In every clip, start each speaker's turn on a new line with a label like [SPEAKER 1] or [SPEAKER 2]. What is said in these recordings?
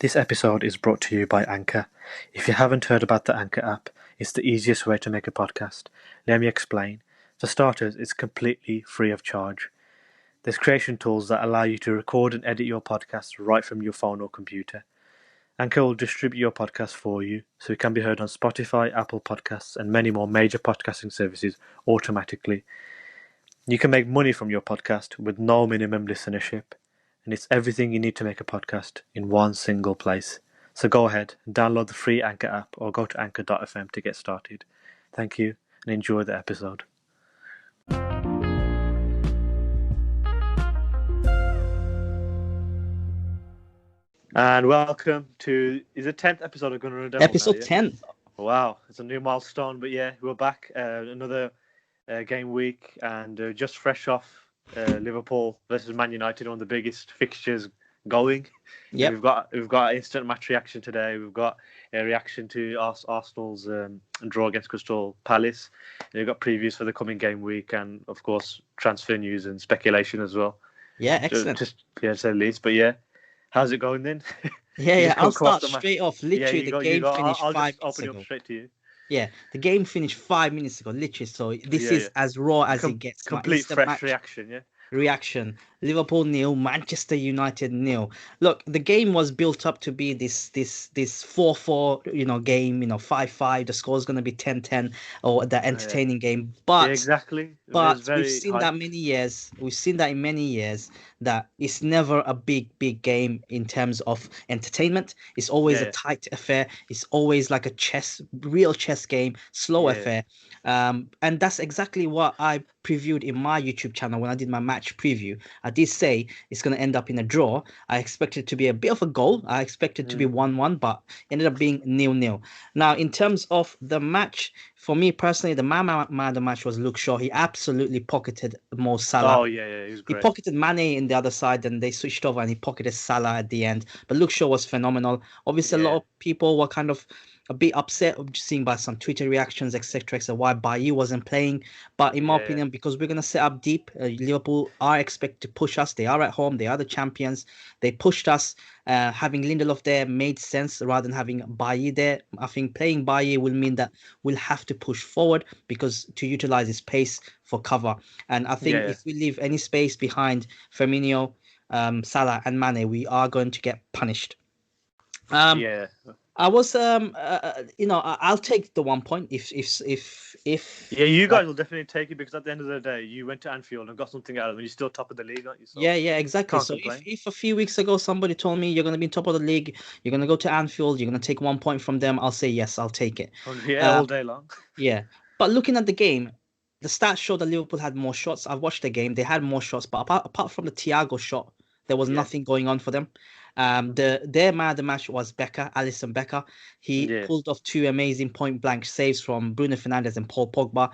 [SPEAKER 1] This episode is brought to you by Anchor. If you haven't heard about the Anchor app, it's the easiest way to make a podcast. Let me explain. For starters, it's completely free of charge. There's creation tools that allow you to record and edit your podcast right from your phone or computer. Anchor will distribute your podcast for you, so it can be heard on Spotify, Apple Podcasts, and many more major podcasting services automatically. You can make money from your podcast with no minimum listenership, and it's everything you need to make a podcast in one single place. So go ahead and download the free Anchor app or go to anchor.fm to get started. Thank you and enjoy the episode. And welcome to, is it 10th episode of Gunner and Devil
[SPEAKER 2] Episode
[SPEAKER 1] now, yeah?
[SPEAKER 2] 10.
[SPEAKER 1] Wow, it's a new milestone, but yeah, we're back. Another game week and just fresh off Liverpool versus Man United, one of the biggest fixtures going.
[SPEAKER 2] Yep.
[SPEAKER 1] We've got instant match reaction today. We've got a reaction to Arsenal's draw against Crystal Palace. And we've got previews for the coming game week and of course transfer news and speculation as well.
[SPEAKER 2] Yeah, excellent.
[SPEAKER 1] Just to say the least, but yeah, how's it going then?
[SPEAKER 2] Yeah. I'll start straight off. Literally, the game finished
[SPEAKER 1] I'll
[SPEAKER 2] 5
[SPEAKER 1] just
[SPEAKER 2] minutes
[SPEAKER 1] open
[SPEAKER 2] ago.
[SPEAKER 1] up straight to you.
[SPEAKER 2] Yeah, the game finished 5 minutes ago, literally. So this is as raw as it gets.
[SPEAKER 1] Complete fresh reaction, yeah.
[SPEAKER 2] Reaction. Liverpool 0, Manchester United 0. Look, the game was built up to be this 4-4, game, 5-5. The score's going to be 10-10 or the entertaining game. But
[SPEAKER 1] yeah, exactly.
[SPEAKER 2] But we've seen that many years. We've seen that in many years that it's never a big game in terms of entertainment. It's always a tight affair. It's always like a real chess game, slow affair. And that's exactly what I previewed in my YouTube channel when I did my match preview. I did say it's going to end up in a draw. I expected it to be a bit of a goal. I expected it to be 1-1, but ended up being 0-0. Now, in terms of the match, for me personally, the man of the match was Luke Shaw. He absolutely pocketed Mo Salah.
[SPEAKER 1] Oh, yeah, he was great.
[SPEAKER 2] He pocketed Mane in the other side, and they switched over and he pocketed Salah at the end. But Luke Shaw was phenomenal. Obviously, a lot of people were kind of a bit upset, seeing by some Twitter reactions, etc., why Bailly wasn't playing. But in my opinion, because we're going to set up deep, Liverpool are expected to push us. They are at home. They are the champions. They pushed us. Having Lindelof there made sense rather than having Bailly there. I think playing Bailly will mean that we'll have to push forward because to utilize his pace for cover. And I think if we leave any space behind Firmino, Salah and Mane, we are going to get punished. I was, I'll take the 1 point if.
[SPEAKER 1] Yeah, you guys will definitely take it because at the end of the day, you went to Anfield and got something out of it. And you're still top of the league, aren't you? So
[SPEAKER 2] yeah, exactly. So if a few weeks ago somebody told me you're going to be top of the league, you're going to go to Anfield, you're going to take 1 point from them, I'll say yes, I'll take it.
[SPEAKER 1] Yeah, all day long.
[SPEAKER 2] Yeah, but looking at the game, the stats show that Liverpool had more shots. I've watched the game; they had more shots, but apart from the Thiago shot, there was nothing going on for them. Their man of the match was Alisson Becker. He pulled off 2 amazing point-blank saves from Bruno Fernandes and Paul Pogba,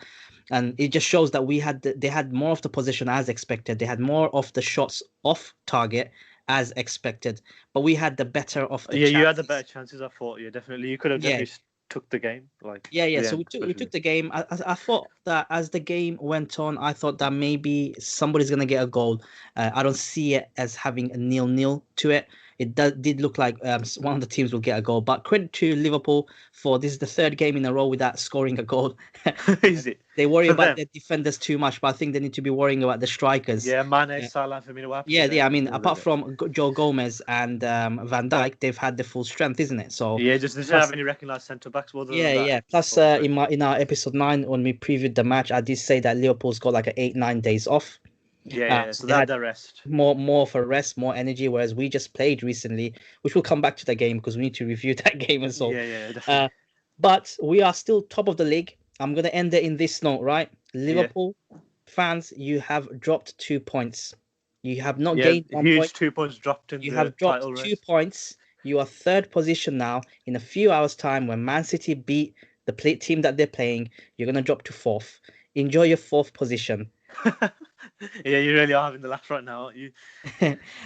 [SPEAKER 2] and it just shows that they had more of the possession as expected. They had more of the shots off target as expected, but we had the better of the chances.
[SPEAKER 1] You had the better chances. I thought, definitely, you could have definitely took the game.
[SPEAKER 2] So we took the game. I thought that as the game went on, I thought that maybe somebody's gonna get a goal. I don't see it as having a 0-0 to it. It did look like one of the teams will get a goal. But credit to Liverpool for this is the 3rd game in a row without scoring a goal.
[SPEAKER 1] Is it?
[SPEAKER 2] They worry about their defenders too much, but I think they need to be worrying about the strikers.
[SPEAKER 1] Yeah, Mane, Salah, Firmino.
[SPEAKER 2] I mean, apart from Joe Gomez and Van Dijk, they've had the full strength, isn't it? So
[SPEAKER 1] just they don't have any recognised centre backs.
[SPEAKER 2] Plus, in our episode 9 when we previewed the match, I did say that Liverpool's got like 8-9 days off.
[SPEAKER 1] So they had the rest.
[SPEAKER 2] More of a rest, more energy, whereas we just played recently, which we'll come back to the game because we need to review that game as well.
[SPEAKER 1] Definitely.
[SPEAKER 2] But we are still top of the league. I'm going to end it in this note, right? Liverpool fans, you have dropped 2 points. You have not gained 1 point.
[SPEAKER 1] Huge 2 points dropped in
[SPEAKER 2] You have dropped 2 points. You are 3rd position now. In a few hours' time, when Man City beat the team that they're playing, you're going to drop to 4th. Enjoy your 4th position.
[SPEAKER 1] You really are having the laugh right now, aren't you?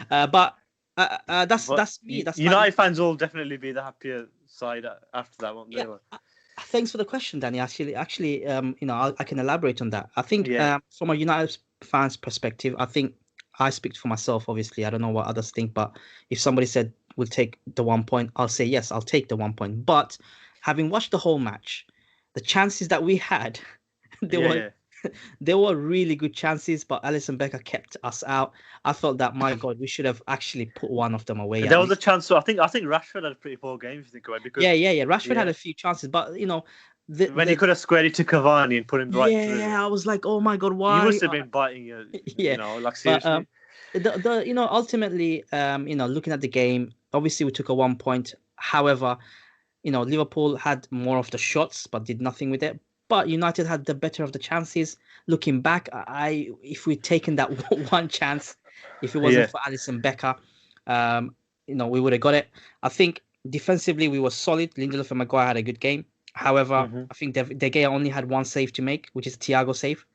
[SPEAKER 2] That's me. That's
[SPEAKER 1] United fans will definitely be the happier side after that one.
[SPEAKER 2] Thanks for the question, Danny. Actually, I can elaborate on that. I think from a United fans' perspective, I think I speak for myself. Obviously, I don't know what others think, but if somebody said will take the 1 point, I'll say yes, I'll take the 1 point. But having watched the whole match, the chances that we had, they
[SPEAKER 1] Yeah,
[SPEAKER 2] were
[SPEAKER 1] yeah.
[SPEAKER 2] they were really good chances, but Alisson Becker kept us out. I felt that, my God, we should have actually put one of them away at
[SPEAKER 1] There was a
[SPEAKER 2] least.
[SPEAKER 1] chance. So I think Rashford had a pretty poor game if you think about it, because
[SPEAKER 2] Yeah. Rashford had
[SPEAKER 1] yeah,
[SPEAKER 2] a few chances, but the
[SPEAKER 1] when he
[SPEAKER 2] the
[SPEAKER 1] could have squared it to Cavani and put him right through,
[SPEAKER 2] yeah, I was like, oh my God,
[SPEAKER 1] he
[SPEAKER 2] why?
[SPEAKER 1] must have been biting you.
[SPEAKER 2] Yeah,
[SPEAKER 1] Like
[SPEAKER 2] but
[SPEAKER 1] seriously.
[SPEAKER 2] the ultimately, looking at the game, obviously we took a 1 point. However, Liverpool had more of the shots but did nothing with it. But United had the better of the chances. Looking back, if we'd taken that one chance, if it wasn't
[SPEAKER 1] Yeah.
[SPEAKER 2] for Alisson Becker, we would have got it. I think defensively we were solid. Lindelof and Maguire had a good game. However,
[SPEAKER 1] Hmm.
[SPEAKER 2] I think De Gea only had one save to make, which is Thiago save.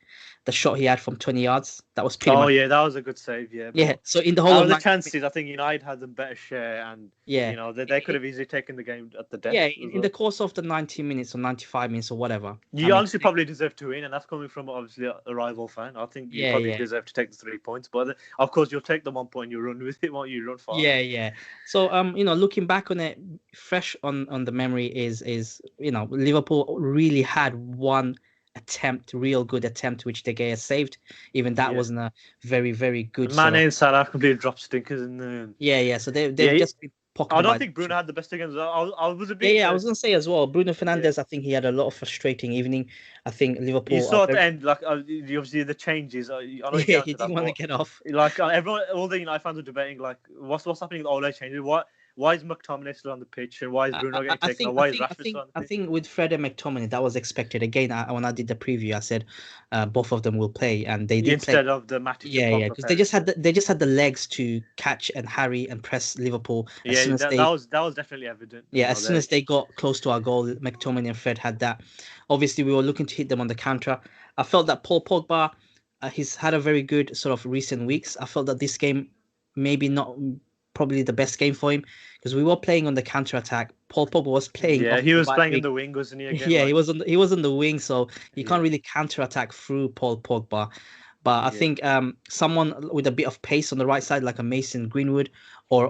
[SPEAKER 2] The shot he had from 20 yards. That was pretty
[SPEAKER 1] Oh
[SPEAKER 2] much,
[SPEAKER 1] yeah, that was a good save. Yeah,
[SPEAKER 2] yeah.
[SPEAKER 1] but
[SPEAKER 2] So in the whole
[SPEAKER 1] out
[SPEAKER 2] of
[SPEAKER 1] of the
[SPEAKER 2] 90
[SPEAKER 1] chances, I think United had the better share, and
[SPEAKER 2] yeah.
[SPEAKER 1] they could have easily taken the game at the death
[SPEAKER 2] Yeah,
[SPEAKER 1] as
[SPEAKER 2] in the
[SPEAKER 1] well.
[SPEAKER 2] course of the 90 minutes or 95 minutes or whatever. I
[SPEAKER 1] You
[SPEAKER 2] mean,
[SPEAKER 1] honestly probably deserve to win, and that's coming from obviously a rival fan. I think you probably
[SPEAKER 2] yeah.
[SPEAKER 1] deserve to take the 3 points, but of course you'll take the 1 point. You run with it, won't you? Run far.
[SPEAKER 2] Yeah. So looking back on it, fresh on the memory is Liverpool really had one attempt, real good attempt, which De Gea saved. Even that
[SPEAKER 1] Yeah.
[SPEAKER 2] wasn't a very, very good sort
[SPEAKER 1] Mane
[SPEAKER 2] of.
[SPEAKER 1] and Salah completely drop stinkers in the.
[SPEAKER 2] Yeah. So they've
[SPEAKER 1] Yeah,
[SPEAKER 2] just been
[SPEAKER 1] I
[SPEAKER 2] pocketed
[SPEAKER 1] don't
[SPEAKER 2] by the
[SPEAKER 1] think Bruno
[SPEAKER 2] option.
[SPEAKER 1] had the best against. I was a bit.
[SPEAKER 2] Yeah. I was gonna say as well, Bruno
[SPEAKER 1] Yeah,
[SPEAKER 2] Fernandes. I think he had a lot of frustrating evening. I think
[SPEAKER 1] you
[SPEAKER 2] Liverpool are
[SPEAKER 1] saw at the
[SPEAKER 2] very.
[SPEAKER 1] end like obviously the changes. I know you
[SPEAKER 2] Yeah,
[SPEAKER 1] get
[SPEAKER 2] he
[SPEAKER 1] onto
[SPEAKER 2] didn't
[SPEAKER 1] that,
[SPEAKER 2] want to
[SPEAKER 1] but
[SPEAKER 2] get off.
[SPEAKER 1] like everyone, all the United fans are debating like what's happening with Ole changes. Why is McTominay still on the pitch, and why is
[SPEAKER 2] I,
[SPEAKER 1] Bruno
[SPEAKER 2] I
[SPEAKER 1] getting
[SPEAKER 2] I
[SPEAKER 1] taken off?
[SPEAKER 2] think I
[SPEAKER 1] Why is
[SPEAKER 2] think I
[SPEAKER 1] Rashford still
[SPEAKER 2] think
[SPEAKER 1] on the
[SPEAKER 2] I
[SPEAKER 1] pitch?
[SPEAKER 2] think with Fred and McTominay that was expected. Again, when I did the preview, I said both of them will play, and they did play.
[SPEAKER 1] Instead of the Matic and
[SPEAKER 2] Yeah,
[SPEAKER 1] Pogba
[SPEAKER 2] because they
[SPEAKER 1] pairing.
[SPEAKER 2] just had they just had the legs to catch and harry and press Liverpool as
[SPEAKER 1] Yeah,
[SPEAKER 2] soon as
[SPEAKER 1] that was definitely evident.
[SPEAKER 2] as soon as they got close to our goal. McTominay and Fred had that. Obviously, we were looking to hit them on the counter. I felt that Paul Pogba, he's had a very good sort of recent weeks. I felt that this game maybe not probably the best game for him because we were playing on the counter attack. Paul Pogba was playing
[SPEAKER 1] Yeah,
[SPEAKER 2] off
[SPEAKER 1] he
[SPEAKER 2] the
[SPEAKER 1] was
[SPEAKER 2] right
[SPEAKER 1] playing in
[SPEAKER 2] wing.
[SPEAKER 1] the wing, wasn't he? Again,
[SPEAKER 2] Yeah,
[SPEAKER 1] like
[SPEAKER 2] he was on the wing, so you can't
[SPEAKER 1] yeah,
[SPEAKER 2] really counter attack through Paul Pogba. But I
[SPEAKER 1] yeah.
[SPEAKER 2] think someone with a bit of pace on the right side, like a Mason Greenwood or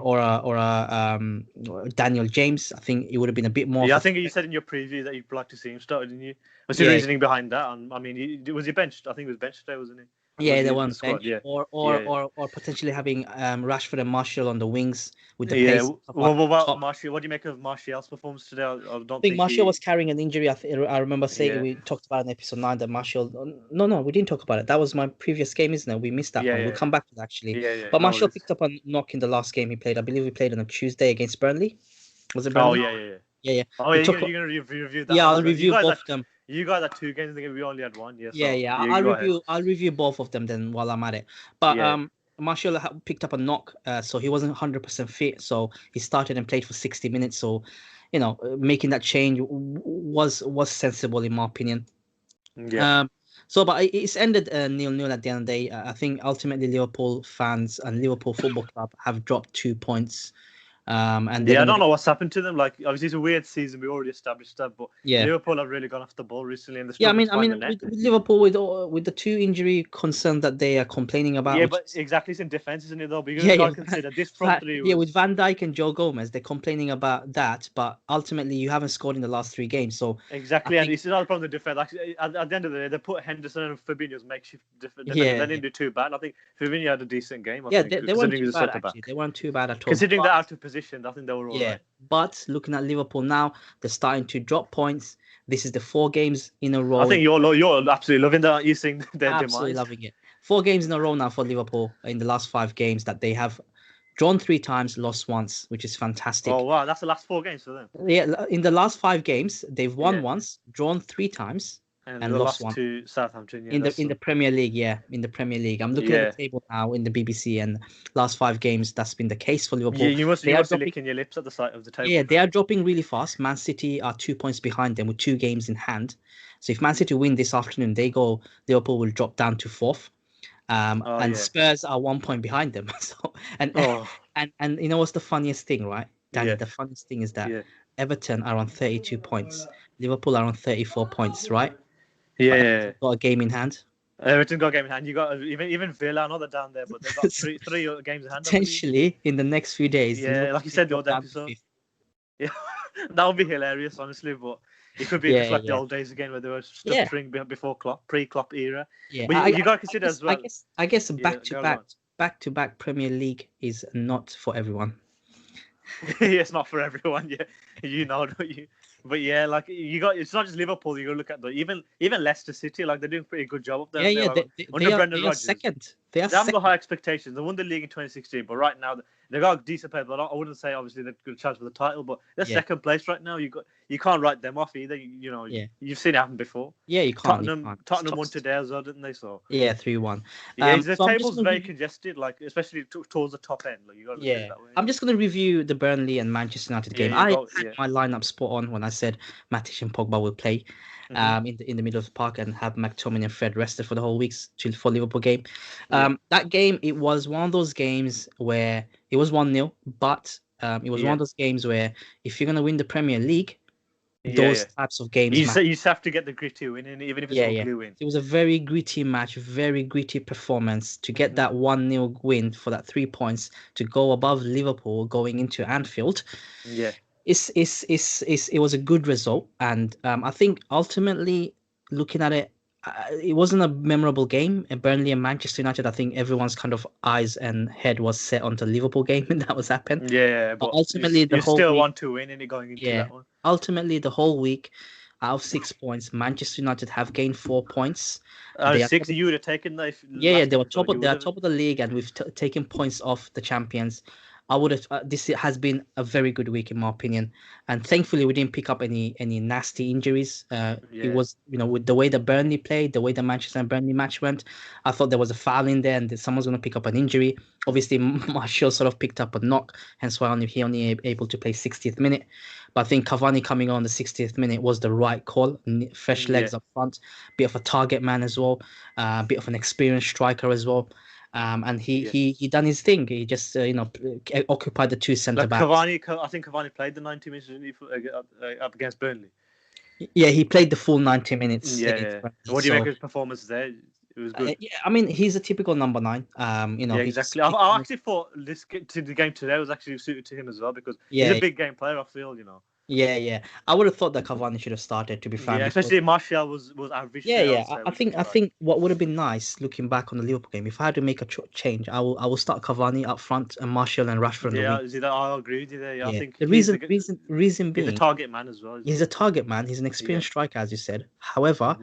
[SPEAKER 2] Daniel James, I think it would have been a bit more of
[SPEAKER 1] Yeah, I
[SPEAKER 2] a
[SPEAKER 1] think you
[SPEAKER 2] threat.
[SPEAKER 1] said in your preview that you'd like to see him start, didn't you? What's your
[SPEAKER 2] Yeah,
[SPEAKER 1] reasoning behind that? And I mean, was he benched? I think he was benched today, wasn't he? Or was
[SPEAKER 2] yeah,
[SPEAKER 1] he
[SPEAKER 2] the
[SPEAKER 1] in
[SPEAKER 2] one
[SPEAKER 1] the
[SPEAKER 2] on the
[SPEAKER 1] squad?
[SPEAKER 2] bench,
[SPEAKER 1] Yeah,
[SPEAKER 2] or or
[SPEAKER 1] yeah, yeah.
[SPEAKER 2] or or potentially having Rashford and Martial on the wings with the
[SPEAKER 1] Yeah.
[SPEAKER 2] pace of
[SPEAKER 1] What about
[SPEAKER 2] top.
[SPEAKER 1] Martial? What do you make of Martial's performance today? I
[SPEAKER 2] I
[SPEAKER 1] don't
[SPEAKER 2] think
[SPEAKER 1] think
[SPEAKER 2] Martial
[SPEAKER 1] he.
[SPEAKER 2] was carrying an injury. I remember saying
[SPEAKER 1] Yeah,
[SPEAKER 2] we talked about in episode 9 that Martial. No, we didn't talk about it. That was my previous game, isn't it? We missed that
[SPEAKER 1] yeah,
[SPEAKER 2] one. We'll
[SPEAKER 1] yeah,
[SPEAKER 2] come back to that actually.
[SPEAKER 1] yeah.
[SPEAKER 2] But
[SPEAKER 1] No
[SPEAKER 2] Martial
[SPEAKER 1] worries.
[SPEAKER 2] picked up a knock in the last game he played. I believe we played on a Tuesday against Burnley. Was it
[SPEAKER 1] Oh
[SPEAKER 2] Burnley?
[SPEAKER 1] yeah, yeah, yeah.
[SPEAKER 2] Yeah.
[SPEAKER 1] Oh
[SPEAKER 2] We
[SPEAKER 1] yeah,
[SPEAKER 2] took.
[SPEAKER 1] you're gonna review that
[SPEAKER 2] Yeah,
[SPEAKER 1] one
[SPEAKER 2] I'll
[SPEAKER 1] as well.
[SPEAKER 2] review both of them.
[SPEAKER 1] You guys had 2 games. I think we only had one. Yeah,
[SPEAKER 2] Yeah,
[SPEAKER 1] so
[SPEAKER 2] yeah.
[SPEAKER 1] you go ahead.
[SPEAKER 2] I'll review both of them then while I'm at it. But
[SPEAKER 1] Yeah,
[SPEAKER 2] Martial picked up a knock, so he wasn't 100% fit. So he started and played for 60 minutes. So, making that change was sensible in my opinion.
[SPEAKER 1] yeah.
[SPEAKER 2] Um, but it's ended 0-0 at the end of the day. I think ultimately Liverpool fans and Liverpool Football Club have dropped 2 points. And they're
[SPEAKER 1] Yeah, I
[SPEAKER 2] gonna
[SPEAKER 1] don't
[SPEAKER 2] be
[SPEAKER 1] know what's happened to them. Like, obviously, it's a weird season. We already established that, but
[SPEAKER 2] yeah.
[SPEAKER 1] Liverpool have really gone off the ball recently, and they're
[SPEAKER 2] Yeah,
[SPEAKER 1] struggling to
[SPEAKER 2] I
[SPEAKER 1] find
[SPEAKER 2] mean,
[SPEAKER 1] the net.
[SPEAKER 2] with Liverpool with the two injury concerns that they are complaining about,
[SPEAKER 1] Yeah,
[SPEAKER 2] which
[SPEAKER 1] but
[SPEAKER 2] is
[SPEAKER 1] exactly, it's in defense, isn't it? Though, because you got to consider this front three
[SPEAKER 2] Yeah, with
[SPEAKER 1] was.
[SPEAKER 2] Van Dijk and Joe Gomez, they're complaining about that, but ultimately you haven't scored in the last 3 games, so I
[SPEAKER 1] Exactly, and
[SPEAKER 2] think
[SPEAKER 1] it's not a problem with defense. Actually, at the end of the day, they put Henderson and Fabinho's makeshift defender.
[SPEAKER 2] yeah,
[SPEAKER 1] They didn't do too bad. I think Fabinho had a decent game. I
[SPEAKER 2] yeah,
[SPEAKER 1] think,
[SPEAKER 2] they weren't
[SPEAKER 1] considering he
[SPEAKER 2] too
[SPEAKER 1] was a
[SPEAKER 2] bad
[SPEAKER 1] centre
[SPEAKER 2] actually.
[SPEAKER 1] back.
[SPEAKER 2] They weren't too bad at all.
[SPEAKER 1] Considering
[SPEAKER 2] But
[SPEAKER 1] they're out of position, I think they were all
[SPEAKER 2] yeah,
[SPEAKER 1] right.
[SPEAKER 2] but looking at Liverpool now, they're starting to drop points. This is the 4 games in a
[SPEAKER 1] I
[SPEAKER 2] row.
[SPEAKER 1] think you're absolutely loving that. You seeing their
[SPEAKER 2] Absolutely
[SPEAKER 1] demise.
[SPEAKER 2] loving it. 4 games in a row now for Liverpool in the last 5 games that they have drawn 3 times, lost once, which is
[SPEAKER 1] Oh
[SPEAKER 2] fantastic.
[SPEAKER 1] wow, that's the last 4 games for them.
[SPEAKER 2] Yeah, in the last 5 games, they've won
[SPEAKER 1] Yeah,
[SPEAKER 2] once, drawn 3 times,
[SPEAKER 1] and
[SPEAKER 2] and
[SPEAKER 1] the
[SPEAKER 2] lost
[SPEAKER 1] last
[SPEAKER 2] one.
[SPEAKER 1] to Southampton. Yeah,
[SPEAKER 2] In the
[SPEAKER 1] that's
[SPEAKER 2] Premier League, yeah, in the Premier League. I'm looking at the
[SPEAKER 1] yeah.
[SPEAKER 2] table now in the BBC, and last 5 games that's been the case for
[SPEAKER 1] You,
[SPEAKER 2] Liverpool.
[SPEAKER 1] you must
[SPEAKER 2] They
[SPEAKER 1] you
[SPEAKER 2] are
[SPEAKER 1] must be
[SPEAKER 2] dropping,
[SPEAKER 1] licking your lips at the sight of the
[SPEAKER 2] yeah,
[SPEAKER 1] table
[SPEAKER 2] they
[SPEAKER 1] now.
[SPEAKER 2] are dropping really fast. Man City are 2 points behind them with 2 games in hand. So if Man City win this afternoon, Liverpool will drop down to fourth.
[SPEAKER 1] Oh
[SPEAKER 2] And
[SPEAKER 1] yeah.
[SPEAKER 2] Spurs are 1 point behind them. So and
[SPEAKER 1] Oh
[SPEAKER 2] and you know what's the funniest thing, right, Danny?
[SPEAKER 1] yeah.
[SPEAKER 2] The funniest thing is that
[SPEAKER 1] Yeah.
[SPEAKER 2] Everton are on 32 points, Liverpool are on 34 points, right?
[SPEAKER 1] Yeah.
[SPEAKER 2] But
[SPEAKER 1] Yeah.
[SPEAKER 2] Everton got a game in hand.
[SPEAKER 1] Everton got a game in hand. You got even Villa. I know they're down there, but they've got three games in hand.
[SPEAKER 2] Potentially in the next few days.
[SPEAKER 1] Yeah, like you said the
[SPEAKER 2] drop
[SPEAKER 1] old
[SPEAKER 2] down to
[SPEAKER 1] episode.
[SPEAKER 2] fifth.
[SPEAKER 1] Yeah, that would be hilarious, honestly. But it could be just like the old days again, where they were stuttering before Klopp, pre-Klopp era.
[SPEAKER 2] Yeah,
[SPEAKER 1] But you got to consider as well.
[SPEAKER 2] I guess
[SPEAKER 1] Yeah,
[SPEAKER 2] back to back Premier League is not for everyone.
[SPEAKER 1] Yeah, it's not for everyone. Yeah, you know, don't you? But yeah, like you got, it's not just Liverpool. You got to look at the even Leicester City. Like they're doing a pretty good job up there.
[SPEAKER 2] Yeah,
[SPEAKER 1] like, under Brendan Rodgers.
[SPEAKER 2] Second.
[SPEAKER 1] They haven't got high expectations. They won the league in 2016, but right now they got a decent players. But I wouldn't say obviously they've got a chance for the title, but they're second place right now. You can't write them off either. You know, you've seen it happen before.
[SPEAKER 2] Yeah, you can't.
[SPEAKER 1] Tottenham won today as well, didn't they? So
[SPEAKER 2] 3-1.
[SPEAKER 1] Yeah, the table's very congested, like especially towards the top end. Like you got to look at it that way.
[SPEAKER 2] I'm just gonna review the Burnley and Manchester United game. I had my lineup spot on when I said Matic and Pogba will play. In the middle of the park and have McTominay and Fred rested for the whole week for Liverpool game. That game, it was one of those games where it was 1-0, but it was one of those games where if you're going to win the Premier League, those types of games,
[SPEAKER 1] you just have to get the gritty win, and even if it's a blue win.
[SPEAKER 2] It was a very gritty match, very gritty performance to get that 1-0 win for that 3 points to go above Liverpool going into Anfield.
[SPEAKER 1] Yeah.
[SPEAKER 2] It was a good result, and I think ultimately looking at it, it wasn't a memorable game. Burnley and Manchester United, I think everyone's kind of eyes and head was set onto the Liverpool game, and that was happened.
[SPEAKER 1] Yeah, but
[SPEAKER 2] ultimately
[SPEAKER 1] you still want to win, and going into that one.
[SPEAKER 2] Ultimately, the whole week, out of 6 points, Manchester United have gained 4 points.
[SPEAKER 1] 6, you would have taken that.
[SPEAKER 2] They were top of the league, and we've taken points off the champions. I would have. This has been a very good week in my opinion, and thankfully we didn't pick up any nasty injuries. It was, with the way the Burnley played, the way the Manchester and Burnley match went, I thought there was a foul in there and that someone's going to pick up an injury. Obviously, Martial sort of picked up a knock, hence why he only able to play 60th minute. But I think Cavani coming on the 60th minute was the right call. Fresh legs up front, bit of a target man as well, bit of an experienced striker as well. And he done his thing. He just occupied the two centre backs.
[SPEAKER 1] I think Cavani played the 90 minutes up against Burnley.
[SPEAKER 2] Yeah, he played the full 90 minutes.
[SPEAKER 1] Yeah. What do you make of his performance there? It was good.
[SPEAKER 2] I mean, he's a typical number 9.
[SPEAKER 1] Exactly. I actually thought the game today was actually suited to him as well because he's a big game player. I feel.
[SPEAKER 2] Yeah. I would have thought that Cavani should have started, to be frank.
[SPEAKER 1] Yeah, especially Martial was average.
[SPEAKER 2] I think what would have been nice looking back on the Liverpool game, if I had to make a change, I will start Cavani up front and Martial and Rashford.
[SPEAKER 1] I agree with you there. I think
[SPEAKER 2] the reason being
[SPEAKER 1] he's a target man as well.
[SPEAKER 2] He's a target man. He's an experienced striker, as you said. However,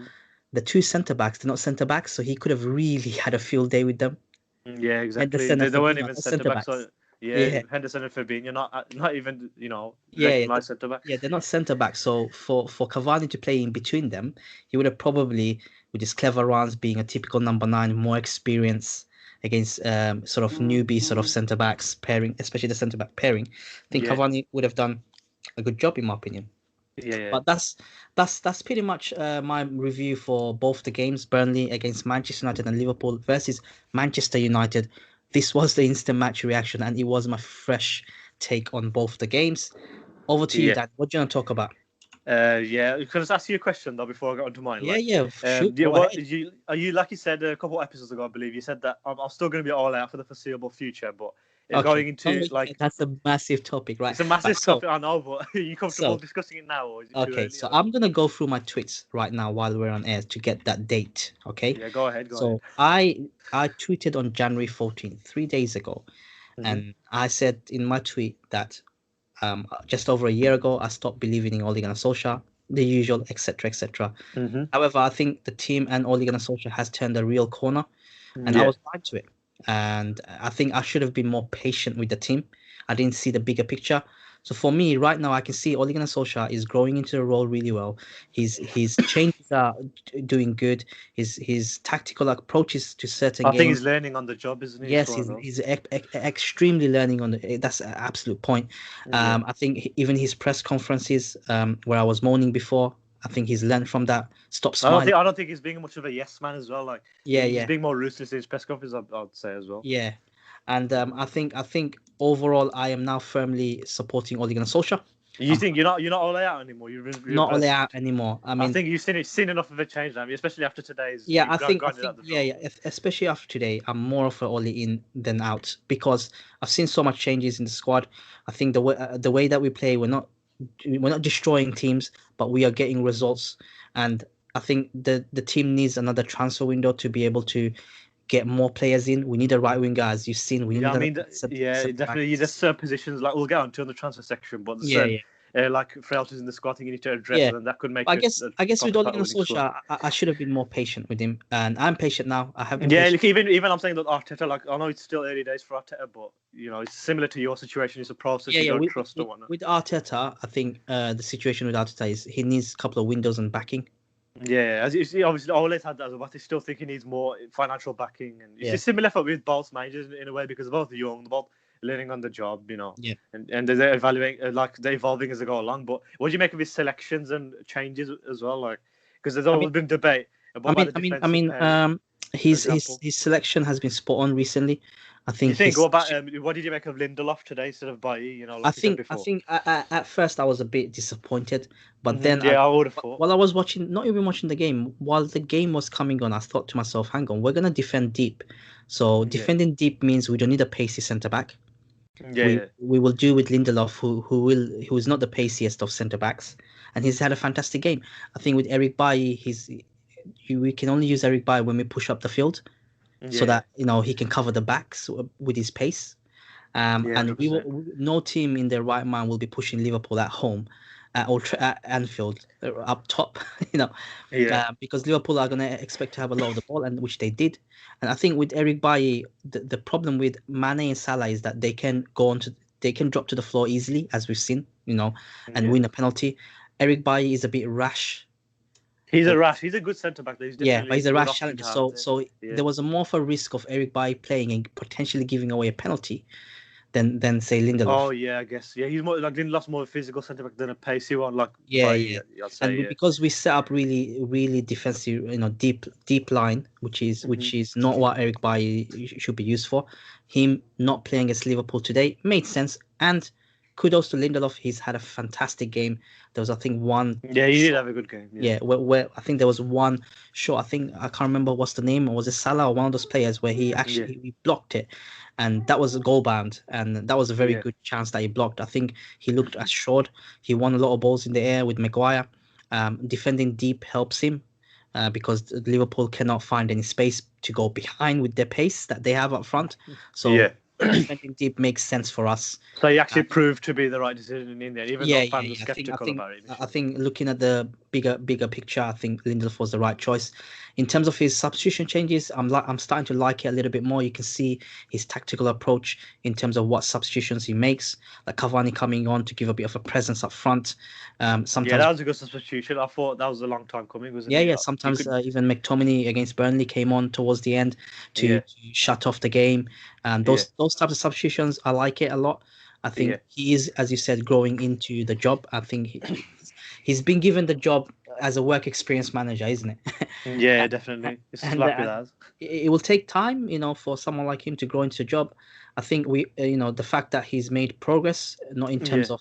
[SPEAKER 2] the two centre backs, they're not centre backs, so he could have really had a field day with them.
[SPEAKER 1] Yeah, exactly. They weren't even centre backs. Henderson and Fabinho, not even nice centre back.
[SPEAKER 2] Yeah, they're not centre backs. So for Cavani to play in between them, he would have probably, with his clever runs, being a typical number 9, more experience against sort of newbie sort of centre backs pairing, especially the centre back pairing. I think Cavani would have done a good job in my opinion.
[SPEAKER 1] Yeah.
[SPEAKER 2] But that's pretty much my review for both the games: Burnley against Manchester United and Liverpool versus Manchester United. This was the instant match reaction, and it was my fresh take on both the games. Over to you, Dan. What do you want to talk about?
[SPEAKER 1] Can I ask you a question though before I get onto mine? Are you like you said a couple of episodes ago? I believe you said that I'm still going to be all out for the foreseeable future, but going into
[SPEAKER 2] that's a massive topic, right?
[SPEAKER 1] It's a massive topic, I know, but are you comfortable discussing it now? Or is it too early,
[SPEAKER 2] I'm gonna go through my tweets right now while we're on air to get that date. Okay.
[SPEAKER 1] Yeah, go ahead.
[SPEAKER 2] I tweeted on January 14th, 3 days ago, and I said in my tweet that just over a year ago I stopped believing in Ole Gunnar Solskjaer, the usual, etc. However, I think the team and Ole Gunnar Solskjaer has turned a real corner, and I was blind to it. And I think I should have been more patient with the team. I didn't see the bigger picture. So for me, right now, I can see Ole Gunnar Solskjaer is growing into the role really well. His changes are doing good. His tactical approaches to certain games.
[SPEAKER 1] I think he's learning on the job, isn't he?
[SPEAKER 2] Yes, he's extremely learning on the. That's an absolute point. I think even his press conferences, where I was moaning before, I think he's learned from that. Stop smiling.
[SPEAKER 1] I don't think he's being much of a yes man as well. He's being more ruthless in his press conference, I'd say as well.
[SPEAKER 2] Yeah, and I think overall, I am now firmly supporting Ole Gunnar Solskjaer.
[SPEAKER 1] You think you're not all out anymore? You've
[SPEAKER 2] Not Ole
[SPEAKER 1] reversed.
[SPEAKER 2] out anymore. I
[SPEAKER 1] I
[SPEAKER 2] mean,
[SPEAKER 1] think you've seen enough of a change now, especially after today's.
[SPEAKER 2] yeah,
[SPEAKER 1] You've
[SPEAKER 2] I
[SPEAKER 1] gone out
[SPEAKER 2] think,
[SPEAKER 1] the
[SPEAKER 2] yeah,
[SPEAKER 1] draw.
[SPEAKER 2] yeah. Especially after today, I'm more of a Ole in than out because I've seen so much changes in the squad. I think the way that we play, we're not destroying teams, but we are getting results. And I think the team needs another transfer window to be able to get more players in. We need a right winger, as you've seen. We
[SPEAKER 1] Yeah,
[SPEAKER 2] need
[SPEAKER 1] I
[SPEAKER 2] a
[SPEAKER 1] mean,
[SPEAKER 2] centre back.
[SPEAKER 1] definitely. There's certain positions like we'll get on to in the transfer section, but there's
[SPEAKER 2] Yeah,
[SPEAKER 1] certain
[SPEAKER 2] yeah.
[SPEAKER 1] like frailties in the squad. I think you need to address,
[SPEAKER 2] Yeah,
[SPEAKER 1] and that could make
[SPEAKER 2] I
[SPEAKER 1] you
[SPEAKER 2] guess
[SPEAKER 1] a
[SPEAKER 2] I guess with
[SPEAKER 1] proper
[SPEAKER 2] Ole Gunnar
[SPEAKER 1] title-winning squad.
[SPEAKER 2] Solskjaer, I should have been more patient with him, and I'm patient now. I have been
[SPEAKER 1] Yeah,
[SPEAKER 2] patient.
[SPEAKER 1] like even I'm saying that Arteta, like I know it's still early days for Arteta, but it's similar to your situation. It's a process
[SPEAKER 2] Yeah,
[SPEAKER 1] you
[SPEAKER 2] yeah.
[SPEAKER 1] don't trust or whatnot.
[SPEAKER 2] With Arteta, I think the situation with Arteta is he needs a couple of windows and backing.
[SPEAKER 1] Yeah, as you see, obviously always had that as well, but I still think he needs more financial backing, and it's
[SPEAKER 2] Yeah,
[SPEAKER 1] just similar for with both managers in a way because they're both young, they're both learning on the job,
[SPEAKER 2] yeah.
[SPEAKER 1] and they're evaluating like they're evolving as they go along. But what do you make of his selections and changes as well? Like, because there's
[SPEAKER 2] I mean,
[SPEAKER 1] always been debate about the
[SPEAKER 2] I
[SPEAKER 1] defensive
[SPEAKER 2] mean,
[SPEAKER 1] pairing, for example.
[SPEAKER 2] his selection has been spot on recently. I
[SPEAKER 1] Do you
[SPEAKER 2] think
[SPEAKER 1] think?
[SPEAKER 2] his
[SPEAKER 1] What about what did you make of Lindelof today instead of Bailly? Like you said
[SPEAKER 2] I
[SPEAKER 1] before.
[SPEAKER 2] think at first I was a bit disappointed, but then
[SPEAKER 1] Yeah, I would have thought.
[SPEAKER 2] while I was watching, not even watching the game, while the game was coming on, I thought to myself, "Hang on, we're gonna defend deep." So
[SPEAKER 1] Yeah,
[SPEAKER 2] defending deep means we don't need a pacey centre back.
[SPEAKER 1] yeah, yeah,
[SPEAKER 2] We will do with Lindelof, who is not the paciest of centre backs, and he's had a fantastic game. I think with Eric Bailly, we can only use Eric Bailly when we push up the field, so
[SPEAKER 1] yeah,
[SPEAKER 2] that he can cover the backs with his pace.
[SPEAKER 1] yeah,
[SPEAKER 2] And
[SPEAKER 1] 100%.
[SPEAKER 2] no team in their right mind will be pushing Liverpool at home, at Anfield, up top, you know,
[SPEAKER 1] Yeah,
[SPEAKER 2] because Liverpool are going to expect to have a lot of the ball, and which they did. And I think with Eric Bailly, the problem with Mane and Salah is that they can drop to the floor easily, as we've seen, and
[SPEAKER 1] yeah.
[SPEAKER 2] win a penalty. Eric Bailly is a bit rash.
[SPEAKER 1] He's a good centre back. He's
[SPEAKER 2] Yeah, but
[SPEAKER 1] definitely
[SPEAKER 2] he's a
[SPEAKER 1] good
[SPEAKER 2] rash
[SPEAKER 1] option
[SPEAKER 2] challenger.
[SPEAKER 1] to have there.
[SPEAKER 2] So
[SPEAKER 1] Yeah.
[SPEAKER 2] there was a more of a risk of Eric Bailly playing and potentially giving away a penalty than say
[SPEAKER 1] Oh
[SPEAKER 2] Lindelof.
[SPEAKER 1] yeah, I guess. Yeah, he's more like Lindelof's more a physical centre back than a pacey one. Like
[SPEAKER 2] Yeah,
[SPEAKER 1] by
[SPEAKER 2] yeah.
[SPEAKER 1] I'd say,
[SPEAKER 2] And
[SPEAKER 1] yeah.
[SPEAKER 2] because we set up really, really defensive, deep line,
[SPEAKER 1] Hmm.
[SPEAKER 2] which is not what Eric Bailly should be used for. Him not playing against Liverpool today made sense. And kudos to Lindelof. He's had a fantastic game. There was, I think, one
[SPEAKER 1] Yeah, he did
[SPEAKER 2] shot.
[SPEAKER 1] have a good game. Yeah.
[SPEAKER 2] Yeah, where I think there was one shot. I think I can't remember what's the name, or was it Salah or one of those players where
[SPEAKER 1] Yeah.
[SPEAKER 2] he blocked it, and that was a goal bound, and that was a very
[SPEAKER 1] Yeah.
[SPEAKER 2] good chance that he blocked. I think he looked assured. He won a lot of balls in the air with Maguire. Defending deep helps him because Liverpool cannot find any space to go behind with their pace that they have up front. So
[SPEAKER 1] Yeah.
[SPEAKER 2] defending deep makes sense for us.
[SPEAKER 1] So he actually proved to be the right decision in there, even though fans were
[SPEAKER 2] Yeah.
[SPEAKER 1] skeptical about it
[SPEAKER 2] I
[SPEAKER 1] initially.
[SPEAKER 2] think looking at the bigger picture, I think Lindelof was the right choice. In terms of his substitution changes, I'm starting to like it a little bit more. You can see his tactical approach in terms of what substitutions he makes, like Cavani coming on to give a bit of a presence up front.
[SPEAKER 1] Yeah,
[SPEAKER 2] Sometimes
[SPEAKER 1] that was a good substitution. I thought that was a long time coming, wasn't
[SPEAKER 2] yeah,
[SPEAKER 1] it?
[SPEAKER 2] yeah.
[SPEAKER 1] You
[SPEAKER 2] Sometimes
[SPEAKER 1] could.
[SPEAKER 2] even McTominay against Burnley came on towards the end
[SPEAKER 1] Yeah.
[SPEAKER 2] to shut off the game. And
[SPEAKER 1] Yeah.
[SPEAKER 2] those types of substitutions, I like it a lot. I
[SPEAKER 1] Yeah.
[SPEAKER 2] think he is, as you said, growing into the job. I think he's been given the job as a work experience manager, isn't it?
[SPEAKER 1] Yeah, definitely. It's just
[SPEAKER 2] and
[SPEAKER 1] lucky that.
[SPEAKER 2] it will take time, for someone like him to grow into the job. I think the fact that he's made progress, not in terms
[SPEAKER 1] Yeah.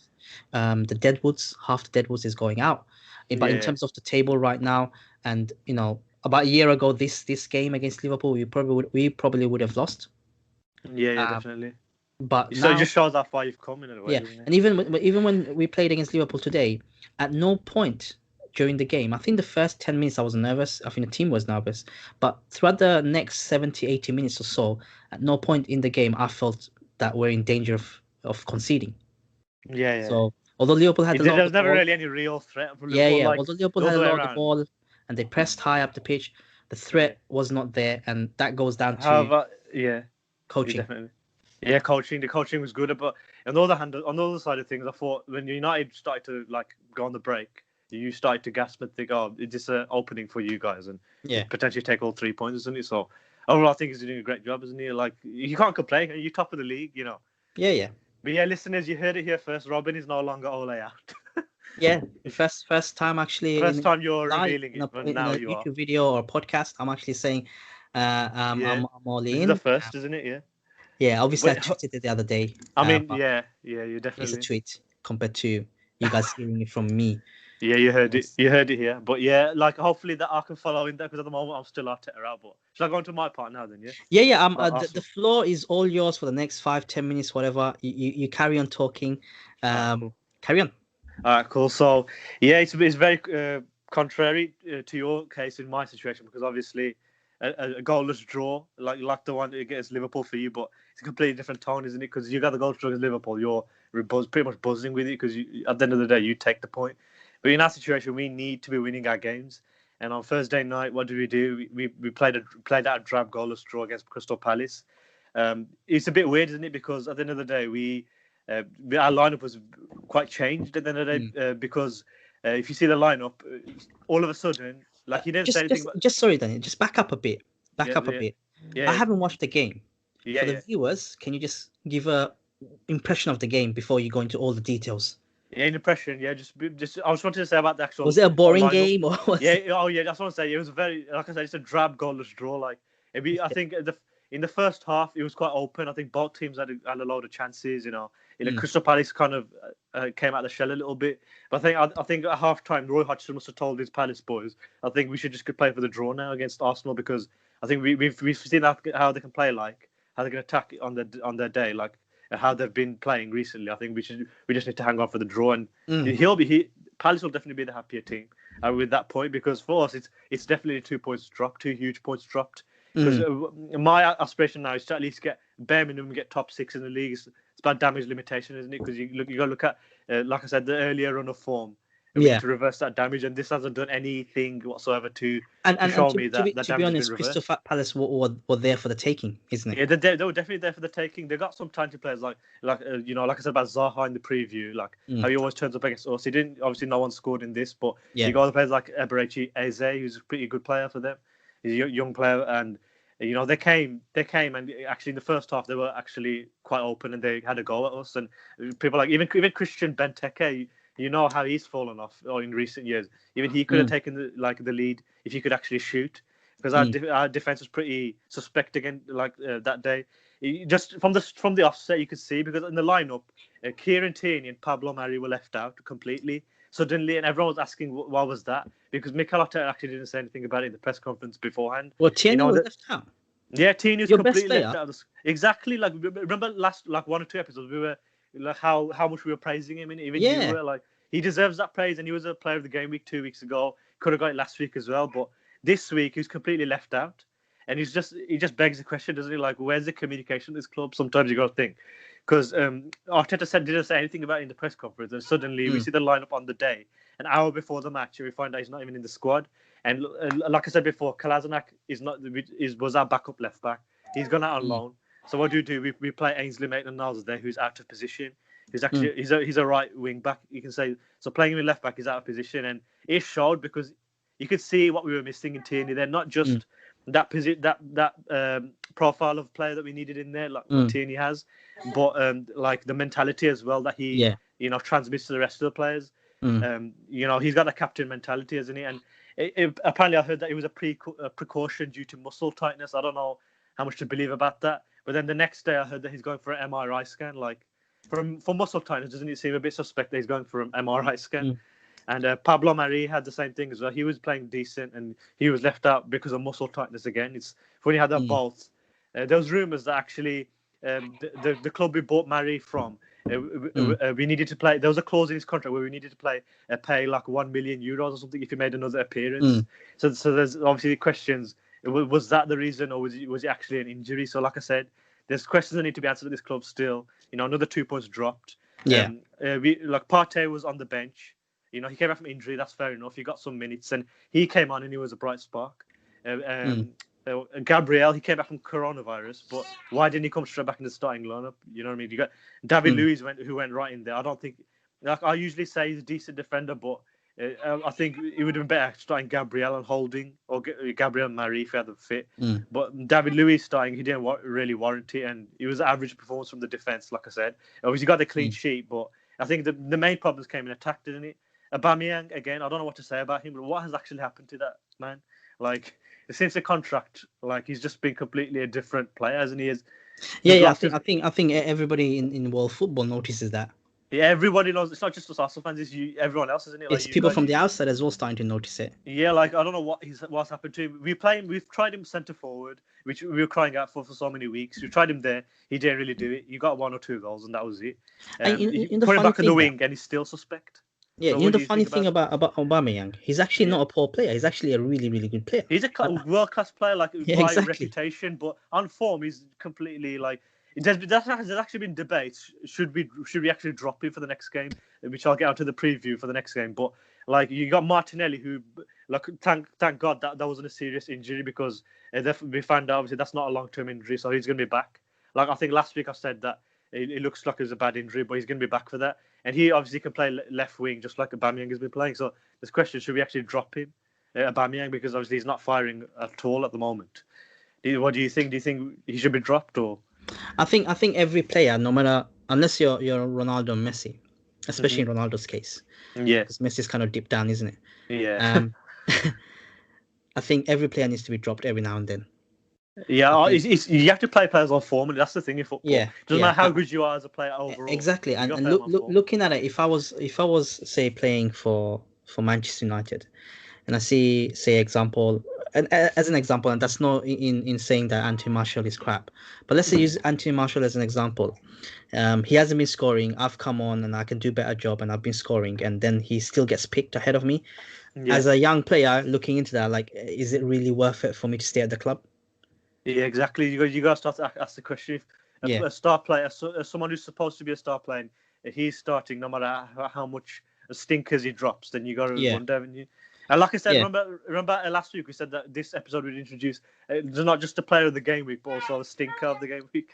[SPEAKER 2] of the deadwoods, half the deadwoods is going out, but in
[SPEAKER 1] Yeah.
[SPEAKER 2] terms of the table right now, and about a year ago, this game against Liverpool, we probably would have lost.
[SPEAKER 1] Yeah, yeah,
[SPEAKER 2] Um,
[SPEAKER 1] definitely.
[SPEAKER 2] but
[SPEAKER 1] So it
[SPEAKER 2] now,
[SPEAKER 1] just shows how far you've come in a way,
[SPEAKER 2] yeah,
[SPEAKER 1] doesn't it?
[SPEAKER 2] and even when we played against Liverpool today, at no point during the game, I think the first 10 minutes I was nervous. I think the team was nervous. But throughout the next 70, 80 minutes or so, at no point in the game I felt that we're in danger of conceding.
[SPEAKER 1] Yeah, yeah.
[SPEAKER 2] So although Liverpool had a lot
[SPEAKER 1] There
[SPEAKER 2] of the
[SPEAKER 1] was never
[SPEAKER 2] ball,
[SPEAKER 1] really any real threat from
[SPEAKER 2] yeah,
[SPEAKER 1] Liverpool,
[SPEAKER 2] yeah.
[SPEAKER 1] like
[SPEAKER 2] Although Liverpool
[SPEAKER 1] the
[SPEAKER 2] had
[SPEAKER 1] other
[SPEAKER 2] a
[SPEAKER 1] way
[SPEAKER 2] lot of the
[SPEAKER 1] around.
[SPEAKER 2] ball and they pressed high up the pitch, the
[SPEAKER 1] Yeah.
[SPEAKER 2] threat was not there, and that goes down to
[SPEAKER 1] However, yeah,
[SPEAKER 2] coaching.
[SPEAKER 1] definitely. Yeah, the coaching was good, but on the other hand, on the other side of things, I thought when United started to like go on the break, you started to gasp and think, "Oh, is this an opening for you guys?" And
[SPEAKER 2] Yeah,
[SPEAKER 1] potentially take all 3 points, isn't it? So overall, I think he's doing a great job, isn't he? Like you can't complain. You're top of the league.
[SPEAKER 2] yeah, yeah.
[SPEAKER 1] But yeah, listeners, you heard it here first. Robin is no longer Ole out.
[SPEAKER 2] Yeah, first time actually
[SPEAKER 1] First time you're
[SPEAKER 2] live
[SPEAKER 1] revealing it, but
[SPEAKER 2] in
[SPEAKER 1] now
[SPEAKER 2] a
[SPEAKER 1] you are.
[SPEAKER 2] YouTube video or podcast. I'm actually saying
[SPEAKER 1] Yeah,
[SPEAKER 2] I'm all
[SPEAKER 1] this is the
[SPEAKER 2] in.
[SPEAKER 1] first, isn't it? Yeah.
[SPEAKER 2] Yeah, obviously I
[SPEAKER 1] But
[SPEAKER 2] tweeted it the other day.
[SPEAKER 1] I mean,
[SPEAKER 2] But
[SPEAKER 1] you
[SPEAKER 2] it's a
[SPEAKER 1] definitely.
[SPEAKER 2] tweet compared to you guys hearing it from me.
[SPEAKER 1] Yeah, you heard it.
[SPEAKER 2] Yes.
[SPEAKER 1] You heard it here. But yeah, like hopefully that I can follow in there because at the moment I'm still Arteta out. But should I go into my part now then? Yeah,
[SPEAKER 2] Yeah.
[SPEAKER 1] about
[SPEAKER 2] The
[SPEAKER 1] Arsenal.
[SPEAKER 2] floor is all yours for the next 5, 10 minutes, whatever. You carry on talking.
[SPEAKER 1] All right, cool.
[SPEAKER 2] Carry on.
[SPEAKER 1] All right, cool. So yeah, it's very contrary to your case in my situation because obviously a goalless draw like the one against Liverpool for you, but it's a completely different tone, isn't it? Because you got the goal draw against Liverpool, you're pretty much buzzing with it because at the end of the day you take the point. But in our situation, we need to be winning our games. And on Thursday night, what did we do? We played out a drab goalless draw against Crystal Palace. It's a bit weird, isn't it? Because at the end of the day, our lineup was quite changed at the end of the
[SPEAKER 2] Mm.
[SPEAKER 1] day because if you see the lineup, all of a sudden, like he didn't say
[SPEAKER 2] Just,
[SPEAKER 1] anything
[SPEAKER 2] just,
[SPEAKER 1] about.
[SPEAKER 2] just sorry, Daniel. Just back up a bit. Back
[SPEAKER 1] Yeah,
[SPEAKER 2] up a
[SPEAKER 1] yeah,
[SPEAKER 2] bit. I
[SPEAKER 1] yeah,
[SPEAKER 2] haven't watched the game.
[SPEAKER 1] yeah,
[SPEAKER 2] For the
[SPEAKER 1] yeah.
[SPEAKER 2] viewers, can you just give a impression of the game before you go into all the details?
[SPEAKER 1] Yeah, in impression, yeah. Just. I just wanted to say about the
[SPEAKER 2] Was
[SPEAKER 1] actual
[SPEAKER 2] it a boring
[SPEAKER 1] lineup.
[SPEAKER 2] game or was
[SPEAKER 1] Yeah.
[SPEAKER 2] it?
[SPEAKER 1] Oh, yeah. That's what I'm saying. It was very, like I said, it's a drab goalless draw. Like, I think in the first half it was quite open. I think both teams had a load of chances.
[SPEAKER 2] Mm.
[SPEAKER 1] Crystal Palace kind of came out of the shell a little bit. But I think at half time, Roy Hodgson must have told his Palace boys, I think we should just play for the draw now against Arsenal because I think we've seen how they can play, like how they can attack on their day, like how they've been playing recently. I think we just need to hang on for the draw, and
[SPEAKER 2] Mm.
[SPEAKER 1] Palace will definitely be the happier team with that point because for us it's definitely 2 points dropped, 2 huge points dropped. Because
[SPEAKER 2] Mm.
[SPEAKER 1] my aspiration now is to at least get bare minimum, get top six in the league. It's about damage limitation, isn't it? Because you got to look at like I said, the earlier run of form. And we need
[SPEAKER 2] Yeah.
[SPEAKER 1] to reverse that damage, and this hasn't done anything whatsoever to
[SPEAKER 2] And
[SPEAKER 1] show
[SPEAKER 2] to,
[SPEAKER 1] me
[SPEAKER 2] to
[SPEAKER 1] that
[SPEAKER 2] be
[SPEAKER 1] that
[SPEAKER 2] to be
[SPEAKER 1] damage has been
[SPEAKER 2] honest, Crystal
[SPEAKER 1] reversed.
[SPEAKER 2] Palace were there for the taking, isn't it?
[SPEAKER 1] Yeah, they were definitely there for the taking. They got some talented players like I said about Zaha in the preview, like
[SPEAKER 2] Mm.
[SPEAKER 1] how he always turns up against us. He didn't obviously no one scored in this, but
[SPEAKER 2] Yeah.
[SPEAKER 1] you got other players like Eberechi Eze, who's a pretty good player for them. He's a young player, and they came, and actually in the first half they were actually quite open and they had a go at us. And people like even Christian Benteke, you know how he's fallen off in recent years. Even he could have
[SPEAKER 2] Mm.
[SPEAKER 1] taken the lead if he could actually shoot because
[SPEAKER 2] Mm.
[SPEAKER 1] our defense was pretty suspect again, like that day. Just from the offset, you could see because in the lineup, Kieran Tierney and Pablo Mari were left out completely suddenly, and everyone was asking why was that because Mikel Arteta actually didn't say anything about it in the press conference beforehand.
[SPEAKER 2] Well,
[SPEAKER 1] You
[SPEAKER 2] Tierney
[SPEAKER 1] know
[SPEAKER 2] was
[SPEAKER 1] that.
[SPEAKER 2] left out.
[SPEAKER 1] Yeah, Tierney was
[SPEAKER 2] Your best
[SPEAKER 1] completely left
[SPEAKER 2] player.
[SPEAKER 1] out of this. Exactly, like remember last like 1 or 2 episodes we were like how much we were praising him, and even you
[SPEAKER 2] Yeah.
[SPEAKER 1] were like he deserves that praise, and he was a player of the game week 2 weeks ago. Could have got it last week as well, but this week he's completely left out, and he just begs the question, doesn't he? Like, where's the communication at this club? Sometimes you got to think, because Arteta didn't say anything about it in the press conference, and suddenly we
[SPEAKER 2] Mm.
[SPEAKER 1] see the lineup on the day, an hour before the match, and we find out he's not even in the squad. And like I said before, Kolasinac was our backup left back. He's gone out on
[SPEAKER 2] Mm.
[SPEAKER 1] loan. So what do? We play Ainsley Maitland-Niles there, who's out of position. He's
[SPEAKER 2] Mm.
[SPEAKER 1] actually he's a right wing back. You can say so. Playing him in left back is out of position, and it showed because you could see what we were missing in Tierney. They're not
[SPEAKER 2] Mm.
[SPEAKER 1] just that profile of player that we needed in there, like what
[SPEAKER 2] Mm.
[SPEAKER 1] Tierney has, but like the mentality as well that he
[SPEAKER 2] Yeah.
[SPEAKER 1] transmits to the rest of the players.
[SPEAKER 2] Mm.
[SPEAKER 1] He's got a captain mentality, hasn't he? And apparently, I heard that it was a precaution due to muscle tightness. I don't know how much to believe about that. But then the next day, I heard that he's going for an MRI scan. Like, for muscle tightness, doesn't it seem a bit suspect that he's going for an MRI scan?
[SPEAKER 2] Mm.
[SPEAKER 1] And Pablo Mari had the same thing as well. He was playing decent, and he was left out because of muscle tightness again. It's when he had that
[SPEAKER 2] Mm.
[SPEAKER 1] bolt. There was rumours that actually the club we bought Mari from,
[SPEAKER 2] Mm.
[SPEAKER 1] we needed to play. There was a clause in his contract where we needed to pay like 1 million euros or something if he made another appearance.
[SPEAKER 2] Mm.
[SPEAKER 1] So there's obviously questions. Was that the reason, or was it actually an injury? So like I said, there's questions that need to be answered at this club still. Another 2 points dropped.
[SPEAKER 2] Yeah.
[SPEAKER 1] Partey was on the bench. He came back from injury. That's fair enough. He got some minutes, and he came on, and he was a bright spark.
[SPEAKER 2] Mm.
[SPEAKER 1] Gabriel, he came back from coronavirus, but why didn't he come straight back in the starting lineup? You know what I mean? You got David
[SPEAKER 2] Mm.
[SPEAKER 1] Luiz who went right in there. I don't think, like I usually say, he's a decent defender, but I think it would have been better starting Gabriel and Holding or Gabriel and Mari if he had the fit.
[SPEAKER 2] Mm.
[SPEAKER 1] But David Luiz starting, he didn't really warrant it, and it was average performance from the defense. Like I said, obviously got the clean sheet, but I think the main problems came in attack, didn't it? Aubameyang again. I don't know what to say about him, but what has actually happened to that man? Like since the contract, like he's just been completely a different player, hasn't he?
[SPEAKER 2] Yeah. I think everybody in world football notices that.
[SPEAKER 1] Yeah, everybody knows. It's not just us Arsenal fans. It's you, everyone else, isn't it? Like
[SPEAKER 2] It's
[SPEAKER 1] you
[SPEAKER 2] people
[SPEAKER 1] guys.
[SPEAKER 2] from the outside as well starting to notice it.
[SPEAKER 1] Yeah, like I don't know what's happened to him. We've tried him centre forward, which we were crying out for so many weeks. We tried him there. He didn't really do it. You got 1 or 2 goals, and that was it.
[SPEAKER 2] And
[SPEAKER 1] You
[SPEAKER 2] the
[SPEAKER 1] put him
[SPEAKER 2] funny
[SPEAKER 1] back in the
[SPEAKER 2] thing that
[SPEAKER 1] wing, and he's still suspect.
[SPEAKER 2] yeah,
[SPEAKER 1] So what
[SPEAKER 2] the
[SPEAKER 1] do you
[SPEAKER 2] funny
[SPEAKER 1] think
[SPEAKER 2] thing
[SPEAKER 1] about it?
[SPEAKER 2] about Aubameyang, he's actually
[SPEAKER 1] Yeah.
[SPEAKER 2] not a poor player. He's actually a really really good player.
[SPEAKER 1] He's a
[SPEAKER 2] But,
[SPEAKER 1] world class player, like
[SPEAKER 2] yeah,
[SPEAKER 1] by
[SPEAKER 2] exactly.
[SPEAKER 1] reputation, but on form, he's completely like. There's actually been debates. Should we actually drop him for the next game? Which I'll get onto the preview for the next game. But like you got Martinelli, who like thank God that wasn't a serious injury because we found out obviously that's not a long term injury, so he's going to be back. Like I think last week I said that it looks like it was a bad injury, but he's going to be back for that. And he obviously can play left wing just like Aubameyang has been playing. So this question: should we actually drop him? Aubameyang, because obviously he's not firing at all at the moment. What do you think? Do you think he should be dropped or?
[SPEAKER 2] I think every player, no matter unless you're Ronaldo and Messi, especially
[SPEAKER 1] Mhm.
[SPEAKER 2] in Ronaldo's case,
[SPEAKER 1] Yeah,
[SPEAKER 2] because Messi's kind of deep down, isn't it?
[SPEAKER 1] yeah,
[SPEAKER 2] Um, I think every player needs to be dropped every now and then.
[SPEAKER 1] yeah.
[SPEAKER 2] I think
[SPEAKER 1] You have to play players on form, and that's the thing in football.
[SPEAKER 2] yeah,
[SPEAKER 1] Doesn't matter how good you are as a player overall.
[SPEAKER 2] exactly.
[SPEAKER 1] You got to
[SPEAKER 2] And
[SPEAKER 1] play them on form.
[SPEAKER 2] looking at it, if I was say playing for Manchester United, and I see say example and as an example, and that's not in saying that Anthony Martial is crap, but let's say use Anthony Martial as an example. He hasn't been scoring. I've come on and I can do a better job, and I've been scoring, and then he still gets picked ahead of me.
[SPEAKER 1] Yeah,
[SPEAKER 2] As a young player looking into that, like, is it really worth it for me to stay at the club?
[SPEAKER 1] yeah, exactly. You got to start to ask the question. If
[SPEAKER 2] Yeah,
[SPEAKER 1] a star player, someone who's supposed to be a star player, if he's starting, no matter how much stinkers he drops, then you got to
[SPEAKER 2] yeah,
[SPEAKER 1] wonder, haven't you? And like I said,
[SPEAKER 2] yeah.
[SPEAKER 1] remember last week we said that this episode would introduce not just the player of the game week, but also the stinker of the game week.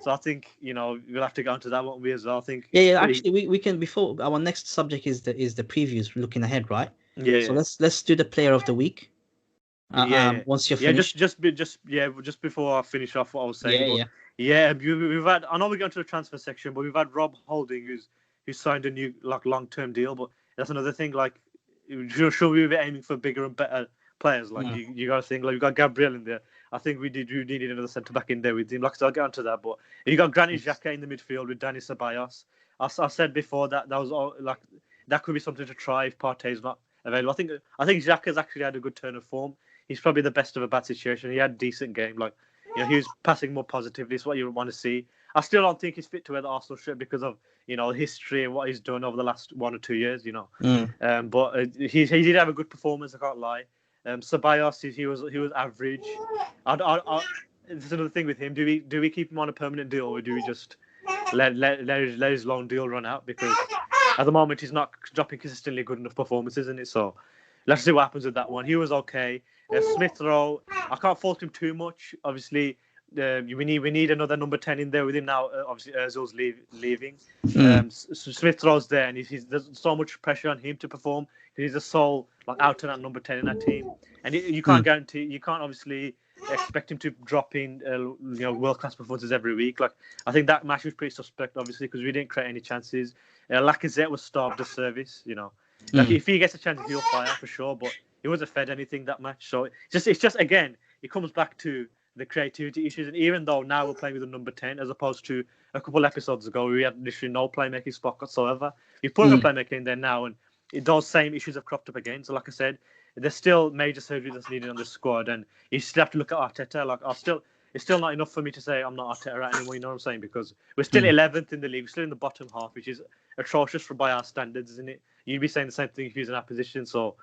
[SPEAKER 1] So I think we'll have to go into that one we as well. I think
[SPEAKER 2] Yeah, yeah. Actually, we can before our next subject is the previews looking ahead, right?
[SPEAKER 1] yeah,
[SPEAKER 2] So
[SPEAKER 1] yeah,
[SPEAKER 2] let's do the player of the week.
[SPEAKER 1] yeah, yeah,
[SPEAKER 2] Once you're
[SPEAKER 1] yeah.
[SPEAKER 2] finished.
[SPEAKER 1] Just before I finish off what I was saying,
[SPEAKER 2] Yeah,
[SPEAKER 1] but
[SPEAKER 2] yeah.
[SPEAKER 1] yeah, we've had. I know we go into the transfer section, but we've had Rob Holding, who's signed a new like long term deal. But that's another thing. Like, should we be aiming for bigger and better players? Like,
[SPEAKER 2] Mm.
[SPEAKER 1] you got to think like we got Gabriel in there. I think we needed another centre back in there with him. Like, so I'll get onto that. But you got Granit Xhaka in the midfield with Dani Ceballos. I said before that was all like that could be something to try if Partey's not available. I think Xhaka's actually had a good turn of form. He's probably the best of a bad situation. He had a decent game. Like, he was passing more positively. It's what you want to see. I still don't think he's fit to wear the Arsenal shirt because of history and what he's done over the last 1 or 2 years.
[SPEAKER 2] Mm.
[SPEAKER 1] But he did have a good performance. I can't lie. Ceballos, he was average. This is another thing with him. Do we keep him on a permanent deal, or do we just let his loan deal run out? Because at the moment he's not dropping consistently good enough performances, isn't it? So let's see what happens with that one. He was okay. Smith Rowe, I can't fault him too much. Obviously, we need another number 10 in there with him now. Obviously, Özil's leaving.
[SPEAKER 2] Mm.
[SPEAKER 1] Smith Rowe's there, and there's so much pressure on him to perform. He's the sole like out and out number 10 in that team, and you can't
[SPEAKER 2] Mm.
[SPEAKER 1] guarantee, you can't obviously expect him to drop in world class performances every week. Like, I think that match was pretty suspect, obviously, because we didn't create any chances. Lacazette was starved of service. Like,
[SPEAKER 2] Mm.
[SPEAKER 1] if he gets a chance, he'll fire for sure, but he wasn't fed anything that match. So it's just again, it comes back to the creativity issues. And even though now we're playing with a number 10, as opposed to a couple episodes ago, we had literally no playmaking spot whatsoever. We put a
[SPEAKER 2] Mm.
[SPEAKER 1] playmaker in there now, and those same issues have cropped up again. So, like I said, there's still major surgery that's needed on the squad, and you still have to look at Arteta. Like, it's still not enough for me to say I'm not Arteta right anymore. You know what I'm saying? Because we're still
[SPEAKER 2] Mm.
[SPEAKER 1] 11th in the league, we're still in the bottom half, which is atrocious by our standards, isn't it? You'd be saying the same thing if he was in our position. So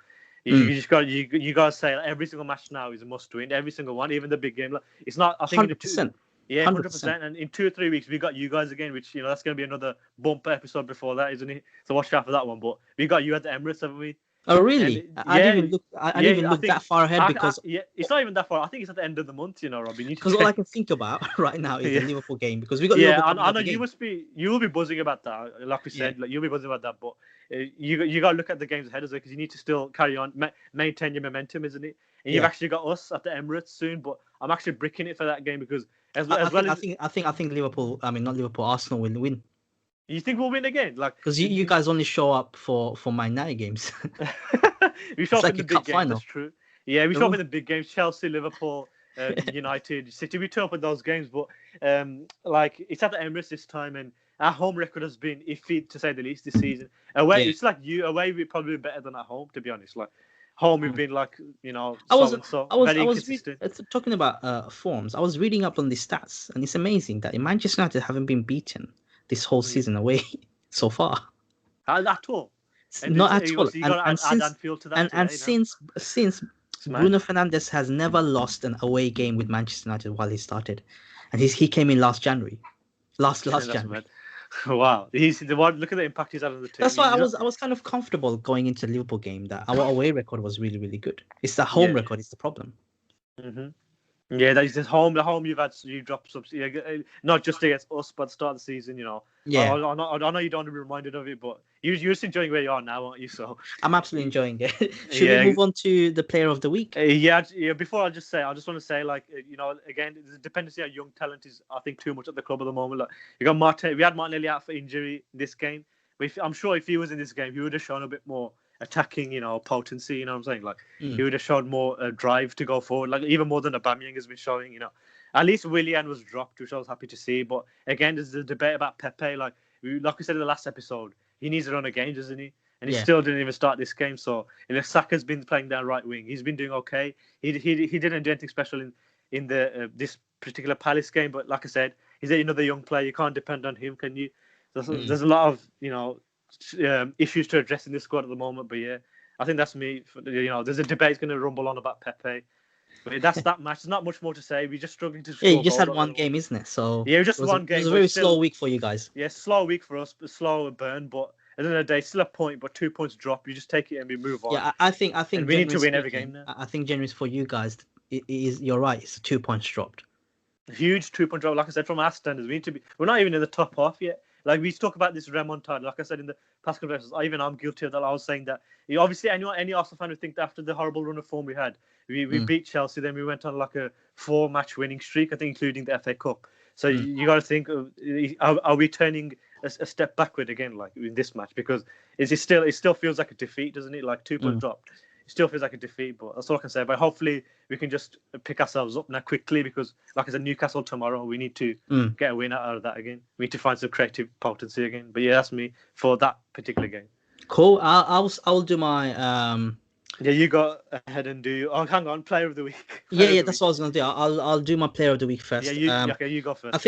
[SPEAKER 2] Mm.
[SPEAKER 1] you just got you got to say like, every single match now is a must win. Every single one, even the big game. Like, it's not. I think in the two.
[SPEAKER 2] 100%.
[SPEAKER 1] Yeah,
[SPEAKER 2] 100%.
[SPEAKER 1] 100%. And in 2 or 3 weeks, we got you guys again, which that's going to be another bumper episode before that, isn't it? So watch out for that one. But we got you at the Emirates, haven't we?
[SPEAKER 2] Oh,
[SPEAKER 1] And
[SPEAKER 2] really? I
[SPEAKER 1] yeah,
[SPEAKER 2] didn't even look. I didn't
[SPEAKER 1] yeah,
[SPEAKER 2] even
[SPEAKER 1] I
[SPEAKER 2] look
[SPEAKER 1] think
[SPEAKER 2] that far ahead because
[SPEAKER 1] yeah, it's not even that far. I think it's at the end of the month, Robin. You need to
[SPEAKER 2] all I
[SPEAKER 1] check.
[SPEAKER 2] can think about right now is the
[SPEAKER 1] Yeah.
[SPEAKER 2] Liverpool game because we got
[SPEAKER 1] Yeah,
[SPEAKER 2] Liverpool coming
[SPEAKER 1] I
[SPEAKER 2] up
[SPEAKER 1] know you
[SPEAKER 2] again.
[SPEAKER 1] will be buzzing about that. Like we
[SPEAKER 2] Yeah,
[SPEAKER 1] said, like you'll be buzzing about that. But you got to look at the games ahead as well, because you need to still carry on, maintain your momentum, isn't it? And you've
[SPEAKER 2] yeah.
[SPEAKER 1] actually got us at the Emirates soon. But I'm actually bricking it for that game because as
[SPEAKER 2] I
[SPEAKER 1] as well
[SPEAKER 2] think I
[SPEAKER 1] as
[SPEAKER 2] think I think I think Liverpool. I mean, not Liverpool. Arsenal will win
[SPEAKER 1] you think we'll win again, like
[SPEAKER 2] because you guys only show up for My Night games.
[SPEAKER 1] we show
[SPEAKER 2] It's
[SPEAKER 1] up in
[SPEAKER 2] like
[SPEAKER 1] the
[SPEAKER 2] a
[SPEAKER 1] big
[SPEAKER 2] cup
[SPEAKER 1] games. That's
[SPEAKER 2] final.
[SPEAKER 1] true. Yeah, we
[SPEAKER 2] The
[SPEAKER 1] show up in
[SPEAKER 2] roof-
[SPEAKER 1] the big games. Chelsea, Liverpool. United, City. We turn up at those games, but like it's at the Emirates this time, and our home record has been iffy to say the least this season. Away,
[SPEAKER 2] Yeah.
[SPEAKER 1] it's like away we're probably better than at home, to be honest. Like home, we've
[SPEAKER 2] Mm.
[SPEAKER 1] been like
[SPEAKER 2] I was
[SPEAKER 1] so and so,
[SPEAKER 2] I was
[SPEAKER 1] very
[SPEAKER 2] I was
[SPEAKER 1] inconsistent.
[SPEAKER 2] talking about forms. I was reading up on the stats, and it's amazing that Manchester United haven't been beaten this whole
[SPEAKER 1] Yeah.
[SPEAKER 2] season away so far.
[SPEAKER 1] At all. And
[SPEAKER 2] Not at all.
[SPEAKER 1] you got to add Anfield to that
[SPEAKER 2] And
[SPEAKER 1] today now.
[SPEAKER 2] since
[SPEAKER 1] It's mad.
[SPEAKER 2] Bruno Fernandes has never lost an away game with Manchester United while he started, and he came in last January, last
[SPEAKER 1] That's
[SPEAKER 2] January.
[SPEAKER 1] mad. Wow, he's the one. Look at the impact he's had on the team.
[SPEAKER 2] That's why I was kind of comfortable going into the Liverpool game that our away record was really really good. It's the home
[SPEAKER 1] Yeah.
[SPEAKER 2] record is the problem.
[SPEAKER 1] Hmm. Yeah, that is the home. The home you dropped some. Not just against us, but start of the season.
[SPEAKER 2] Yeah,
[SPEAKER 1] I know you don't want to be reminded of it, but you're just enjoying where you are now, aren't you? So
[SPEAKER 2] I'm absolutely enjoying it. Should
[SPEAKER 1] yeah,
[SPEAKER 2] we move on to the player of the week?
[SPEAKER 1] yeah. Before I just want to say, like, again, the dependency on young talent is, I think, too much at the club at the moment. Like, you got Martin. We had Martinelli out for injury this game, but I'm sure if he was in this game, he would have shown a bit more attacking, potency. You know what I'm saying? Like, he would have shown more drive to go forward, like even more than Aubameyang has been showing. At least Willian was dropped, which I was happy to see. But again, there's the debate about Pepe. Like we said in the last episode, he needs to run a game, doesn't he? And he still didn't even start this game. So, Saka's been playing down right wing. He's been doing okay. He didn't do anything special in the this particular Palace game. But like I said, he's another young player. You can't depend on him, can you? There's a lot of issues to address in this squad at the moment. But yeah, I think that's me. There's a debate going to rumble on about Pepe. But that's that match. There's not much more to say. We're just struggling to score.
[SPEAKER 2] Yeah, you just had one game, isn't it? So
[SPEAKER 1] yeah, just one game.
[SPEAKER 2] It was a very slow week for you guys.
[SPEAKER 1] Yeah, slow week for us, but slow burn. But at the end of the day, still a point, but 2 points drop. You just take it and we move on.
[SPEAKER 2] Yeah, I think
[SPEAKER 1] and we need to win every game now.
[SPEAKER 2] I think generally for you guys, you're right. It's 2 points dropped.
[SPEAKER 1] Huge 2 point drop. Like I said, from our standards, we need to be. We're not even in the top half yet. Like we talk about this remontada. Like I said in the past conversations, even I'm guilty of that. I was saying that obviously any Arsenal fan would think that after the horrible run of form we had, we beat Chelsea, then we went on like a 4-match winning streak, I think, including the FA Cup. So you got to think, are we turning a step backward again, like in this match? Because it still feels like a defeat, doesn't it? Like 2 points dropped. It still feels like a defeat, but that's all I can say. But hopefully we can just pick ourselves up now quickly because, like I said, Newcastle tomorrow, we need to get a win out of that again. We need to find some creative potency again. But yeah, that's me for that particular game.
[SPEAKER 2] Cool. I'll do my
[SPEAKER 1] Yeah, you go ahead and do. Oh, hang on, player of the week.
[SPEAKER 2] Yeah, that's what I was gonna do. I'll do my player of the week first.
[SPEAKER 1] Yeah, you go first.
[SPEAKER 2] I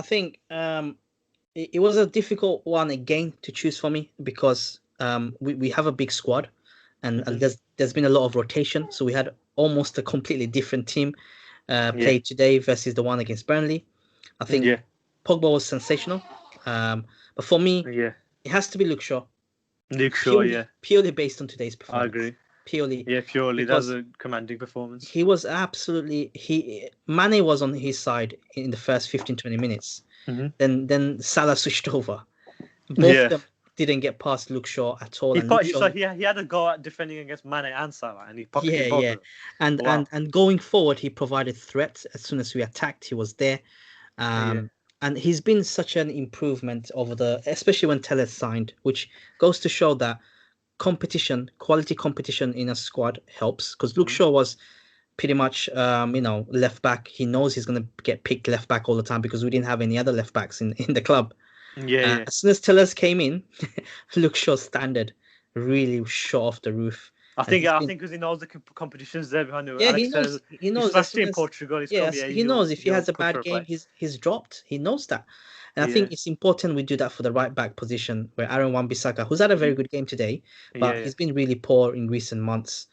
[SPEAKER 2] think it was a difficult one again to choose for me because we have a big squad, and there's been a lot of rotation. So we had almost a completely different team played today versus the one against Burnley. I think Pogba was sensational, but for me, it has to be Luke Shaw. Purely based on today's performance.
[SPEAKER 1] I agree.
[SPEAKER 2] Purely.
[SPEAKER 1] That's a commanding performance.
[SPEAKER 2] He was absolutely. Mane was on his side in the first 15-20 minutes. Then Salah switched over. Both of them didn't get past Luke Shaw at all.
[SPEAKER 1] He had a go at defending against Mane and Salah, and he pocketed both of them.
[SPEAKER 2] And going forward, he provided threats as soon as we attacked. He was there. And he's been such an improvement especially when Tellez signed, which goes to show that quality competition in a squad helps. Because Luke Shaw was pretty much, left back. He knows he's going to get picked left back all the time because we didn't have any other left backs in the club. As soon as Tellez came in, Luke Shaw's standard really shot off the roof.
[SPEAKER 1] I think because he knows the competition's there behind him.
[SPEAKER 2] Yeah, he knows.
[SPEAKER 1] Especially in Portugal.
[SPEAKER 2] He knows if he has a bad game, he's dropped. He knows that. And I think it's important we do that for the right back position where Aaron Wan-Bissaka, who's had a very good game today, but he's been really poor in recent months.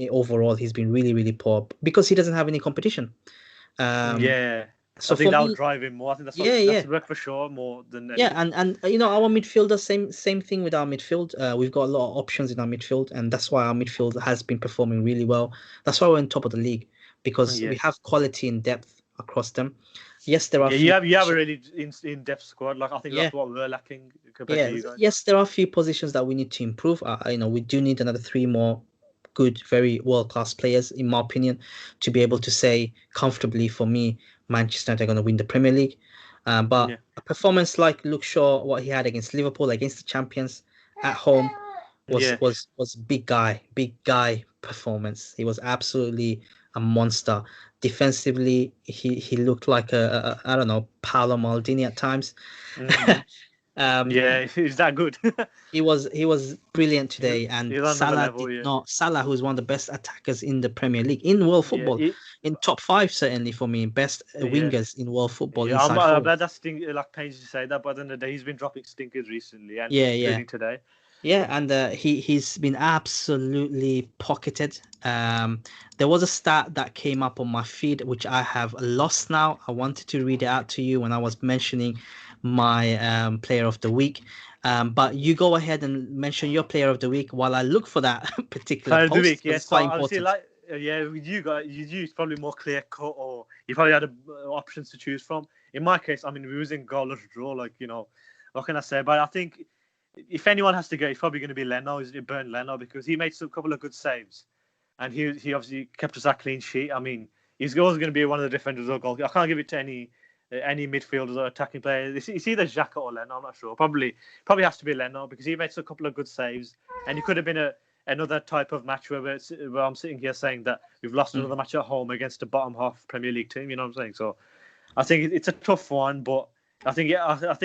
[SPEAKER 2] Overall, he's been really, really poor because he doesn't have any competition.
[SPEAKER 1] So I think that would drive him more. I think that's work for sure more than
[SPEAKER 2] and our midfielder, same thing with our midfield. We've got a lot of options in our midfield, and that's why our midfield has been performing really well. That's why we're on top of the league because we have quality and depth across them. Yes, there are.
[SPEAKER 1] You have a really in-depth squad. Like I think that's what we're lacking compared to you guys.
[SPEAKER 2] Yes, there are a few positions that we need to improve. We do need another 3 more good, very world-class players, in my opinion, to be able to say comfortably for me, Manchester United are going to win the Premier League. But a performance like Luke Shaw, what he had against Liverpool, against the champions at home, was big guy performance. He was absolutely a monster. Defensively, he looked like I don't know, Paolo Maldini at times.
[SPEAKER 1] Hmm.
[SPEAKER 2] um,
[SPEAKER 1] Yeah, is that good?
[SPEAKER 2] he was brilliant today, and
[SPEAKER 1] He's on another
[SPEAKER 2] Salah did
[SPEAKER 1] level. Yeah,
[SPEAKER 2] not. Salah, who's one of the best attackers in the Premier League, in world
[SPEAKER 1] yeah,
[SPEAKER 2] football, in top five certainly for me, best
[SPEAKER 1] yeah.
[SPEAKER 2] wingers in world football
[SPEAKER 1] Yeah,
[SPEAKER 2] inside
[SPEAKER 1] I
[SPEAKER 2] forward.
[SPEAKER 1] bet that stink like pains to say that, but at the end of the day, he's been dropping stinkers recently, and
[SPEAKER 2] Yeah, yeah.
[SPEAKER 1] including today.
[SPEAKER 2] Yeah, and he's been absolutely pocketed. There was a stat that came up on my feed which I have lost now. I wanted to read it out to you when I was mentioning my player of the week. But you go ahead and mention your player of the week while I look for that particular
[SPEAKER 1] Player of the
[SPEAKER 2] post
[SPEAKER 1] week,
[SPEAKER 2] because
[SPEAKER 1] yeah.
[SPEAKER 2] it's
[SPEAKER 1] So
[SPEAKER 2] quite
[SPEAKER 1] obviously,
[SPEAKER 2] important.
[SPEAKER 1] like, yeah, with you guys, you probably more clear cut, or you probably had options to choose from. In my case, I mean, we was in goalless draw, like what can I say? But I think if anyone has to go, it's probably going to be Leno. Is it Burn Leno because he made some couple of good saves, and he obviously kept us that clean sheet. I mean, he's always going to be one of the defenders or goal. I can't give it to any midfielders or attacking player. It's either Xhaka or Leno. I'm not sure. Probably has to be Leno because he made a couple of good saves, and he could have been another type of match where I'm sitting here saying that we've lost
[SPEAKER 2] Mm,
[SPEAKER 1] another match at home against a bottom half Premier League team. You know what I'm saying? So I think it's a tough one, but I think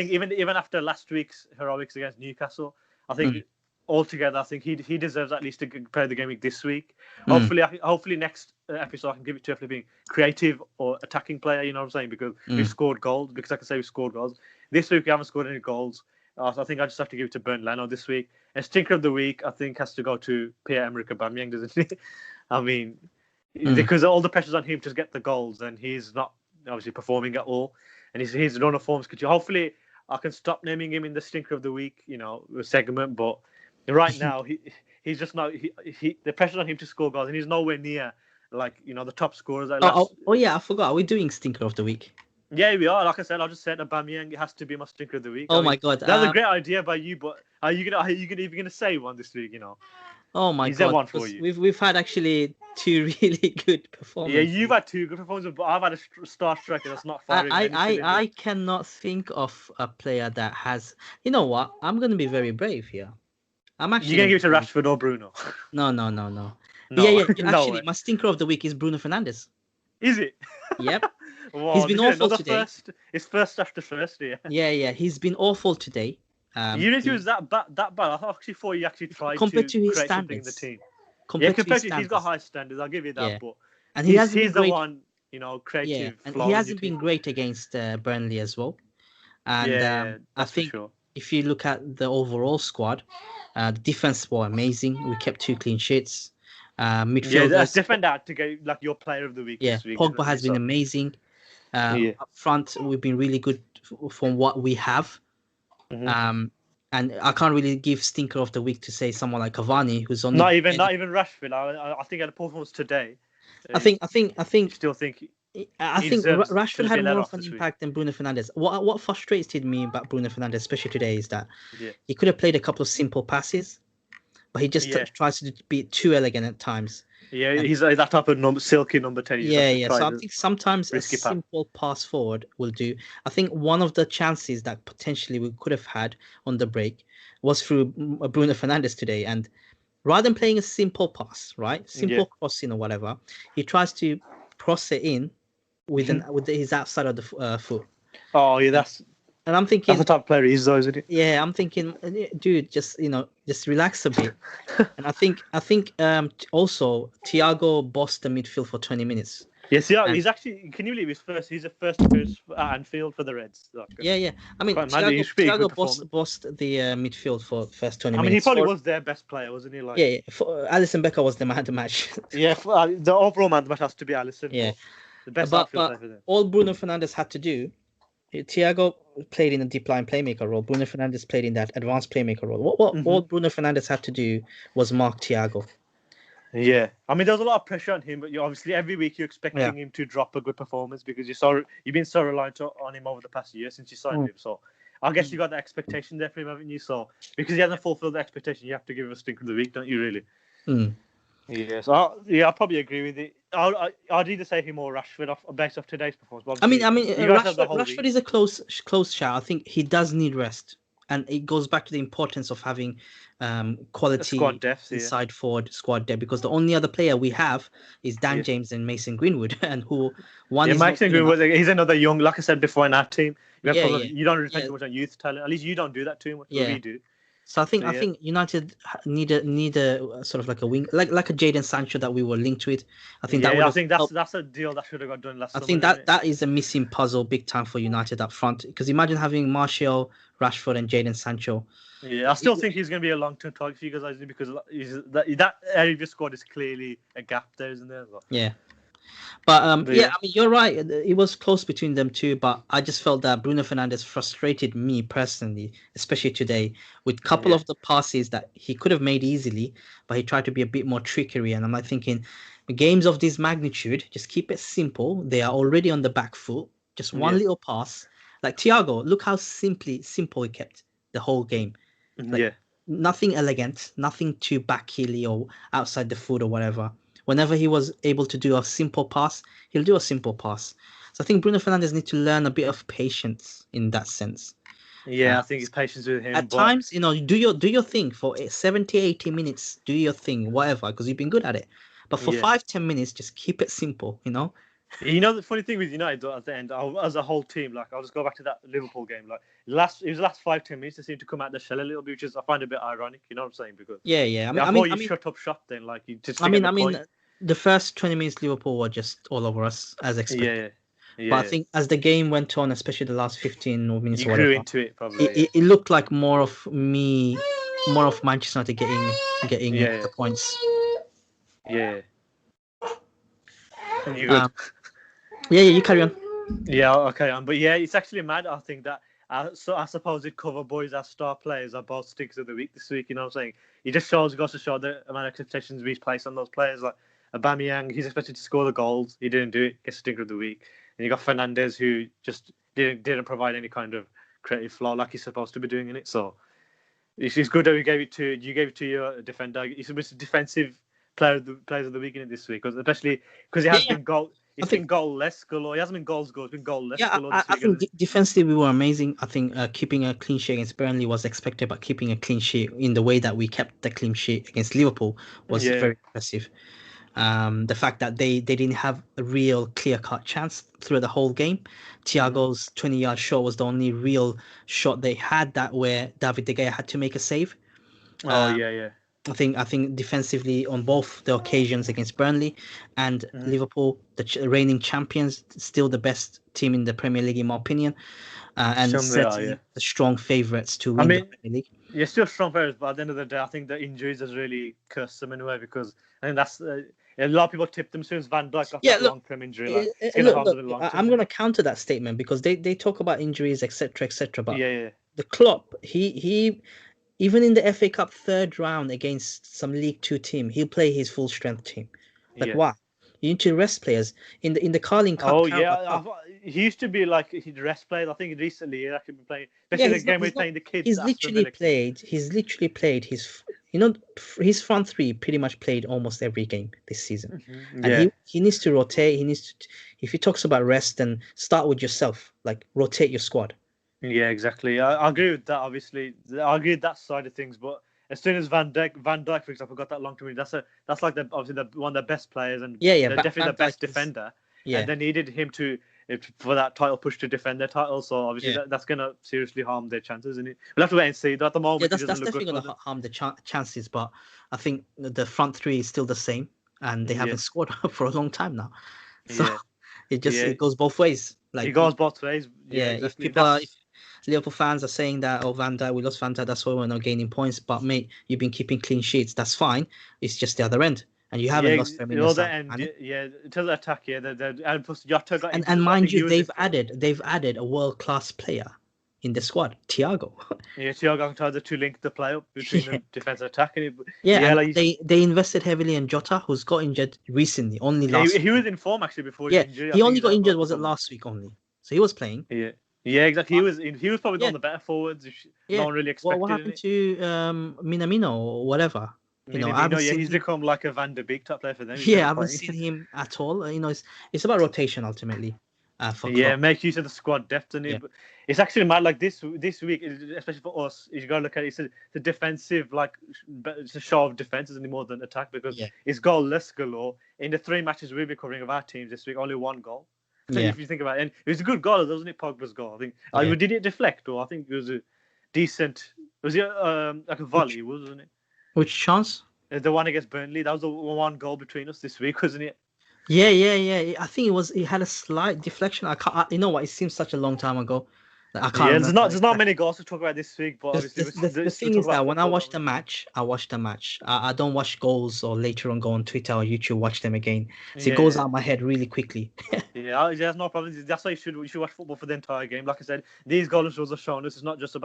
[SPEAKER 1] even after last week's heroics against Newcastle, I think
[SPEAKER 2] mm,
[SPEAKER 1] altogether I think he deserves at least to play the game week this week.
[SPEAKER 2] mm,
[SPEAKER 1] Hopefully next episode I can give it to him for being creative or attacking player. You know what I'm saying? Because we've
[SPEAKER 2] mm,
[SPEAKER 1] scored goals. Because I can say we've scored goals this week. We haven't scored any goals. So I think I just have to give it to Bernd Leno this week. And stinker of the week I think has to go to Pierre-Emerick Aubameyang, doesn't he? I mean,
[SPEAKER 2] mm,
[SPEAKER 1] because all the pressure's on him to get the goals, and he's not obviously performing at all. And his run of forms could you hopefully I can stop naming him in the stinker of the week, segment. But right now he's just not the pressure's on him to score goals, and he's nowhere near like the top scorers. Like
[SPEAKER 2] Oh,
[SPEAKER 1] last,
[SPEAKER 2] oh, oh yeah, I forgot. Are we doing stinker of the week?
[SPEAKER 1] yeah, we are. Like I said, I just said Aubameyang it has to be my stinker of the week. I
[SPEAKER 2] Oh my
[SPEAKER 1] mean,
[SPEAKER 2] God.
[SPEAKER 1] that's a great idea by you, but are you even gonna say one this week?
[SPEAKER 2] Oh my
[SPEAKER 1] Is there
[SPEAKER 2] God.
[SPEAKER 1] one for
[SPEAKER 2] Because
[SPEAKER 1] you?
[SPEAKER 2] we've had actually two really good
[SPEAKER 1] Yeah, you've
[SPEAKER 2] performances.
[SPEAKER 1] had two good performances, but I've had a star striker that's not
[SPEAKER 2] I,
[SPEAKER 1] firing on
[SPEAKER 2] I,
[SPEAKER 1] any
[SPEAKER 2] I
[SPEAKER 1] cylinders.
[SPEAKER 2] I cannot think of a player that has. You know what? I'm gonna be very brave here. I'm
[SPEAKER 1] You're
[SPEAKER 2] actually
[SPEAKER 1] gonna
[SPEAKER 2] gonna
[SPEAKER 1] give it to
[SPEAKER 2] be very.
[SPEAKER 1] Rashford or Bruno?
[SPEAKER 2] No, no, no, no. Yeah,
[SPEAKER 1] No,
[SPEAKER 2] yeah.
[SPEAKER 1] no
[SPEAKER 2] Actually,
[SPEAKER 1] way.
[SPEAKER 2] my stinker of the week is Bruno Fernandes.
[SPEAKER 1] Is it?
[SPEAKER 2] Yep, he's
[SPEAKER 1] Wow,
[SPEAKER 2] been
[SPEAKER 1] this is
[SPEAKER 2] awful
[SPEAKER 1] another
[SPEAKER 2] today.
[SPEAKER 1] first. It's first after first, yeah.
[SPEAKER 2] Yeah, yeah. He's been awful today.
[SPEAKER 1] You didn't
[SPEAKER 2] He
[SPEAKER 1] use that bad. I actually thought you actually tried
[SPEAKER 2] compared
[SPEAKER 1] to
[SPEAKER 2] to his
[SPEAKER 1] create something in the
[SPEAKER 2] standards.
[SPEAKER 1] team. Yeah,
[SPEAKER 2] Compared to his
[SPEAKER 1] compared to he's got
[SPEAKER 2] standards.
[SPEAKER 1] high standards. I'll give you that,
[SPEAKER 2] Yeah,
[SPEAKER 1] but
[SPEAKER 2] and he
[SPEAKER 1] he's
[SPEAKER 2] hasn't been
[SPEAKER 1] he's the
[SPEAKER 2] great.
[SPEAKER 1] one,
[SPEAKER 2] Yeah,
[SPEAKER 1] creative
[SPEAKER 2] and he
[SPEAKER 1] flaw in your
[SPEAKER 2] hasn't
[SPEAKER 1] team.
[SPEAKER 2] been great against Burnley as well. And
[SPEAKER 1] Yeah, yeah,
[SPEAKER 2] I
[SPEAKER 1] that's for
[SPEAKER 2] think
[SPEAKER 1] sure.
[SPEAKER 2] if you look at the overall squad, the defense were amazing. We kept two clean sheets.
[SPEAKER 1] Yeah, that's
[SPEAKER 2] Midfielders,
[SPEAKER 1] defend that to get like your player of the week
[SPEAKER 2] yeah,
[SPEAKER 1] this week,
[SPEAKER 2] Pogba
[SPEAKER 1] isn't
[SPEAKER 2] has
[SPEAKER 1] it?
[SPEAKER 2] been
[SPEAKER 1] So
[SPEAKER 2] amazing.
[SPEAKER 1] yeah.
[SPEAKER 2] Up front, we've been really good from what we have.
[SPEAKER 1] Hmm.
[SPEAKER 2] Um, and I can't really give stinker of the week to say someone like Cavani, who's only
[SPEAKER 1] Not even
[SPEAKER 2] barely.
[SPEAKER 1] not even Rashford. I think at the performance today,
[SPEAKER 2] I
[SPEAKER 1] uh,
[SPEAKER 2] think I think I
[SPEAKER 1] you
[SPEAKER 2] think
[SPEAKER 1] still think
[SPEAKER 2] I
[SPEAKER 1] he
[SPEAKER 2] think
[SPEAKER 1] deserves
[SPEAKER 2] Rashford
[SPEAKER 1] to
[SPEAKER 2] had
[SPEAKER 1] be let
[SPEAKER 2] more of
[SPEAKER 1] off
[SPEAKER 2] an
[SPEAKER 1] this week.
[SPEAKER 2] impact than Bruno Fernandes. What frustrated me about Bruno Fernandes, especially today, is that
[SPEAKER 1] Yeah,
[SPEAKER 2] he could have played a couple of simple passes, but he just
[SPEAKER 1] yeah.
[SPEAKER 2] tries to be too elegant at times.
[SPEAKER 1] Yeah,
[SPEAKER 2] And
[SPEAKER 1] he's that type of silky number 10. He just has
[SPEAKER 2] yeah,
[SPEAKER 1] to
[SPEAKER 2] yeah.
[SPEAKER 1] try
[SPEAKER 2] So I
[SPEAKER 1] the
[SPEAKER 2] think sometimes a
[SPEAKER 1] risky pass.
[SPEAKER 2] simple pass forward will do. I think one of the chances that potentially we could have had on the break was through Bruno Fernandes today. And rather than playing a simple pass, right,
[SPEAKER 1] Yeah.
[SPEAKER 2] simple crossing or whatever, he tries to cross it in with
[SPEAKER 1] Hmm.
[SPEAKER 2] his outside of the foot.
[SPEAKER 1] Oh, yeah,
[SPEAKER 2] And, and I'm
[SPEAKER 1] that's the
[SPEAKER 2] thinking,
[SPEAKER 1] type of player he is, though, isn't he?
[SPEAKER 2] yeah, I'm thinking, dude, just relax a bit. And I think also Thiago bossed the midfield for 20 minutes.
[SPEAKER 1] Yes, yeah,
[SPEAKER 2] And
[SPEAKER 1] he's actually. Can you believe he's the first appearance at Anfield for the Reds? Like,
[SPEAKER 2] yeah, yeah. I mean,
[SPEAKER 1] quite mad. He
[SPEAKER 2] Thiago
[SPEAKER 1] should be a good
[SPEAKER 2] Thiago
[SPEAKER 1] performance.
[SPEAKER 2] bossed the midfield for first 20
[SPEAKER 1] I mean, he
[SPEAKER 2] minutes.
[SPEAKER 1] probably
[SPEAKER 2] For
[SPEAKER 1] was their best player, wasn't he? Like,
[SPEAKER 2] yeah, yeah. For Alisson Becker was the man of the match.
[SPEAKER 1] yeah, the overall man of the match has to be Alisson,
[SPEAKER 2] Yeah,
[SPEAKER 1] but the best
[SPEAKER 2] but
[SPEAKER 1] outfield player for them.
[SPEAKER 2] all Bruno Fernandes had to do, Thiago played in a deep line playmaker role. Bruno Fernandes played in that advanced playmaker role. What
[SPEAKER 1] Hmm.
[SPEAKER 2] all Bruno Fernandes had to do was mark Thiago.
[SPEAKER 1] Yeah, I mean, there's a lot of pressure on him, but obviously every week you're
[SPEAKER 2] Yeah.
[SPEAKER 1] expecting him to drop a good performance because you've been so reliant on him over the past year since you signed
[SPEAKER 2] Mm.
[SPEAKER 1] him. So I guess
[SPEAKER 2] Mm.
[SPEAKER 1] you got the expectation there for him, haven't you? So because he hasn't fulfilled the expectation, you have to give him a stink of the week, don't you? Really?
[SPEAKER 2] Mm.
[SPEAKER 1] Yes. I probably agree with it. I'd either say him or Rashford based off today's performance. But
[SPEAKER 2] I mean,
[SPEAKER 1] obviously, you guys have the
[SPEAKER 2] Rashford.
[SPEAKER 1] whole
[SPEAKER 2] Rashford
[SPEAKER 1] week.
[SPEAKER 2] is a close shout. I think he does need rest. And it goes back to the importance of having
[SPEAKER 1] Squad
[SPEAKER 2] quality
[SPEAKER 1] depth, yeah.
[SPEAKER 2] inside forward squad there, because the only other player we have is Dan
[SPEAKER 1] Yeah.
[SPEAKER 2] James and Mason Greenwood, and who one
[SPEAKER 1] Yeah,
[SPEAKER 2] is not
[SPEAKER 1] Max
[SPEAKER 2] good enough.
[SPEAKER 1] Greenwood, he's another young, like I said before in our team.
[SPEAKER 2] Yeah, yeah,
[SPEAKER 1] You don't really spend
[SPEAKER 2] yeah,
[SPEAKER 1] too much on youth talent. At least you don't do that too much, but
[SPEAKER 2] yeah.
[SPEAKER 1] we do.
[SPEAKER 2] So I think
[SPEAKER 1] So
[SPEAKER 2] I
[SPEAKER 1] yeah,
[SPEAKER 2] think United need a sort of like a wing, like a Jadon Sancho that we were linked with. I think that would
[SPEAKER 1] yeah. I
[SPEAKER 2] have
[SPEAKER 1] think
[SPEAKER 2] helped.
[SPEAKER 1] that's a deal that should have got done last
[SPEAKER 2] I
[SPEAKER 1] summer,
[SPEAKER 2] think
[SPEAKER 1] isn't
[SPEAKER 2] that
[SPEAKER 1] it?
[SPEAKER 2] that is a missing puzzle big time for United up front. Because imagine having Martial, Rashford, and Jadon Sancho.
[SPEAKER 1] Yeah, I still think he's going to be a long-term target for you guys because that area of your squad is clearly a gap there, isn't there?
[SPEAKER 2] Yeah. But yeah,
[SPEAKER 1] Yeah,
[SPEAKER 2] I mean, you're right. It was close between them two, but I just felt that Bruno Fernandes frustrated me personally, especially today, with a couple
[SPEAKER 1] yeah,
[SPEAKER 2] of the passes that he could have made easily, but he tried to be a bit more trickery. And I'm like thinking, games of this magnitude, just keep it simple. They are already on the back foot. Just one
[SPEAKER 1] yeah,
[SPEAKER 2] little pass. Like Thiago, look how simple he kept the whole game. Like
[SPEAKER 1] yeah,
[SPEAKER 2] nothing elegant, nothing too backhilly or outside the foot or whatever. Whenever he was able to do a simple pass, he'll do a simple pass. So I think Bruno Fernandes needs to learn a bit of patience in that sense.
[SPEAKER 1] yeah.
[SPEAKER 2] Uh,
[SPEAKER 1] I think his patience with him,
[SPEAKER 2] at
[SPEAKER 1] but
[SPEAKER 2] times, do your thing for 70, 80 minutes, do your thing, whatever, because you've been good at it. But for
[SPEAKER 1] yeah.
[SPEAKER 2] 5, 10 minutes, just keep it simple.
[SPEAKER 1] You know the funny thing with United though, at the end, as a whole team, like I'll just go back to that Liverpool game. Like it was the last 5-10 minutes they seem to come out the shell a little bit, which is I find a bit ironic. You know what I'm saying? Because
[SPEAKER 2] Yeah, yeah. I mean,
[SPEAKER 1] yeah, I
[SPEAKER 2] I mean,
[SPEAKER 1] thought
[SPEAKER 2] I
[SPEAKER 1] you
[SPEAKER 2] mean,
[SPEAKER 1] shut up shop then, like you just
[SPEAKER 2] I
[SPEAKER 1] to get
[SPEAKER 2] mean,
[SPEAKER 1] the
[SPEAKER 2] I mean,
[SPEAKER 1] point.
[SPEAKER 2] the first 20 minutes Liverpool were just all over us as expected.
[SPEAKER 1] Yeah, yeah,
[SPEAKER 2] But I
[SPEAKER 1] yeah.
[SPEAKER 2] think as the game went on, especially the last 15 minutes
[SPEAKER 1] You
[SPEAKER 2] or
[SPEAKER 1] grew
[SPEAKER 2] whatever,
[SPEAKER 1] into it
[SPEAKER 2] it,
[SPEAKER 1] probably. Yeah,
[SPEAKER 2] it, it looked like more of Manchester United getting
[SPEAKER 1] yeah,
[SPEAKER 2] the points.
[SPEAKER 1] yeah. Yeah. You good?
[SPEAKER 2] Um, yeah, yeah, you carry on.
[SPEAKER 1] Yeah, okay. But yeah, it's actually mad. I think that so I suppose it cover boys as star players are both sticks of the week this week. You know what I'm saying? It just goes to show the amount of expectations we place on those players. Like Aubameyang, he's expected to score the goals. He didn't do it. Gets stinker of the week. And you got Fernandez, who just didn't provide any kind of creative flow like he's supposed to be doing in it. So it's good that you gave it to your defender. He's a defensive players of the week in it this week, especially because it
[SPEAKER 2] Yeah,
[SPEAKER 1] has
[SPEAKER 2] yeah.
[SPEAKER 1] been goal.
[SPEAKER 2] I
[SPEAKER 1] It's
[SPEAKER 2] think
[SPEAKER 1] been goal-less galore. It hasn't been goals galore. It's been goal-less
[SPEAKER 2] yeah,
[SPEAKER 1] galore
[SPEAKER 2] I,
[SPEAKER 1] this
[SPEAKER 2] I
[SPEAKER 1] week,
[SPEAKER 2] think
[SPEAKER 1] hasn't it?
[SPEAKER 2] defensively we were amazing. I think keeping a clean sheet against Burnley was expected, but keeping a clean sheet in the way that we kept the clean sheet against Liverpool was
[SPEAKER 1] Yeah.
[SPEAKER 2] very impressive. The fact that they didn't have a real clear-cut chance through the whole game.
[SPEAKER 1] Mm-hmm.
[SPEAKER 2] Thiago's 20-yard shot was the only real shot they had that where David De Gea had to make a save.
[SPEAKER 1] Oh
[SPEAKER 2] Uh,
[SPEAKER 1] yeah, yeah.
[SPEAKER 2] I think defensively on both the occasions against Burnley and
[SPEAKER 1] Mm-hmm.
[SPEAKER 2] Liverpool, the reigning champions, still the best team in the Premier League in my opinion, and
[SPEAKER 1] Some they are, yeah.
[SPEAKER 2] certainly the strong favourites to
[SPEAKER 1] I
[SPEAKER 2] win the
[SPEAKER 1] mean,
[SPEAKER 2] Premier League.
[SPEAKER 1] you're still strong players, but at the end of the day, I think the injuries has really cursed them in a way because I think that's a lot of people tipped them as soon as Van Dijk got
[SPEAKER 2] Yeah,
[SPEAKER 1] that
[SPEAKER 2] look,
[SPEAKER 1] long-term injury. Like it's going to
[SPEAKER 2] look,
[SPEAKER 1] harm
[SPEAKER 2] look.
[SPEAKER 1] them in the long term,
[SPEAKER 2] I'm
[SPEAKER 1] isn't
[SPEAKER 2] going to
[SPEAKER 1] it?
[SPEAKER 2] counter that statement because they talk about injuries, etc., etc. But
[SPEAKER 1] Yeah, yeah,
[SPEAKER 2] the Klopp, he even in the FA Cup third round against some League Two team, he'll play his full strength team. Like
[SPEAKER 1] yeah.
[SPEAKER 2] why? You need to rest players in the Carling Cup.
[SPEAKER 1] Oh yeah, he used to be like he'd rest players. I think recently he's actually been playing,
[SPEAKER 2] Yeah,
[SPEAKER 1] especially the game where he's playing the kids,
[SPEAKER 2] He's
[SPEAKER 1] Aston
[SPEAKER 2] literally
[SPEAKER 1] Villa kids.
[SPEAKER 2] played. He's literally played his front three pretty much played almost every game this season,
[SPEAKER 1] Mm-hmm.
[SPEAKER 2] and
[SPEAKER 1] Yeah,
[SPEAKER 2] he needs to rotate. He needs to, if he talks about rest, then start with yourself. Like rotate your squad.
[SPEAKER 1] yeah, exactly. I agree with that. Obviously, I agree with that side of things. But as soon as Van Dijk, for example, got that long term, that's like obviously one of the best players and
[SPEAKER 2] Yeah, yeah.
[SPEAKER 1] they're definitely
[SPEAKER 2] Van
[SPEAKER 1] the
[SPEAKER 2] Dijk
[SPEAKER 1] best
[SPEAKER 2] is
[SPEAKER 1] defender. And
[SPEAKER 2] yeah,
[SPEAKER 1] they needed him for that title push to defend their title. So obviously
[SPEAKER 2] yeah,
[SPEAKER 1] that's gonna seriously harm their chances, isn't it? We'll have to wait and see. Though at the
[SPEAKER 2] yeah.
[SPEAKER 1] moment, it
[SPEAKER 2] That's
[SPEAKER 1] doesn't look good
[SPEAKER 2] definitely
[SPEAKER 1] for
[SPEAKER 2] gonna
[SPEAKER 1] them.
[SPEAKER 2] harm the chances. But I think the front three is still the same, and they
[SPEAKER 1] Yeah,
[SPEAKER 2] haven't scored for a long time now. So
[SPEAKER 1] yeah, yeah.
[SPEAKER 2] it goes both ways.
[SPEAKER 1] It
[SPEAKER 2] Like
[SPEAKER 1] goes both ways. Yeah,
[SPEAKER 2] yeah, if
[SPEAKER 1] exactly.
[SPEAKER 2] if Liverpool fans are saying that, oh, Van Dijk, we lost Van Dijk, that's why we're not gaining points. But mate, you've been keeping clean sheets. That's fine. It's just the other end, and you haven't
[SPEAKER 1] Yeah,
[SPEAKER 2] lost
[SPEAKER 1] the
[SPEAKER 2] Firmino,
[SPEAKER 1] other
[SPEAKER 2] Salah,
[SPEAKER 1] end,
[SPEAKER 2] Mane.
[SPEAKER 1] yeah, to the attack, yeah, and plus Jota got injured
[SPEAKER 2] And
[SPEAKER 1] as well. I
[SPEAKER 2] mind
[SPEAKER 1] think
[SPEAKER 2] you,
[SPEAKER 1] he was
[SPEAKER 2] they've added a world class player in the squad, Thiago.
[SPEAKER 1] yeah, Thiago tried to link the play up between
[SPEAKER 2] Yeah,
[SPEAKER 1] the defense and attack, and
[SPEAKER 2] yeah,
[SPEAKER 1] yeah,
[SPEAKER 2] and
[SPEAKER 1] like
[SPEAKER 2] they invested heavily in Jota, who's got injured recently, only
[SPEAKER 1] yeah,
[SPEAKER 2] last
[SPEAKER 1] he
[SPEAKER 2] week.
[SPEAKER 1] was in form actually before his
[SPEAKER 2] Yeah,
[SPEAKER 1] injury. I
[SPEAKER 2] he
[SPEAKER 1] think
[SPEAKER 2] only
[SPEAKER 1] he's
[SPEAKER 2] got
[SPEAKER 1] out for a
[SPEAKER 2] injured was it
[SPEAKER 1] couple of
[SPEAKER 2] last
[SPEAKER 1] months.
[SPEAKER 2] week only, so he was playing.
[SPEAKER 1] Yeah, yeah, exactly. He was probably one
[SPEAKER 2] Yeah,
[SPEAKER 1] of the better forwards. No
[SPEAKER 2] yeah.
[SPEAKER 1] one really
[SPEAKER 2] What
[SPEAKER 1] expected in
[SPEAKER 2] happened
[SPEAKER 1] it.
[SPEAKER 2] to Minamino or whatever? I haven't
[SPEAKER 1] Minamino, yeah,
[SPEAKER 2] seen
[SPEAKER 1] he's
[SPEAKER 2] him.
[SPEAKER 1] become like a Van de Beek type player for them. He's
[SPEAKER 2] Yeah,
[SPEAKER 1] never
[SPEAKER 2] I haven't
[SPEAKER 1] playing.
[SPEAKER 2] seen him at all. It's about rotation ultimately. for
[SPEAKER 1] Yeah,
[SPEAKER 2] Klopp.
[SPEAKER 1] make use of the squad depth, and
[SPEAKER 2] Yeah,
[SPEAKER 1] it's actually mad. Like this week, especially for us, you got to look at it. It's a defensive, like it's a show of defense, isn't it, more than attack, because
[SPEAKER 2] yeah,
[SPEAKER 1] it's goalless galore. In the 3 matches we've been covering of our teams this week, only one goal.
[SPEAKER 2] yeah,
[SPEAKER 1] If you think about it, and it was a good goal, wasn't it? Pogba's goal. I think.
[SPEAKER 2] yeah.
[SPEAKER 1] Did it deflect, or I think it was a decent. Was it like a
[SPEAKER 2] Which
[SPEAKER 1] volley? Wasn't it?
[SPEAKER 2] which chance?
[SPEAKER 1] The one against Burnley. That was the one goal between us this week, wasn't it?
[SPEAKER 2] Yeah, yeah, yeah. I think it was. It had a slight deflection. I can't. You know what? It seems such a long time ago. I can't
[SPEAKER 1] Yeah,
[SPEAKER 2] remember
[SPEAKER 1] there's not
[SPEAKER 2] exactly.
[SPEAKER 1] many goals to talk about this week, but obviously
[SPEAKER 2] The
[SPEAKER 1] we'll
[SPEAKER 2] thing
[SPEAKER 1] talk
[SPEAKER 2] is
[SPEAKER 1] about
[SPEAKER 2] that when I
[SPEAKER 1] football,
[SPEAKER 2] watch
[SPEAKER 1] don't we?
[SPEAKER 2] the match, I watch the match. I don't watch goals or later on go on Twitter or YouTube, watch them again. So it
[SPEAKER 1] Yeah,
[SPEAKER 2] goes
[SPEAKER 1] yeah.
[SPEAKER 2] out of my head really quickly.
[SPEAKER 1] Yeah, there's no problem. That's why you should watch football for the entire game. Like I said, these goal and shows have shown us it's not just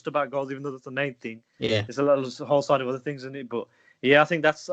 [SPEAKER 1] about goals, even though that's the main thing.
[SPEAKER 2] Yeah.
[SPEAKER 1] There's a whole side of other things in it. But yeah, I think that's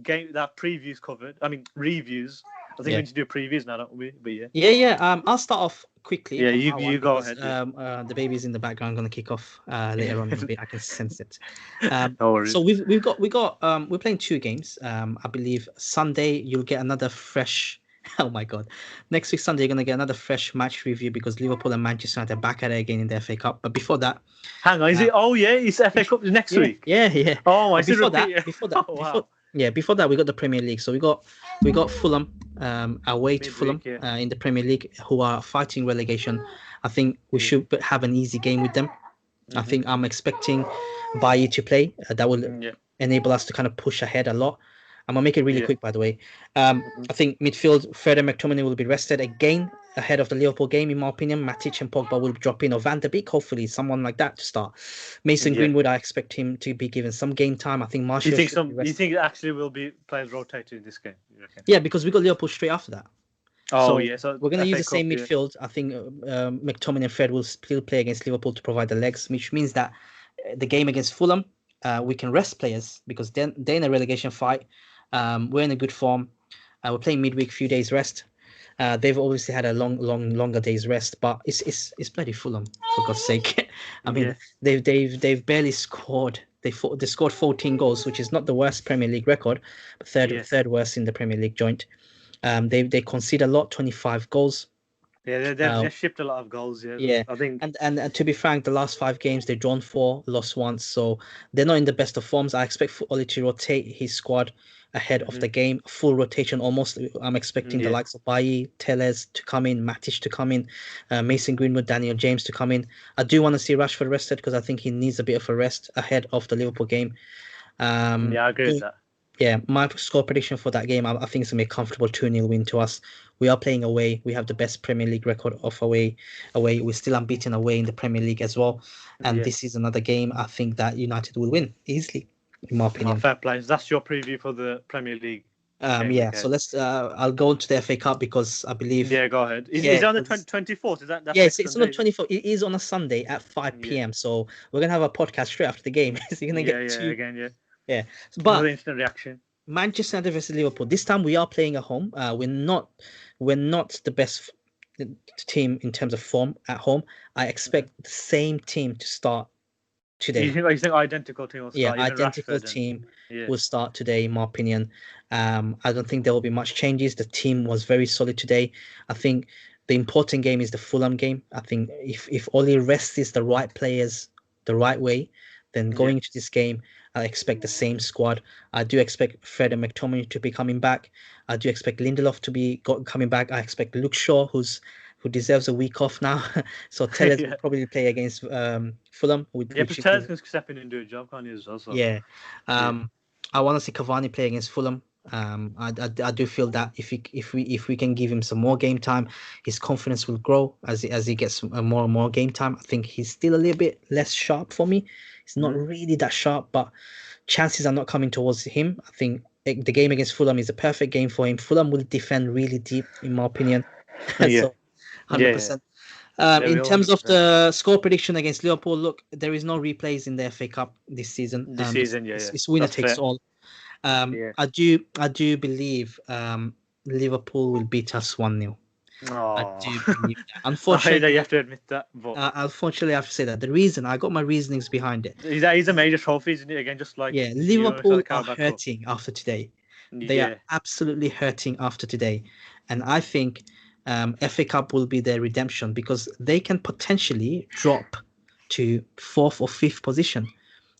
[SPEAKER 1] game that previews covered. I mean reviews. I think we
[SPEAKER 2] Yeah.
[SPEAKER 1] need to do previews now, don't we? But yeah.
[SPEAKER 2] Yeah, yeah. I'll start off quickly
[SPEAKER 1] Yeah,
[SPEAKER 2] on my
[SPEAKER 1] you
[SPEAKER 2] one
[SPEAKER 1] go
[SPEAKER 2] because
[SPEAKER 1] ahead. Yeah.
[SPEAKER 2] the baby's in the background gonna kick off later on in a bit. I can sense it.
[SPEAKER 1] No
[SPEAKER 2] So
[SPEAKER 1] worries.
[SPEAKER 2] we've got we're playing two games. I believe Sunday you'll get another fresh. Oh my God! Next week Sunday you're gonna get another fresh match review because Liverpool and Manchester United are back at it again in the FA Cup. But before that,
[SPEAKER 1] Hang on, is
[SPEAKER 2] uh,
[SPEAKER 1] it? Oh yeah, it's FA Cup next
[SPEAKER 2] yeah,
[SPEAKER 1] week.
[SPEAKER 2] yeah, yeah.
[SPEAKER 1] Oh, I
[SPEAKER 2] But
[SPEAKER 1] should
[SPEAKER 2] before that,
[SPEAKER 1] repeat it.
[SPEAKER 2] before that,
[SPEAKER 1] Oh
[SPEAKER 2] before
[SPEAKER 1] wow,
[SPEAKER 2] yeah, before that, we got the Premier League. So we got Fulham away to Fulham
[SPEAKER 1] midweek. Yeah.
[SPEAKER 2] in the Premier League, who are fighting relegation. I think we
[SPEAKER 1] Yeah.
[SPEAKER 2] should have an easy game with them. I
[SPEAKER 1] Mm-hmm.
[SPEAKER 2] think I'm expecting Bailly to play. That will
[SPEAKER 1] Yeah.
[SPEAKER 2] enable us to kind of push ahead a lot. I'm gonna make it really
[SPEAKER 1] Yeah.
[SPEAKER 2] quick, by the way.
[SPEAKER 1] Mm-hmm.
[SPEAKER 2] I think midfield, Fred and McTominay will be rested again ahead of the Liverpool game, in my opinion. Matic and Pogba will drop in, or Van der Beek, hopefully, someone like that to start. Mason
[SPEAKER 1] Yeah.
[SPEAKER 2] Greenwood, I expect him to be given some game time. I think
[SPEAKER 1] You
[SPEAKER 2] Martial
[SPEAKER 1] think
[SPEAKER 2] should be
[SPEAKER 1] You
[SPEAKER 2] rested.
[SPEAKER 1] think it actually will be players rotated in this game? You reckon?
[SPEAKER 2] Yeah, because we got Liverpool straight after that.
[SPEAKER 1] Oh
[SPEAKER 2] So
[SPEAKER 1] yeah, so
[SPEAKER 2] we're going to use
[SPEAKER 1] FA
[SPEAKER 2] the same
[SPEAKER 1] Cup, yeah.
[SPEAKER 2] midfield. I think McTominay and Fred will still play against Liverpool to provide the legs, which means that the game against Fulham, we can rest players because they're in a relegation fight. We're in a good form. We're playing midweek, few days rest. They've obviously had a longer day's rest, but it's bloody Fulham, for God's sake. I mean,
[SPEAKER 1] Yeah.
[SPEAKER 2] they've barely scored. They scored 14 goals, which is not the worst Premier League record, but
[SPEAKER 1] Yeah.
[SPEAKER 2] third worst in the Premier League joint. They concede a lot, 25 goals.
[SPEAKER 1] Yeah, they've just shipped a lot of goals. Yeah,
[SPEAKER 2] Yeah,
[SPEAKER 1] I think.
[SPEAKER 2] and to be frank, the last 5 games they've drawn 4, lost once, so they're not in the best of forms. I expect Oli to rotate his squad ahead of the game, full rotation almost. I'm expecting the
[SPEAKER 1] Yeah,
[SPEAKER 2] likes of Bailly, Telles to come in, Matic to come in, Mason Greenwood, Daniel James to come in. I do want to see Rashford rested because I think he needs a bit of a rest ahead of the Liverpool game.
[SPEAKER 1] I agree with that.
[SPEAKER 2] Yeah, my score prediction for that game, I think it's gonna be a comfortable 2-0 win to us. We are playing away. We have the best Premier League record of away. We're still unbeaten away in the Premier League as well. And
[SPEAKER 1] Yeah,
[SPEAKER 2] this is another game I think that United will win easily, in my opinion.
[SPEAKER 1] fair play. That's your preview for the Premier League game
[SPEAKER 2] Yeah.
[SPEAKER 1] week
[SPEAKER 2] So
[SPEAKER 1] ahead.
[SPEAKER 2] let's. I'll go into the FA Cup because I believe.
[SPEAKER 1] Yeah, go ahead. Is
[SPEAKER 2] Yeah,
[SPEAKER 1] it on the
[SPEAKER 2] 'cause
[SPEAKER 1] 24th? Is that that's
[SPEAKER 2] yeah,
[SPEAKER 1] next
[SPEAKER 2] it's on the
[SPEAKER 1] Sunday?
[SPEAKER 2] 24th. It is on a Sunday at 5
[SPEAKER 1] Yeah,
[SPEAKER 2] p.m. So we're gonna have a podcast straight after the game. So you're gonna
[SPEAKER 1] yeah,
[SPEAKER 2] get
[SPEAKER 1] yeah.
[SPEAKER 2] two.
[SPEAKER 1] Again, yeah.
[SPEAKER 2] Yeah,
[SPEAKER 1] Another
[SPEAKER 2] but
[SPEAKER 1] instant reaction.
[SPEAKER 2] Manchester United versus Liverpool. This time we are playing at home. We're not the best team in terms of form at home. I expect the same team to start today.
[SPEAKER 1] You think identical team will
[SPEAKER 2] Yeah,
[SPEAKER 1] start? Even
[SPEAKER 2] identical
[SPEAKER 1] Rashford and
[SPEAKER 2] team
[SPEAKER 1] yeah,
[SPEAKER 2] will start today, in my opinion. I don't think there will be much changes. The team was very solid today. I think the important game is the Fulham game. I think if Oli rests the right players the right way, then
[SPEAKER 1] yeah,
[SPEAKER 2] going into this game, I expect the same squad. I do expect Fred and McTominay to be coming back. I do expect Lindelof to be coming back. I expect Luke Shaw, who deserves a week off now. So Telles will
[SPEAKER 1] yeah.
[SPEAKER 2] probably play against Fulham,
[SPEAKER 1] Yeah,
[SPEAKER 2] which
[SPEAKER 1] but
[SPEAKER 2] is
[SPEAKER 1] Tellez can step in and do a job, can't he, as well? So,
[SPEAKER 2] yeah.
[SPEAKER 1] yeah,
[SPEAKER 2] I want to see Cavani play against Fulham. I do feel that if we can give him some more game time, his confidence will grow as he gets more and more game time. I think he's still a little bit less sharp for me. He's not really that sharp, but chances are not coming towards him. I think the game against Fulham is a perfect game for him. Fulham will defend really deep, in my opinion.
[SPEAKER 1] yeah,
[SPEAKER 2] So,
[SPEAKER 1] yeah.
[SPEAKER 2] 100%.
[SPEAKER 1] They
[SPEAKER 2] In
[SPEAKER 1] will
[SPEAKER 2] terms of
[SPEAKER 1] 100%
[SPEAKER 2] the score prediction against Liverpool, look, there is no replays in the FA Cup this season.
[SPEAKER 1] this season. Yeah, yeah.
[SPEAKER 2] It's winner
[SPEAKER 1] That's
[SPEAKER 2] takes
[SPEAKER 1] fair.
[SPEAKER 2] all.
[SPEAKER 1] Yeah.
[SPEAKER 2] I do believe Liverpool will beat us 1-0. I do
[SPEAKER 1] Oh,
[SPEAKER 2] believe that.
[SPEAKER 1] I hate that
[SPEAKER 2] Unfortunately,
[SPEAKER 1] you have to admit that, but
[SPEAKER 2] unfortunately, I have to say that. The reason I got my reasonings behind it.
[SPEAKER 1] he's a major trophy, isn't he? Again, just like
[SPEAKER 2] Yeah,
[SPEAKER 1] for
[SPEAKER 2] Liverpool
[SPEAKER 1] the
[SPEAKER 2] are
[SPEAKER 1] Carabao Cup.
[SPEAKER 2] hurting after today. They are
[SPEAKER 1] Yeah,
[SPEAKER 2] absolutely hurting after today, and I think FA Cup will be their redemption because they can potentially drop to 4th or 5th position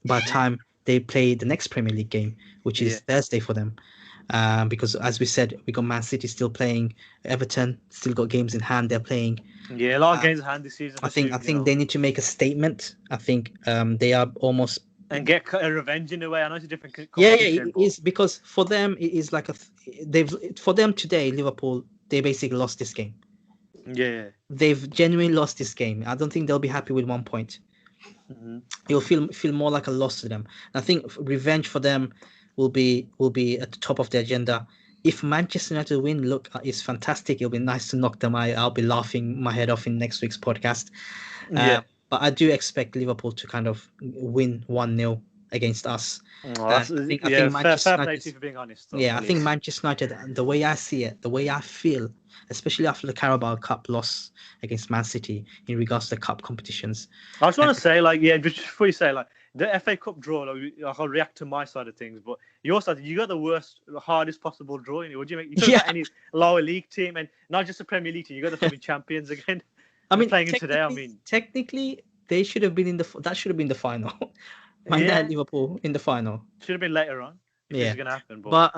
[SPEAKER 2] by the time they play the next Premier League game, which is Thursday for them. Because as we said, we got Man City still playing, Everton still got games in hand. They're playing.
[SPEAKER 1] Yeah, a lot of games in hand this season.
[SPEAKER 2] I think they need to make a statement. I think they are almost
[SPEAKER 1] and get a revenge in a way. I know it's a different
[SPEAKER 2] competition. Yeah, it is because for them it is like for them today, Liverpool, they basically lost this game.
[SPEAKER 1] Yeah,
[SPEAKER 2] they've genuinely lost this game. I don't think they'll be happy with 1 point. It'll feel more like a loss to them. And I think revenge for them will be at the top of the agenda. If Manchester United win, look, it's fantastic. It'll be nice to knock them out. I'll be laughing my head off in next week's podcast. But I do expect Liverpool to kind of win 1-0 against us.
[SPEAKER 1] I think fair play to you for being honest. Though,
[SPEAKER 2] I think Manchester United, the way I see it, the way I feel, especially after the Carabao Cup loss against Man City in regards to cup competitions.
[SPEAKER 1] I just want to say, just before you say, the FA Cup draw, I'll react to my side of things, but your side, you got the worst, hardest possible draw. Would you make? You could have got any lower league team, and not just a Premier League team. You got the fucking champions again. Playing in today.
[SPEAKER 2] Technically, they should have been that should have been the final. Liverpool in the final.
[SPEAKER 1] Should have been later on. If it's gonna happen.
[SPEAKER 2] But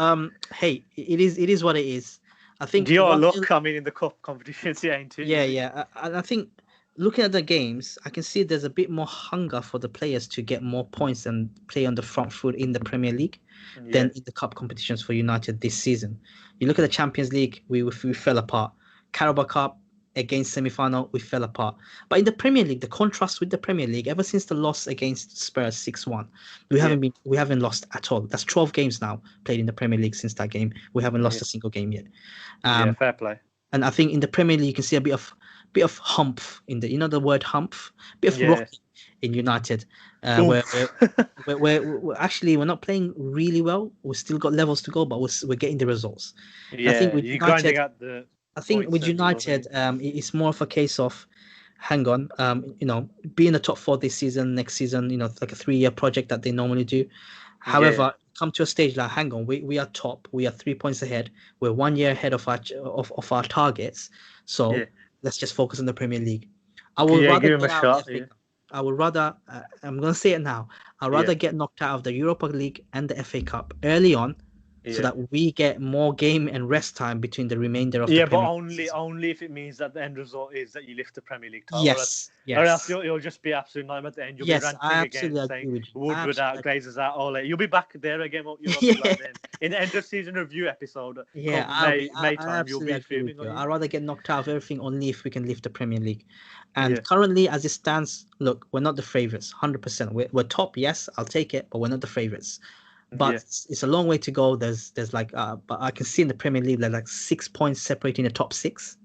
[SPEAKER 2] hey, it is what it is. I think
[SPEAKER 1] your luck coming in the cup competitions, ain't it?
[SPEAKER 2] Yeah. I think looking at the games, I can see there's a bit more hunger for the players to get more points and play on the front foot in the Premier League than in the cup competitions for United this season. You look at the Champions League, we fell apart. Carabao Cup against semi-final, we fell apart. But in the Premier League, the contrast with the Premier League, ever since the loss against Spurs 6-1, we haven't lost at all. That's 12 games now played in the Premier League since that game. We haven't lost a single game yet.
[SPEAKER 1] Fair play.
[SPEAKER 2] And I think in the Premier League, you can see a bit of humph in the, the word humph, bit of rocking in United, where we're not playing really well. We've still got levels to go, but we're getting the results.
[SPEAKER 1] Yeah, I think with United, grinding at the.
[SPEAKER 2] I think with United, it's more of a case of, hang on, be in the top 4 this season, next season, like a 3-year project that they normally do. However, come to a stage like, hang on, we are top, we are 3 points ahead, we're 1 year ahead of our targets. So let's just focus on the Premier League. I would rather give him a shot. I would rather, I'm going to say it now, I'd rather get knocked out of the Europa League and the FA Cup early on, so that we get more game and rest time between the remainder of the Premier
[SPEAKER 1] League. Only if it means that the end result is that you lift the Premier League title.
[SPEAKER 2] Yes.
[SPEAKER 1] Or else you'll just be absolutely nightmare at the end. You'll be ranting again, saying Woodward out, Glazers out, all that. You'll be back there again. In the end of season review episode. May time, you'll be fuming.
[SPEAKER 2] I'd rather get knocked out of everything only if we can lift the Premier League. And currently, as it stands, look, we're not the favourites, 100%. We're top, yes, I'll take it, but we're not the favourites. But it's a long way to go. There's but I can see in the Premier League there's 6 points separating the top 6.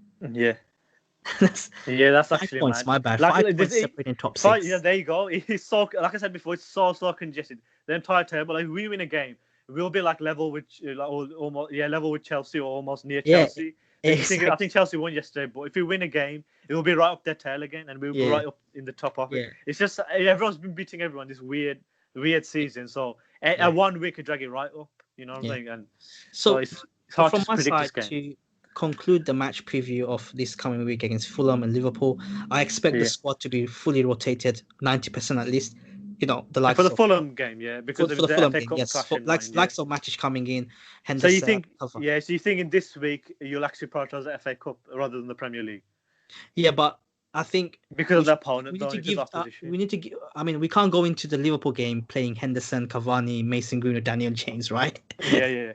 [SPEAKER 1] That's actually
[SPEAKER 2] points.
[SPEAKER 1] Mad.
[SPEAKER 2] My bad. 5 points separating top 6.
[SPEAKER 1] Yeah, there you go. It's so, like I said before, it's so congested. The entire table. If we win a game, we'll be level with level with Chelsea or almost near Chelsea. Exactly. I think Chelsea won yesterday, but if we win a game, it will be right up their tail again, and we'll be right up in the top of it. It's just everyone's been beating everyone this weird season. So a 1 week could drag it right up. You know what I'm saying? And so it's hard
[SPEAKER 2] from
[SPEAKER 1] to
[SPEAKER 2] my
[SPEAKER 1] predict
[SPEAKER 2] side
[SPEAKER 1] this game.
[SPEAKER 2] to conclude the match preview of this coming week against Fulham and Liverpool, I expect the squad to be fully rotated, 90% at least. The likes
[SPEAKER 1] for the Fulham game, because
[SPEAKER 2] for the Fulham game, yes. Likes of matches coming in.
[SPEAKER 1] Henderson, so you think, so you think in this week you'll actually prioritize the FA Cup rather than the Premier League? Yeah,
[SPEAKER 2] but I think
[SPEAKER 1] because of the opponent,
[SPEAKER 2] we need to give. I mean, we can't go into the Liverpool game playing Henderson, Cavani, Mason Greenwood, Daniel James, right?
[SPEAKER 1] Yeah.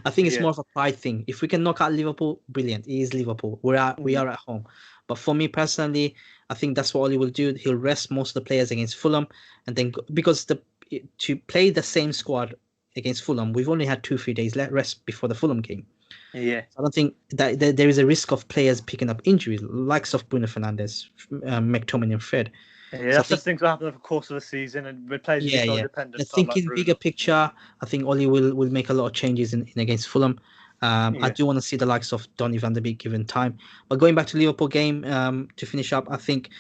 [SPEAKER 2] I think it's more of a pride thing. If we can knock out Liverpool, brilliant. It is Liverpool. We are at home. But for me personally, I think that's what Oli will do. He'll rest most of the players against Fulham, and then because to play the same squad against Fulham, we've only had 2-3 days rest before the Fulham game.
[SPEAKER 1] Yeah,
[SPEAKER 2] I don't think that there is a risk of players picking up injuries, likes of Bruno Fernandes, McTominay, and Fred.
[SPEAKER 1] Yeah, that's just things that happen over the course of the season, and with players so dependent.
[SPEAKER 2] I think in bigger picture, I think Oli will make a lot of changes in against Fulham. I do want to see the likes of Donny van de Beek given time. But going back to Liverpool game, to finish up, I think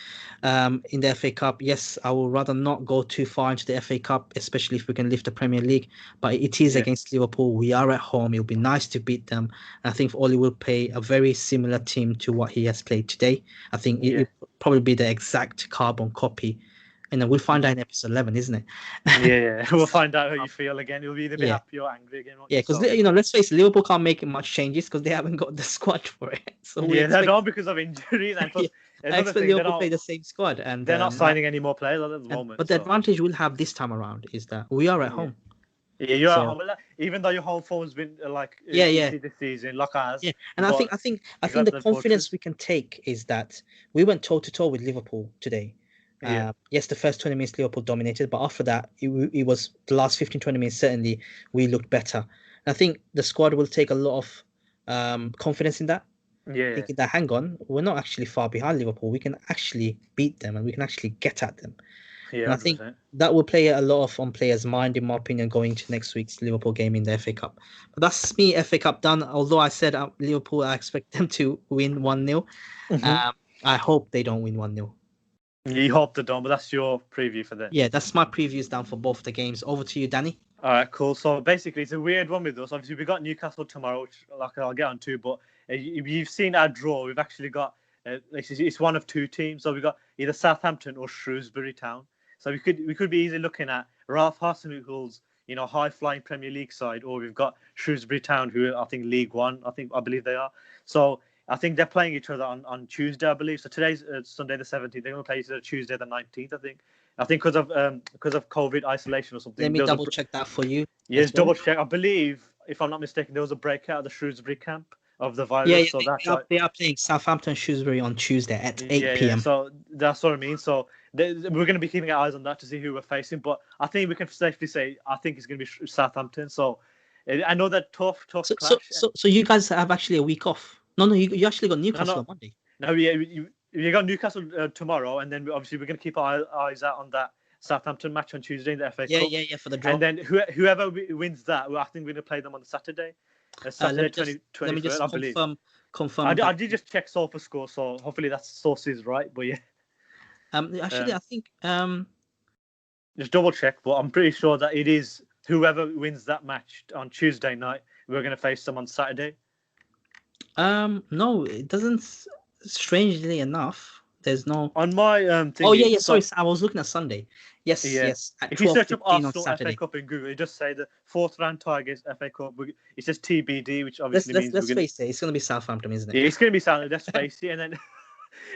[SPEAKER 2] in the FA Cup, yes, I would rather not go too far into the FA Cup, especially if we can lift the Premier League. But it is against Liverpool. We are at home. It'll be nice to beat them. I think Oli will play a very similar team to what he has played today. I think it'll probably be the exact carbon copy. And then we'll find out in episode 11, isn't it?
[SPEAKER 1] Yeah. We'll find out how you feel again. You'll be either be happy or angry again.
[SPEAKER 2] Yeah, because let's face it, Liverpool can't make much changes because they haven't got the squad for it. So
[SPEAKER 1] they don't because of injuries. And plus,
[SPEAKER 2] I expect Liverpool to play the same squad, and
[SPEAKER 1] they're not signing any more players at the moment.
[SPEAKER 2] But the advantage we'll have this time around is that we are at home.
[SPEAKER 1] Yeah, you're at home. Even though your home form's been this season, like ours.
[SPEAKER 2] Yeah, and I think the confidence we can take is that we went toe to toe with Liverpool today. Yes, the first 20 minutes Liverpool dominated, but after that, it was the last 15-20 minutes. Certainly, we looked better. And I think the squad will take a lot of confidence in that.
[SPEAKER 1] Yeah,
[SPEAKER 2] thinking that hang on, we're not actually far behind Liverpool. We can actually beat them, and we can actually get at them.
[SPEAKER 1] Yeah,
[SPEAKER 2] and I think that will play a lot on players' mind, in my opinion, going to next week's Liverpool game in the FA Cup. But that's me, FA Cup done. Although I said Liverpool, I expect them to win 1-0. I hope they don't win 1-0.
[SPEAKER 1] You hope they don't, but that's your preview for that.
[SPEAKER 2] Yeah, that's my previews down for both the games. Over to you, Danny.
[SPEAKER 1] All right, cool. So basically, it's a weird one with us. Obviously, we got Newcastle tomorrow, which I'll get on to. But you've seen our draw. We've actually got it's one of two teams. So we've got either Southampton or Shrewsbury Town. So we could be easily looking at Ralph Hasenhutl's high flying Premier League side, or we've got Shrewsbury Town, who I think League One. I believe they are. So I think they're playing each other on Tuesday, I believe. So today's Sunday the 17th. They're going to play each other Tuesday the 19th, I think because of COVID isolation or something.
[SPEAKER 2] Let me double check that for you.
[SPEAKER 1] Yes, double check. I believe, if I'm not mistaken, there was a breakout of the Shrewsbury camp of the virus.
[SPEAKER 2] They are playing Southampton Shrewsbury on Tuesday at 8 p.m.
[SPEAKER 1] So that's what I mean. So we're going to be keeping our eyes on that to see who we're facing. But I think we can safely say I think it's going to be Southampton. So I know that tough clash.
[SPEAKER 2] So you guys have actually a week off. No, you actually got Newcastle on Monday.
[SPEAKER 1] No, yeah, you got Newcastle tomorrow, and then obviously we're going to keep our eyes out on that Southampton match on Tuesday in the FA Cup.
[SPEAKER 2] Yeah, for the draw.
[SPEAKER 1] And then whoever wins that, I think we're going to play them on the Saturday. Saturday 2021,
[SPEAKER 2] let me just
[SPEAKER 1] I believe.
[SPEAKER 2] confirm.
[SPEAKER 1] I did just check Sofa score, so hopefully that source is right. But yeah.
[SPEAKER 2] I think
[SPEAKER 1] just double check, but I'm pretty sure that it is whoever wins that match on Tuesday night, we're going to face them on Saturday.
[SPEAKER 2] No, it doesn't. Strangely enough, there's no
[SPEAKER 1] on my thing.
[SPEAKER 2] Oh yeah. Sorry, I was looking at Sunday. Yes.
[SPEAKER 1] If you search up Arsenal FA Cup in Google, it just say the fourth round Tigers FA Cup. It says TBD, which obviously means
[SPEAKER 2] let's face it, it's going to be Southampton, isn't it?
[SPEAKER 1] Yeah, it's going to be Southampton. Let's face it, and then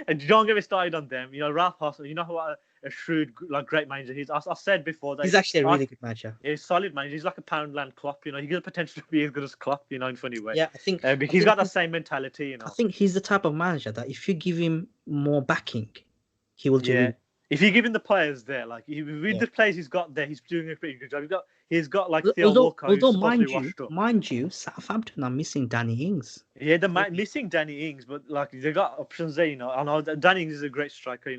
[SPEAKER 1] and don't get me started on them. Ralph Hasenhüttl. You know what a shrewd, great manager he is. I said before that
[SPEAKER 2] he's actually a really good manager.
[SPEAKER 1] He's a solid manager. He's like a Poundland Klopp. He could potentially be as good as Klopp. In a funny way.
[SPEAKER 2] Yeah, I think
[SPEAKER 1] he's got that same mentality.
[SPEAKER 2] I think he's the type of manager that if you give him more backing, he will do. Yeah.
[SPEAKER 1] If you give him the players there, with the players he's got there, he's doing a pretty good job. He's got Theo Walcott.
[SPEAKER 2] Although mind you, Southampton are missing Danny Ings.
[SPEAKER 1] Yeah, they're missing Danny Ings, but they got options there. I know Danny Ings is a great striker.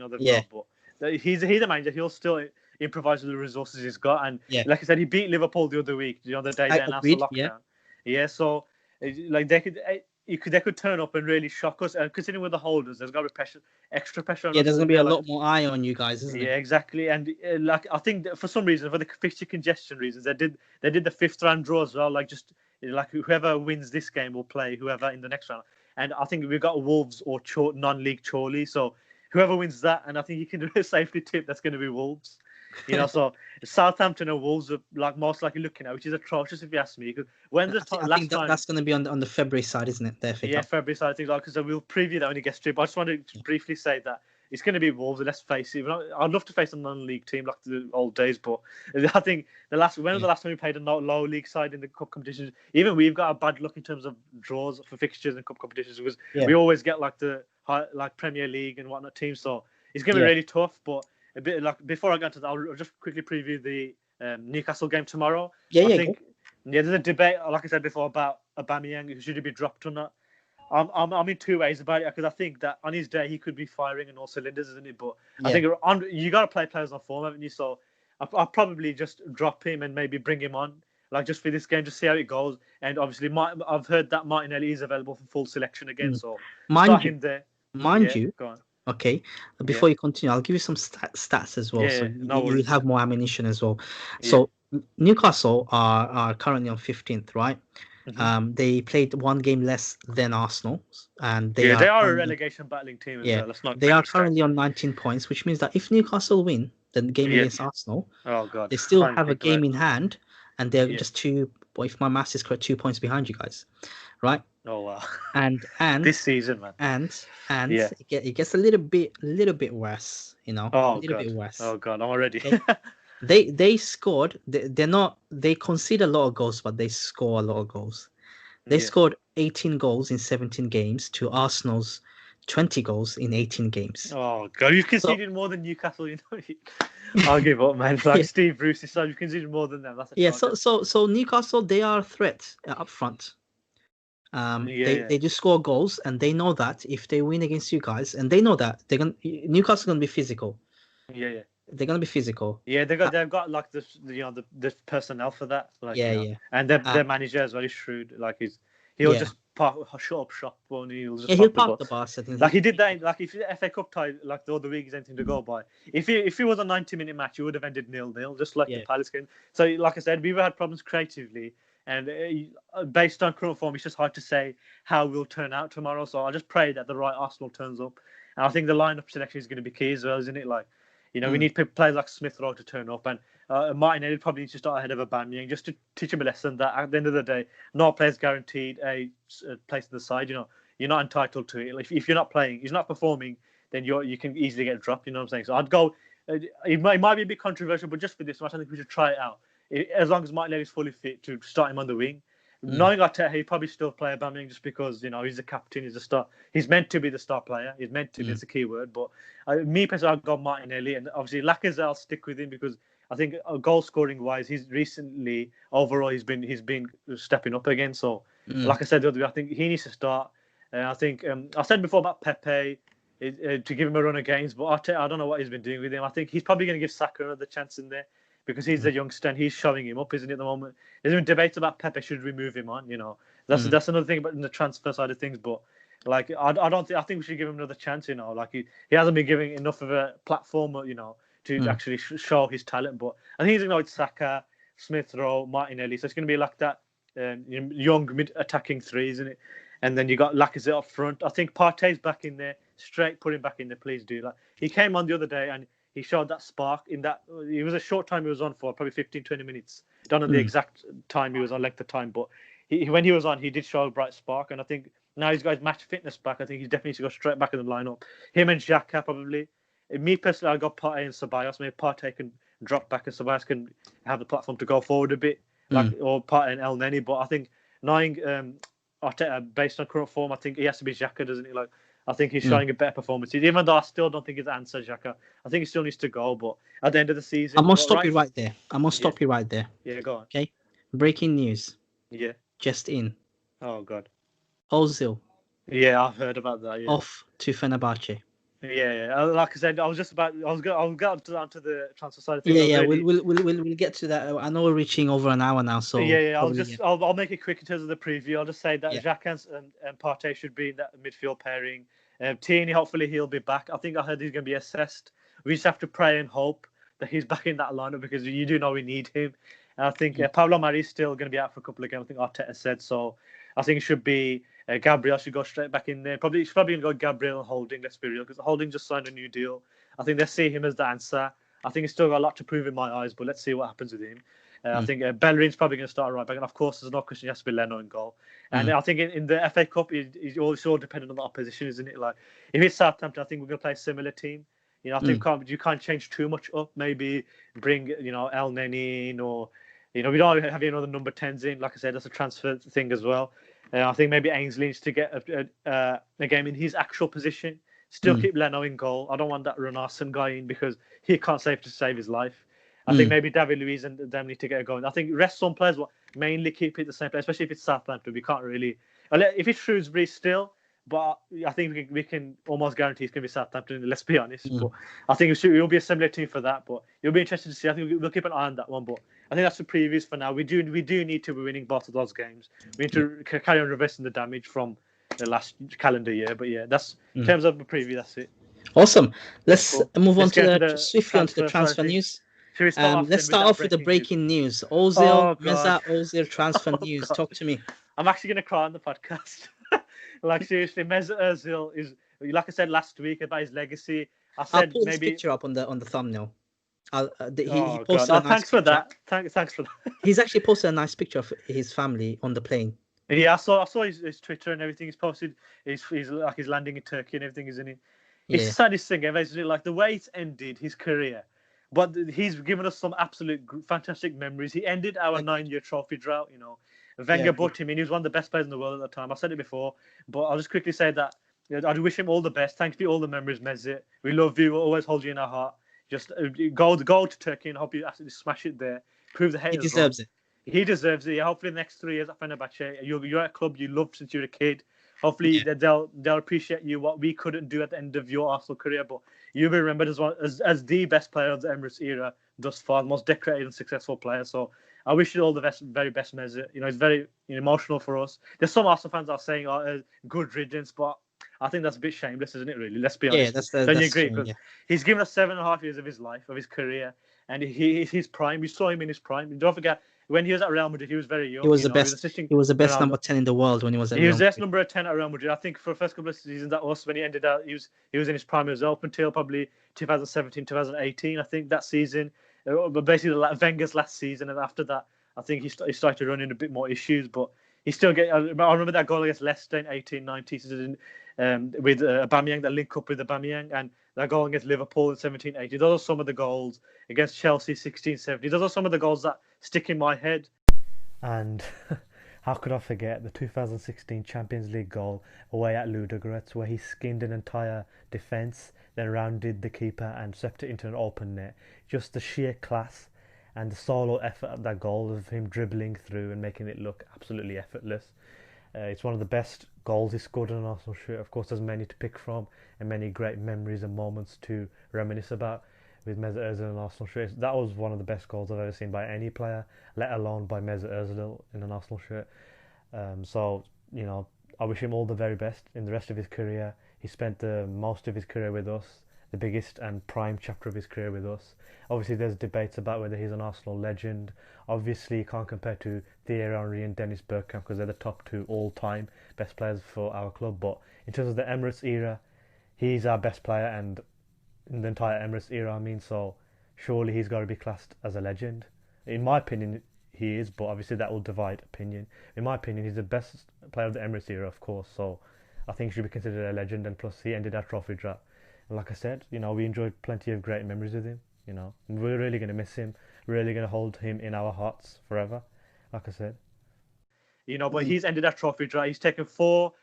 [SPEAKER 1] But he's a manager. He'll still improvise with the resources he's got. And like I said, he beat Liverpool the other week. The day then after lockdown. Yeah. So they could turn up and really shock us. And considering we're the holders, there's got to be extra pressure on us.
[SPEAKER 2] Yeah, there's going to be a lot more eye on you guys, isn't there?
[SPEAKER 1] Yeah, exactly. And I think that for some reason, for the fixture congestion reasons, they did the fifth round draw as well. Whoever wins this game will play whoever in the next round. And I think we've got Wolves or non-league Chorley. So whoever wins that, and I think you can safely tip that's going to be Wolves. So Southampton and Wolves are most likely looking at, which is atrocious if you ask me. Because I think
[SPEAKER 2] that's going to be on the February side, isn't it?
[SPEAKER 1] February side. I think because we'll preview that when it gets to it. But I just wanted to briefly say that it's going to be Wolves. And let's face it, I'd love to face a non-league team like the old days, but I think the last time we played a low league side in the cup competitions, even we've got a bad luck in terms of draws for fixtures and cup competitions because we always get the high, Premier League and whatnot teams. So it's going to be really tough, but. A bit before I get into that, I'll just quickly preview the Newcastle game tomorrow. I think there's a debate, like I said before, about Aubameyang, should he be dropped or not. I'm in two ways about it because I think that on his day he could be firing in all cylinders, isn't it? But I think you got to play players on form, haven't you? So I'll probably just drop him and maybe bring him on like just for this game, just see how it goes. And obviously, I've heard that Martinelli is available for full selection again, so
[SPEAKER 2] Mind
[SPEAKER 1] start
[SPEAKER 2] you,
[SPEAKER 1] him there.
[SPEAKER 2] mind
[SPEAKER 1] Yeah,
[SPEAKER 2] you.
[SPEAKER 1] go on.
[SPEAKER 2] Okay,
[SPEAKER 1] Yeah,
[SPEAKER 2] before you continue, I'll give you some stats as well, so
[SPEAKER 1] yeah, no
[SPEAKER 2] you
[SPEAKER 1] worries.
[SPEAKER 2] have more ammunition as well.
[SPEAKER 1] Yeah.
[SPEAKER 2] So Newcastle are currently on 15th, right?
[SPEAKER 1] Hmm.
[SPEAKER 2] They played one game less than Arsenal, and they
[SPEAKER 1] Yeah,
[SPEAKER 2] are
[SPEAKER 1] they are a
[SPEAKER 2] currently,
[SPEAKER 1] relegation battling team as
[SPEAKER 2] yeah,
[SPEAKER 1] well. Let's not
[SPEAKER 2] they
[SPEAKER 1] make
[SPEAKER 2] are
[SPEAKER 1] mistake.
[SPEAKER 2] currently on 19 points, which means that if Newcastle win the game
[SPEAKER 1] Yeah.
[SPEAKER 2] against Arsenal,
[SPEAKER 1] Oh God,
[SPEAKER 2] they still
[SPEAKER 1] can't even
[SPEAKER 2] have a
[SPEAKER 1] think about
[SPEAKER 2] game
[SPEAKER 1] it.
[SPEAKER 2] in hand, and they're
[SPEAKER 1] Yeah.
[SPEAKER 2] just two, well, if my maths is correct, 2 points behind you guys, right?
[SPEAKER 1] Oh wow.
[SPEAKER 2] And and
[SPEAKER 1] This season, man.
[SPEAKER 2] and
[SPEAKER 1] Yeah.
[SPEAKER 2] it gets a little bit worse, a
[SPEAKER 1] Oh
[SPEAKER 2] little
[SPEAKER 1] God.
[SPEAKER 2] bit worse.
[SPEAKER 1] Oh God, I'm already.
[SPEAKER 2] Okay, they scored. They're not. They concede a lot of goals, but they score a lot of goals. They
[SPEAKER 1] Yeah.
[SPEAKER 2] scored 18 goals in 17 games to Arsenal's 20 goals in 18 games.
[SPEAKER 1] Oh God, you've
[SPEAKER 2] So
[SPEAKER 1] conceded more than Newcastle. You know. I'll give up, man. Like
[SPEAKER 2] yeah,
[SPEAKER 1] Steve Bruce's side, you've conceded more than them. That's a
[SPEAKER 2] yeah.
[SPEAKER 1] charge.
[SPEAKER 2] So Newcastle, they are a threat up front.
[SPEAKER 1] Yeah,
[SPEAKER 2] They
[SPEAKER 1] yeah,
[SPEAKER 2] they just score goals, and they know that if they win against you guys, and they know that Newcastle gonna be physical.
[SPEAKER 1] yeah, yeah.
[SPEAKER 2] They're gonna be physical.
[SPEAKER 1] Yeah,
[SPEAKER 2] Uh,
[SPEAKER 1] they've got like the personnel for that, like
[SPEAKER 2] yeah, yeah.
[SPEAKER 1] and
[SPEAKER 2] Uh,
[SPEAKER 1] their manager is very shrewd. Like he'll
[SPEAKER 2] yeah.
[SPEAKER 1] just shut up shop when he'll just
[SPEAKER 2] Yeah, he'll
[SPEAKER 1] park the
[SPEAKER 2] park the
[SPEAKER 1] bus.
[SPEAKER 2] bus. I think
[SPEAKER 1] Like he did that, like if the FA Cup tie, like the other week is anything to go by. If it was a 90-minute match, it would have ended 0-0, just like the
[SPEAKER 2] yeah.
[SPEAKER 1] Palace game. So, like I said, we've had problems creatively, and based on current form, it's just hard to say how we'll turn out tomorrow. So I just pray that the right Arsenal turns up, and I think the lineup selection is going to be key as well, isn't it? Like, we
[SPEAKER 2] Mm,
[SPEAKER 1] need players like Smith Rowe to turn up, and Martinelli probably needs to start ahead of Aubameyang just to teach him a lesson that at the end of the day, no player's guaranteed a place in the side. You're not entitled to it. If you're not playing, he's not performing, then you can easily get dropped. You know what I'm saying? So I'd go. It might be a bit controversial, but just for this match, I think we should try it out. As long as Martinelli is fully fit to start him on the wing.
[SPEAKER 2] mm,
[SPEAKER 1] Knowing Arteta, he probably still play Aubameyang just because he's the captain, he's the star. He's meant to be the star player. He's meant to be.
[SPEAKER 2] mm,
[SPEAKER 1] It's a key word. But me personally, I've got Martinelli, and obviously Lacazette, I'll stick with him because I think goal scoring wise, he's recently overall he's been stepping up again. So
[SPEAKER 2] mm.
[SPEAKER 1] like I said the other day, I think he needs to start. I think I said before about Pepe to give him a run of games, but I don't know what he's been doing with him. I think he's probably going to give Saka another chance in there because he's a youngster and he's showing him up, isn't he, at the moment? There's been debates about Pepe should we move him on. That's another thing about in the transfer side of things. But like I don't think I think we should give him another chance. Like he hasn't been giving enough of a platform, to
[SPEAKER 2] Mm.
[SPEAKER 1] actually show his talent. But I think he's going to go with Saka, Smith Rowe, Martinelli. So it's going to be like that young mid-attacking three, isn't it? And then you got Lacazette up front. I think Partey's back in there. Straight, put him back in there, please do. Like he came on the other day and he showed that spark in that. It was a short time he was on for, probably 15, 20 minutes. Don't know the
[SPEAKER 2] Mm.
[SPEAKER 1] exact time he was on, length of time, but when he was on, he did show a bright spark. And I think now he's got his match fitness back. I think he's definitely needs to go straight back in the lineup. Him and Xhaka probably. Me personally, I got Partey and Ceballos. Maybe Partey can drop back and Ceballos can have the platform to go forward a bit,
[SPEAKER 2] Mm.
[SPEAKER 1] or Partey and El Neni. But I think knowing Arteta, based on current form, I think he has to be Xhaka, doesn't he? Like, I think he's showing a better performance. Even though I still don't think he's the answer, Xhaka. I think he still needs to go. But at the end of the
[SPEAKER 2] I'm
[SPEAKER 1] season,
[SPEAKER 2] gonna
[SPEAKER 1] but
[SPEAKER 2] stop you right there. I'm gonna
[SPEAKER 1] yeah,
[SPEAKER 2] stop you right there.
[SPEAKER 1] yeah, go on.
[SPEAKER 2] Okay. Breaking news.
[SPEAKER 1] Yeah.
[SPEAKER 2] Just in.
[SPEAKER 1] Oh God.
[SPEAKER 2] Ozil
[SPEAKER 1] Yeah, I've heard about that. Yeah.
[SPEAKER 2] off to Fenerbahce.
[SPEAKER 1] Yeah. Like I said, I was just about. I'll get onto the transfer side of things.
[SPEAKER 2] Yeah,
[SPEAKER 1] I was
[SPEAKER 2] yeah.
[SPEAKER 1] really.
[SPEAKER 2] We'll get to that. I know we're reaching over an hour now, so
[SPEAKER 1] Yeah.
[SPEAKER 2] probably yeah.
[SPEAKER 1] I'll make it quick in terms of the preview. I'll just say that
[SPEAKER 2] Yeah.
[SPEAKER 1] Xhaka and Partey should be in that midfield pairing. Tierney, hopefully he'll be back. I think I heard he's going to be assessed. We just have to pray and hope that he's back in that lineup because you do know we need him. And I think Pablo Mari's still going to be out for a couple of games. I think Arteta said so. I think it should be Gabriel should go straight back in there. It's probably going to go Gabriel and Holding. Let's be real, because Holding just signed a new deal. I think they see him as the answer. I think he's still got a lot to prove in my eyes, but let's see what happens with him. I think Bellerin's probably going to start right back, and of course, there's no question he has to be Leno in goal. And I think in the FA Cup, it's all dependent on the opposition, isn't it? Like if it's Southampton, I think we're going to play a similar team. I think you can't change too much up. Maybe bring El Neni in, or we don't have any other number 10s in. Like I said, that's a transfer thing as well. I think maybe Ainsley needs to get a game in his actual position. Still keep Leno in goal. I don't want that Runarsson guy in because he can't save his life. I think maybe David Luiz and them need to get going. I think rest some players will mainly keep it the same place, especially if it's Southampton. We can't really. If it's Shrewsbury still, but I think we can almost guarantee it's going to be Southampton. Let's be honest. But I think it will be a similar team for that. But you'll be interested to see. I think we'll keep an eye on that one. But I think that's the previews for now. We do need to be winning both of those games. We need to carry on reversing the damage from the last calendar year. But yeah, that's in terms of the preview. That's it.
[SPEAKER 2] Awesome. Let's
[SPEAKER 1] Cool.
[SPEAKER 2] move on
[SPEAKER 1] Let's get into the
[SPEAKER 2] swiftly onto the
[SPEAKER 1] transfer side of
[SPEAKER 2] transfer
[SPEAKER 1] things.
[SPEAKER 2] news.
[SPEAKER 1] Should we start off?
[SPEAKER 2] Let's
[SPEAKER 1] Then with
[SPEAKER 2] start
[SPEAKER 1] that
[SPEAKER 2] off with the breaking news. Ozil,
[SPEAKER 1] Oh God.
[SPEAKER 2] Mesut Ozil transfer
[SPEAKER 1] Oh
[SPEAKER 2] news.
[SPEAKER 1] God.
[SPEAKER 2] Talk to me.
[SPEAKER 1] I'm actually gonna cry on the podcast. Like seriously, Mesut Özil is, like I said last week about his legacy. I
[SPEAKER 2] I'll
[SPEAKER 1] said
[SPEAKER 2] put his
[SPEAKER 1] maybe.
[SPEAKER 2] picture up on the thumbnil. He
[SPEAKER 1] Oh God.
[SPEAKER 2] posted a
[SPEAKER 1] Oh,
[SPEAKER 2] nice
[SPEAKER 1] thanks for
[SPEAKER 2] picture.
[SPEAKER 1] that. Thanks for that.
[SPEAKER 2] He's actually posted a nice picture of his family on the plane.
[SPEAKER 1] Yeah, I saw his Twitter and everything. He's posted. He's like he's landing in Turkey and everything, isn't he? It's
[SPEAKER 2] Yeah,
[SPEAKER 1] the saddest thing ever, isn't it? Like the way it's ended his career, but he's given us some absolute fantastic memories. He ended our
[SPEAKER 2] like
[SPEAKER 1] 9-year trophy drought. You know,
[SPEAKER 2] yeah,
[SPEAKER 1] Wenger brought him in. He was one of the best players in the world at the time. I said it before, but I'll just quickly say that I wish him all the best. Thanks for all the memories, Mesut. We love you. We'll always hold you in our heart. Just go to Turkey and hope you absolutely smash it there. Prove the
[SPEAKER 2] he
[SPEAKER 1] haters wrong.
[SPEAKER 2] deserves it.
[SPEAKER 1] He deserves it. Hopefully, the next 3 years at Fenerbahce, you're at a club you loved since you were a kid. Hopefully,
[SPEAKER 2] Yeah.
[SPEAKER 1] they'll appreciate you what we couldn't do at the end of your Arsenal career. But you'll be remembered as the best player of the Emirates era thus far, the most decorated and successful player. So I wish you all the best, very best, Mesut. You know, it's very emotional for us. There's some Arsenal fans are saying, good riddance, but I think that's a bit shameless, isn't it? Really, let's be honest. Don't you agree?
[SPEAKER 2] True,
[SPEAKER 1] Because
[SPEAKER 2] yeah.
[SPEAKER 1] he's given us 7.5 years of his life, of his career, and his prime. We saw him in his prime. Don't forget, when he was at Real Madrid, he was very young.
[SPEAKER 2] He was
[SPEAKER 1] you
[SPEAKER 2] the
[SPEAKER 1] know, he was
[SPEAKER 2] best.
[SPEAKER 1] assisting
[SPEAKER 2] He was the best
[SPEAKER 1] Ronaldo.
[SPEAKER 2] number 10 in the world when he was at
[SPEAKER 1] He was
[SPEAKER 2] Real
[SPEAKER 1] best
[SPEAKER 2] Madrid.
[SPEAKER 1] number 10 at Real Madrid. I think for the first couple of seasons at us, when he ended out, he was in his prime as well, up until probably 2017, 2018. I think that season, but basically Wenger's last season, and after that, I think he started running a bit more issues. But he still I remember that goal against Leicester in 18-19 season, with Aubameyang, that link up with Aubameyang, and that goal against Liverpool in 17-18. Those are some of the goals against Chelsea 16-17. Those are some of the goals that stick in my head.
[SPEAKER 3] And how could I forget the 2016 Champions League goal away at Ludogorets, where he skinned an entire defence, then rounded the keeper and swept it into an open net. Just the sheer class and the solo effort of that goal, of him dribbling through and making it look absolutely effortless. It's one of the best goals he scored in an Arsenal shirt. Of course, there's many to pick from and many great memories and moments to reminisce about with Mesut Özil in an Arsenal shirt. That was one of the best goals I've ever seen by any player, let alone by Mesut Özil in an Arsenal shirt. So, you know, I wish him all the very best in the rest of his career. He spent the most of his career with us, the biggest and prime chapter of his career with us. Obviously, there's debates about whether he's an Arsenal legend. Obviously, you can't compare to Thierry Henry and Dennis Bergkamp because they're the top two all-time best players for our club. But in terms of the Emirates era, he's our best player, and in the entire Emirates era, I mean, so surely he's got to be classed as a legend. In my opinion, he is, but obviously that will divide opinion. In my opinion, he's the best player of the Emirates era, of course, so I think he should be considered a legend, and plus he ended our trophy drought. And like I said, you know, we enjoyed plenty of great memories with him, you know. We're really going to miss him, we're really going to hold him in our hearts forever, like I said.
[SPEAKER 1] You know, but he's ended that trophy drought. He's taken 4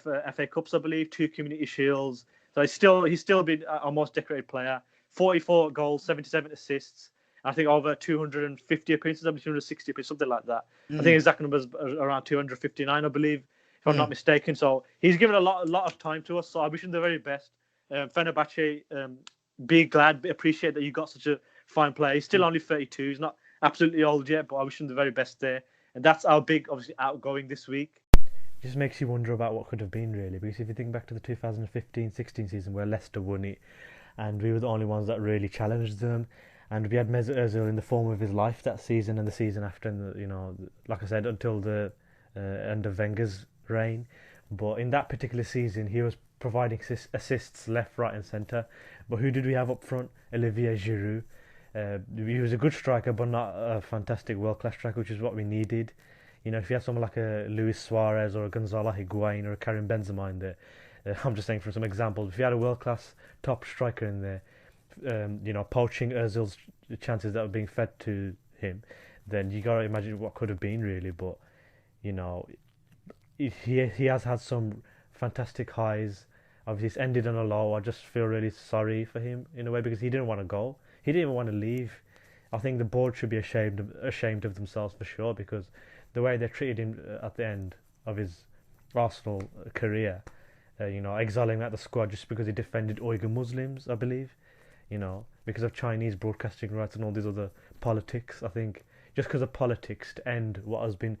[SPEAKER 1] FA Cups, I believe, 2 Community Shields. So he's still been our most decorated player. 44 goals, 77 assists. I think over 250 appearances, 260 appearances, something like that. I think his exact numbers are around 259, I believe, if I'm not mistaken. So he's given a lot of time to us. So I wish him the very best. Fenerbahce, be glad, appreciate that you got such a fine player. He's still only 32. He's not absolutely old yet, but I wish him the very best there. And that's our big, obviously, outgoing this week.
[SPEAKER 3] It just makes you wonder about what could have been, really, because if you think back to the 2015-16 season where Leicester won it, and we were the only ones that really challenged them, and we had Mesut Özil in the form of his life that season and the season after, and you know, like I said, until the end of Wenger's reign. But in that particular season, he was providing assists left, right, and centre. But who did we have up front? Olivier Giroud. He was a good striker, but not a fantastic world-class striker, which is what we needed. You know, if you have someone like a Luis Suarez or a Gonzalo Higuain or a Karim Benzema in there, I'm just saying for some examples, if you had a world-class top striker in there, you know, poaching Özil's chances that were being fed to him, then you got to imagine what could have been, really. But, you know, he has had some fantastic highs. Obviously, it's ended on a low. I just feel really sorry for him in a way, because he didn't want to go. He didn't even want to leave. I think the board should be ashamed of themselves for sure, because the way they treated him at the end of his Arsenal career, you know, exiling out the squad just because he defended Uyghur Muslims, I believe, you know, because of Chinese broadcasting rights and all these other politics. I think just because of politics to end what has been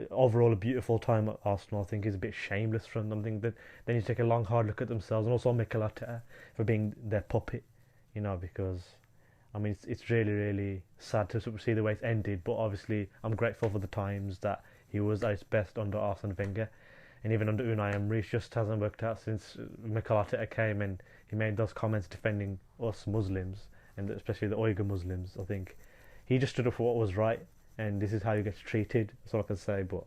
[SPEAKER 3] overall a beautiful time at Arsenal, I think is a bit shameless from them. I think that they need to take a long, hard look at themselves, and also Mikel Arteta for being their puppet, because I mean it's really, really sad to sort of see the way it's ended. But obviously, I'm grateful for the times that he was at his best under Arsene Wenger, and even under Unai Emery. It just hasn't worked out since Mikel Arteta came and he made those comments defending us Muslims, and especially the Uyghur Muslims. I think he just stood up for what was right, and this is how he gets treated. That's all I can say. But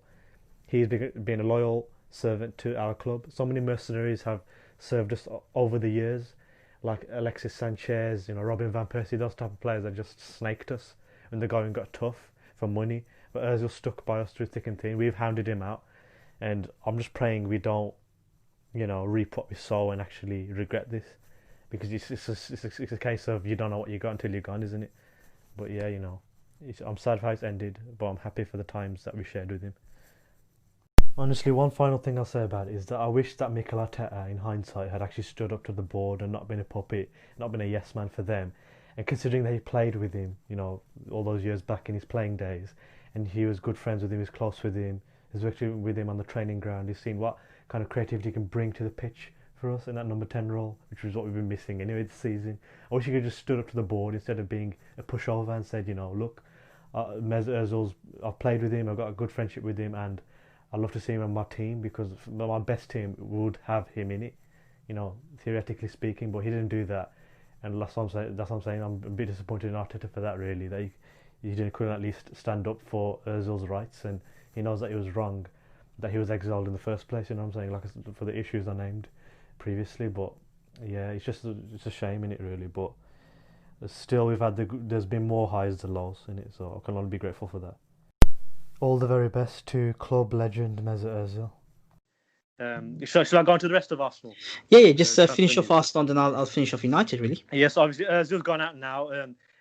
[SPEAKER 3] he's been a loyal servant to our club. So many mercenaries have served us over the years, like Alexis Sanchez, Robin van Persie, those type of players that just snaked us when the going got tough for money. But Özil stuck by us through thick and thin. We've hounded him out, and I'm just praying we don't, reap what we sow and actually regret this, because it's a case of you don't know what you got until you're gone, isn't it? But yeah, I'm sad how it's ended, but I'm happy for the times that we shared with him. Honestly, one final thing I'll say about it is that I wish that Mikel Arteta, in hindsight, had actually stood up to the board and not been a puppet, not been a yes man for them. And considering that he played with him, all those years back in his playing days, and he was good friends with him, he was close with him, he was working with him on the training ground, he's seen what kind of creativity he can bring to the pitch for us in that number 10 role, which was what we've been missing anyway this season. I wish he could have just stood up to the board instead of being a pushover and said, look, Mesut Ozil's, I've played with him, I've got a good friendship with him, and I'd love to see him on my team because my best team would have him in it, theoretically speaking. But he didn't do that, and that's what I'm saying. I'm a bit disappointed in Arteta for that, really. That he couldn't at least stand up for Özil's rights, and he knows that he was wrong, that he was exiled in the first place. I'm saying, like for the issues I named previously. But yeah, it's a shame in it, really. But still, there's been more highs than lows in it, so I can only be grateful for that. All the very best to club legend Mesut Ozil.
[SPEAKER 1] Should I go on to the rest of Arsenal?
[SPEAKER 2] Yeah, just finish off Arsenal, then I'll finish off United, really.
[SPEAKER 1] Yes, obviously Özil's gone out now.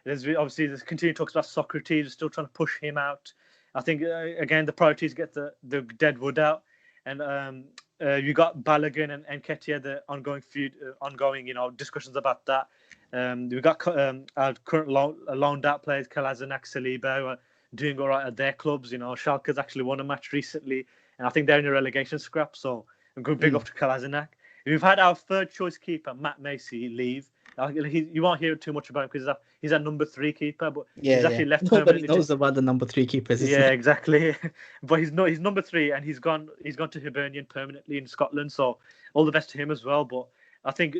[SPEAKER 1] There's continuing talks about Socrates. We're still trying to push him out. I think again the priority is to get the dead wood out, and you got Balogun and Nketiah, the ongoing feud, discussions about that. We've got our current loaned out players, Kolasinac, Saliba, who are doing all right at their clubs. Schalke's actually won a match recently, and I think they're in a relegation scrap. So a good big up to Kolasinac. We've had our third choice keeper, Matt Macy, leave. You won't hear too much about him because he's our number 3 keeper, but he's actually left
[SPEAKER 2] permanently. Nobody knows about the number 3 keepers.
[SPEAKER 1] Yeah, exactly. But he's number 3, and he's gone to Hibernian permanently in Scotland. So all the best to him as well. But I think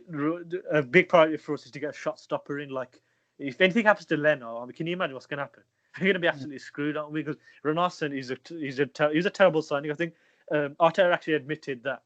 [SPEAKER 1] a big priority for us is to get a shot stopper in. Like, if anything happens to Leno, can you imagine what's going to happen? We're going to be absolutely screwed, aren't we? Because Renarsson is a terrible signing. I think Arteta actually admitted that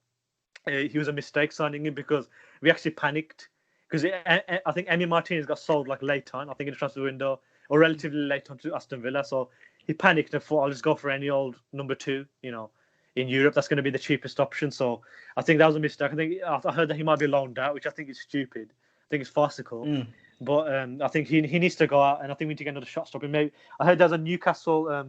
[SPEAKER 1] he was a mistake signing him because we actually panicked. Because I think Emi Martinez got sold like late on, I think in the transfer window, or relatively late on to Aston Villa. So he panicked and thought, I'll just go for any old number 2, in Europe. That's going to be the cheapest option. So I think that was a mistake. I heard that he might be loaned out, which I think is stupid. I think it's farcical. But I think he needs to go out, and I think we need to get another shot stopper. Maybe I heard there's a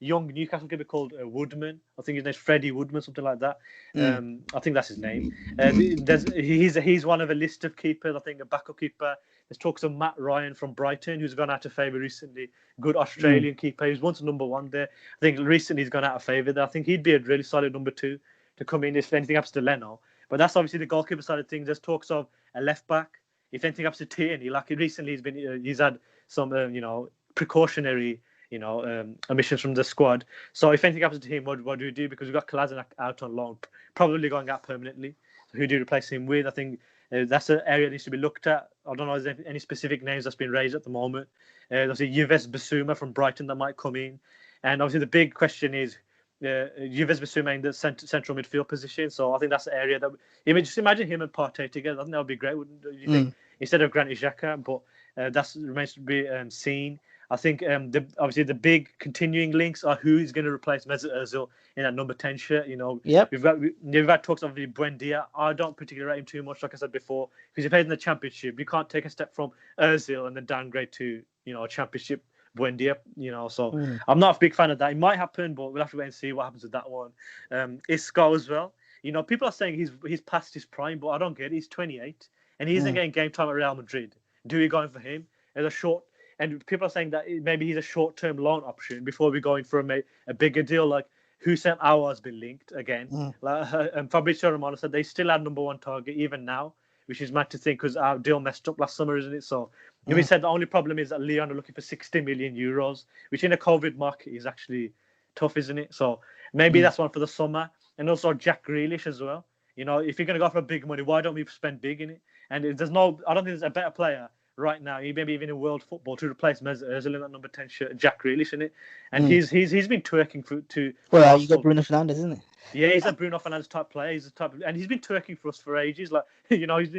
[SPEAKER 1] young Newcastle keeper called Woodman. I think his name's Freddie Woodman, something like that. I think that's his name. He's one of a list of keepers. I think a backup keeper. There's talks of Matt Ryan from Brighton, who's gone out of favour recently. Good Australian keeper. He was once number 1 there. I think recently he's gone out of favour there. I think he'd be a really solid number 2 to come in if anything happens to Leno. But that's obviously the goalkeeper side of things. There's talks of a left back. If anything happens to Tierney, like recently he's had some precautionary omissions from the squad. So if anything happens to him, what do we do? Because we've got Kolasinac out on loan, probably going out permanently. So who do you replace him with? I think that's an area that needs to be looked at. I don't know if there's any specific names that's been raised at the moment. There's Yves Bissouma from Brighton that might come in. And obviously the big question is Yves Bissouma in the central midfield position. So I think that's the area that... just imagine him and Partey together. I think that would be great, wouldn't you think? Instead of Granit Xhaka. But that remains to be seen. I think obviously the big continuing links are who is going to replace Mesut Özil in that number 10 shirt. We've had talks of Buendia. I don't particularly rate him too much, like I said before, because he played in the Championship. You can't take a step from Özil and then downgrade to a Championship Buendia. So I'm not a big fan of that. It might happen, but we'll have to wait and see what happens with that one. Isco as well. People are saying he's past his prime, but I don't get it. He's 28 and he isn't getting game time at Real Madrid. Do we go in for him? There's a short. and people are saying that maybe he's a short-term loan option before we go in for a bigger deal. Like Hussein Aouar has been linked again. Like, and Fabrizio Romano said they still had number one target even now, which is mad to think because our deal messed up last summer, isn't it? So we said the only problem is that Lyon are looking for 60 million euros, which in a COVID market is actually tough, isn't it? So maybe that's one for the summer. And also Jack Grealish as well. You know, if you're going to go for big money, why don't we spend big in it? And I don't think there's a better player right now, maybe even in world football, to replace Mesut Özil in that number 10 shirt, Jack Grealish in it. And he's been twerking for
[SPEAKER 2] Well, you
[SPEAKER 1] Arsenal.
[SPEAKER 2] got Bruno Fernandes, isn't it?
[SPEAKER 1] Yeah, he's a Bruno Fernandes type player. And he's been twerking for us for ages. Like, you know, he's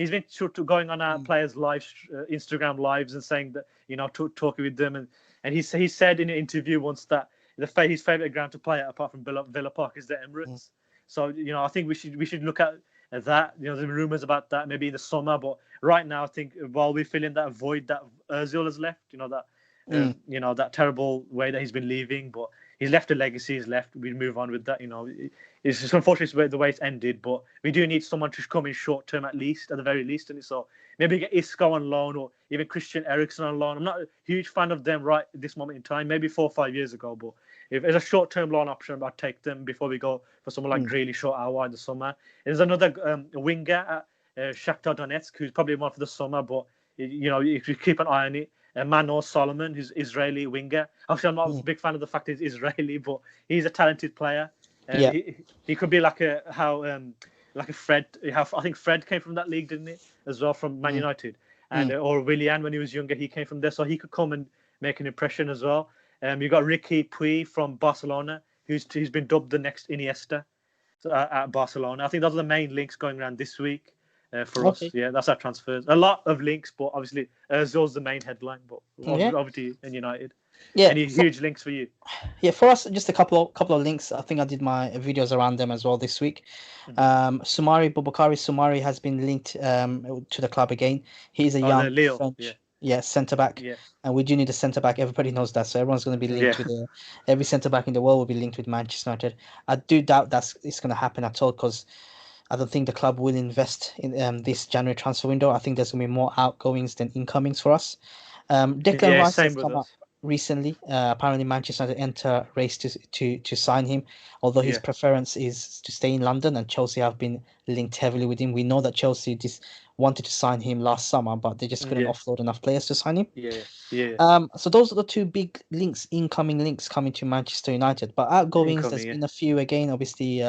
[SPEAKER 1] been going on our players' lives, Instagram lives, and saying that, you know, talking with them. And he said in an interview once that his favorite ground to play at, apart from Villa Park, is the Emirates. So, you know, I think we should look at that. You know, there's rumors about that maybe in the summer, but right now I think while we're filling that void that Özil has left, you know, that you know, that terrible way that he's been leaving, but he's left a legacy. He's left. We move on with that. You know, it's just unfortunate the way it's ended, but we do need someone to come in short term at the very least. And so maybe get Isco on loan or even Christian Eriksen on loan. I'm not a huge fan of them right at this moment in time. Maybe 4 or 5 years ago, but if there's a short term loan option, I'd take them before we go for someone like Grealish or Aouar in the summer. There's another winger at Shakhtar Donetsk who's probably one for the summer, but you know, if you keep an eye on it. Manor Solomon, who's Israeli winger. Actually, I'm not a big fan of the fact he's Israeli, but he's a talented player. He could be like a Fred. I think Fred came from that league, didn't he? As well, from Man United, and or Willian when he was younger, he came from there, so he could come and make an impression as well. You got Ricky Puig from Barcelona, who's been dubbed the next Iniesta at Barcelona. I think those are the main links going around this week. For us, yeah, that's our transfers. A lot of links, but obviously Özil's the main headline. But obviously in United, any huge links for you?
[SPEAKER 2] Yeah, for us, just a couple of links. I think I did my videos around them as well this week. Boubakary Soumare has been linked to the club again. He's a young French, centre back, and we do need a centre back. Everybody knows that, so everyone's going to be linked with every centre back in the world will be linked with Manchester United. I do doubt it's going to happen at all because I don't think the club will invest in this January transfer window. I think there's going to be more outgoings than incomings for us. Declan Rice has come up recently. Apparently, Manchester United enter race to sign him, although his preference is to stay in London, and Chelsea have been linked heavily with him. We know that Chelsea wanted to sign him last summer, but they just couldn't offload enough players to sign him. So those are the two big links, incoming links coming to Manchester United. But outgoings, there's been a few again. Obviously,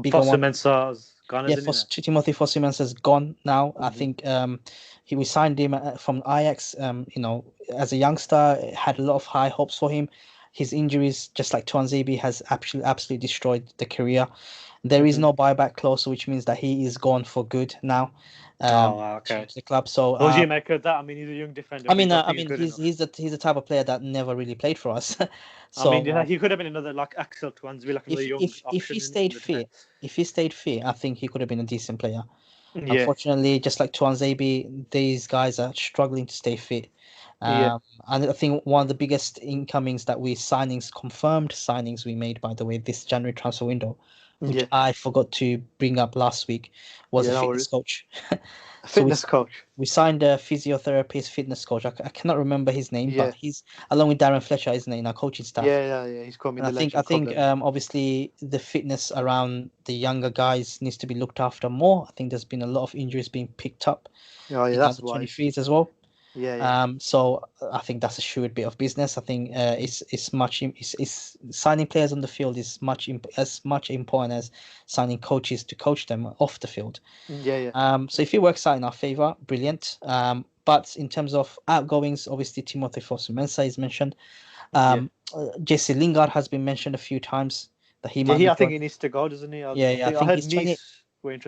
[SPEAKER 2] bigger one.
[SPEAKER 1] Mensah's gone,
[SPEAKER 2] Timothy Fosu Mensah's gone now. I think we signed him from Ajax. You know, as a youngster, had a lot of high hopes for him. His injuries, just like Tuanzebe, has absolutely destroyed the career. There is no buyback clause, which means that he is gone for good now. To the club. So
[SPEAKER 1] what do you make of that? I mean, he's a young defender.
[SPEAKER 2] He's the type of player that never really played for us. So
[SPEAKER 1] I mean, he could have been another like Axel Tuanzebe, like another young option.
[SPEAKER 2] If he stayed fit, I think he could have been a decent player. Unfortunately, just like Tuanzebe, these guys are struggling to stay fit. And I think one of the biggest incomings that confirmed signings we made, by the way, this January transfer window, which I forgot to bring up last week, was a fitness coach.
[SPEAKER 1] Coach.
[SPEAKER 2] We signed a physiotherapist, fitness coach. I cannot remember his name, but he's along with Darren Fletcher, isn't he, in our coaching staff?
[SPEAKER 1] He's coming.
[SPEAKER 2] I think obviously the fitness around the younger guys needs to be looked after more. I think there's been a lot of injuries being picked up.
[SPEAKER 1] That's why.
[SPEAKER 2] 23s as well. So I think that's a sure bit of business. I think it's signing players on the field is as much important as signing coaches to coach them off the field. So if it works out in our favor, brilliant. But in terms of outgoings, obviously Timothy Fosu Mensah is mentioned. Jesse Lingard has been mentioned a few times that he might.
[SPEAKER 1] I think he needs to go, doesn't he?
[SPEAKER 2] I think he's 20.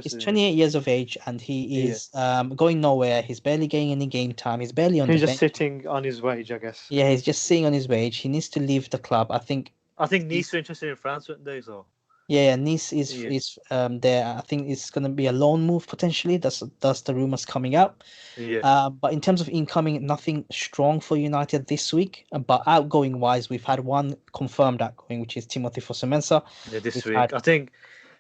[SPEAKER 2] He's 28 years of age and he is going nowhere. He's barely getting any game time. He's barely on the bench.
[SPEAKER 1] He's just sitting on his wage, I guess.
[SPEAKER 2] Yeah, he's just sitting on his wage. He needs to leave the club. I think
[SPEAKER 1] Nice are interested in France, weren't they? So
[SPEAKER 2] Nice is there. I think it's going to be a loan move potentially. That's the rumors coming out. But in terms of incoming, nothing strong for United this week. But outgoing wise, we've had one confirmed outgoing, which is Timothy Fosu Mensah.
[SPEAKER 1] This week,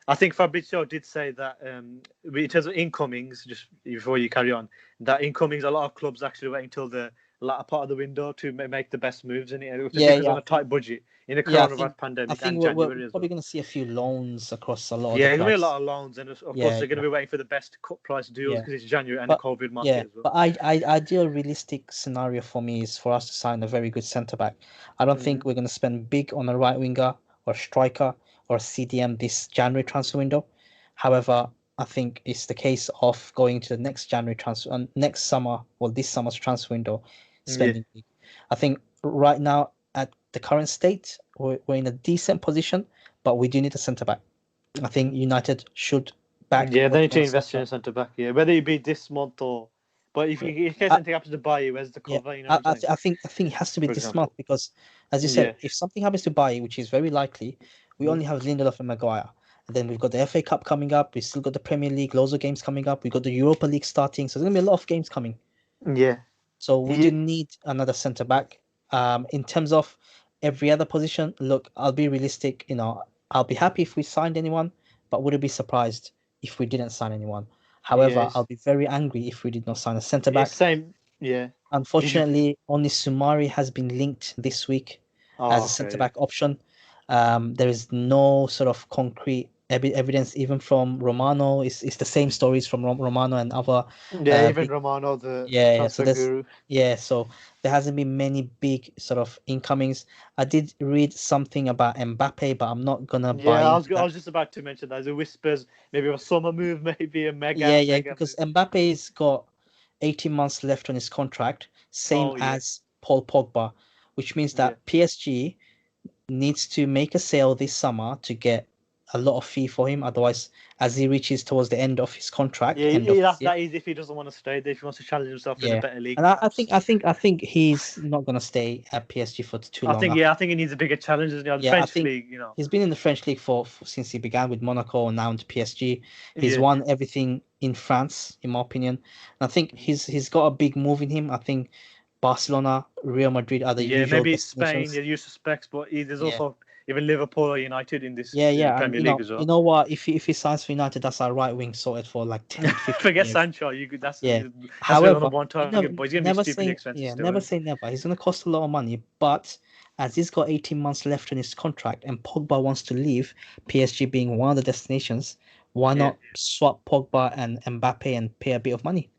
[SPEAKER 1] I think Fabrizio did say that in terms of incomings, just before you carry on, that incomings, a lot of clubs actually wait until the latter part of the window to make the best moves in it,
[SPEAKER 2] Yeah,
[SPEAKER 1] because on a tight budget in the
[SPEAKER 2] yeah.
[SPEAKER 1] coronavirus
[SPEAKER 2] I
[SPEAKER 1] pandemic
[SPEAKER 2] think
[SPEAKER 1] and
[SPEAKER 2] we're
[SPEAKER 1] January as well.
[SPEAKER 2] probably going to see a few loans across a lot of
[SPEAKER 1] Yeah,
[SPEAKER 2] the
[SPEAKER 1] there's gonna be a
[SPEAKER 2] clubs.
[SPEAKER 1] lot of loans, and of course they're gonna be waiting for the best cut price deals because it's January and the COVID market as well.
[SPEAKER 2] But ideal realistic scenario for me is for us to sign a very good centre back. I don't think we're going to spend big on a right winger or striker or a CDM this January transfer window. However, I think it's the case of going to the next January transfer, next summer, well, this summer's transfer window, spending big. I think right now at the current state, we're in a decent position, but we do need a centre back. I think United should back.
[SPEAKER 1] Yeah, they need to
[SPEAKER 2] on
[SPEAKER 1] invest in a centre back. Yeah, whether it be this month or, but if in case anything happens to Bailly, where's the cover? You know what I'm saying?
[SPEAKER 2] I think it has to be
[SPEAKER 1] For
[SPEAKER 2] this
[SPEAKER 1] example.
[SPEAKER 2] month because, as you said, if something happens to Bailly, which is very likely, we only have Lindelof and Maguire. And then we've got the FA Cup coming up. We still got the Premier League, loads of games coming up. We've got the Europa League starting. So there's going to be a lot of games coming.
[SPEAKER 1] Yeah.
[SPEAKER 2] So we do need another centre back. In terms of every other position, look, I'll be realistic. You know, I'll be happy if we signed anyone, but wouldn't be surprised if we didn't sign anyone. However, I'll be very angry if we did not sign a centre back.
[SPEAKER 1] Same. Yeah.
[SPEAKER 2] Unfortunately, only Sumari has been linked this week as a centre back option. There is no sort of concrete evidence, even from Romano. It's the same stories from Romano and other.
[SPEAKER 1] Even Romano, the transfer guru.
[SPEAKER 2] So there hasn't been many big sort of incomings. I did read something about Mbappe, but I'm not gonna buy into that.
[SPEAKER 1] I was just about to mention that. There's a whispers, maybe a summer move, maybe a mega.
[SPEAKER 2] Because Mbappe's got 18 months left on his contract, same as Paul Pogba, which means that PSG needs to make a sale this summer to get a lot of fee for him. Otherwise, as he reaches towards the end of his contract,
[SPEAKER 1] that is if he doesn't want to stay there, if he wants to challenge himself in a better league.
[SPEAKER 2] And I think he's not gonna stay at PSG for too long.
[SPEAKER 1] I think he needs a bigger challenge. The French league, you know,
[SPEAKER 2] he's been in the French league for since he began with Monaco and now into PSG. He's won everything in France, in my opinion. And I think he's got a big move in him. I think Barcelona, Real Madrid are the usual
[SPEAKER 1] maybe Spain, you suspects, but there's also even Liverpool or United in this Premier League as well.
[SPEAKER 2] You know what? If he signs for United, that's our right wing sorted for like 10, 15
[SPEAKER 1] Forget
[SPEAKER 2] years.
[SPEAKER 1] Sancho.
[SPEAKER 2] However,
[SPEAKER 1] never
[SPEAKER 2] say never. He's going to cost a lot of money, but as he's got 18 months left on his contract and Pogba wants to leave, PSG being one of the destinations, why not swap Pogba and Mbappe and pay a bit of money?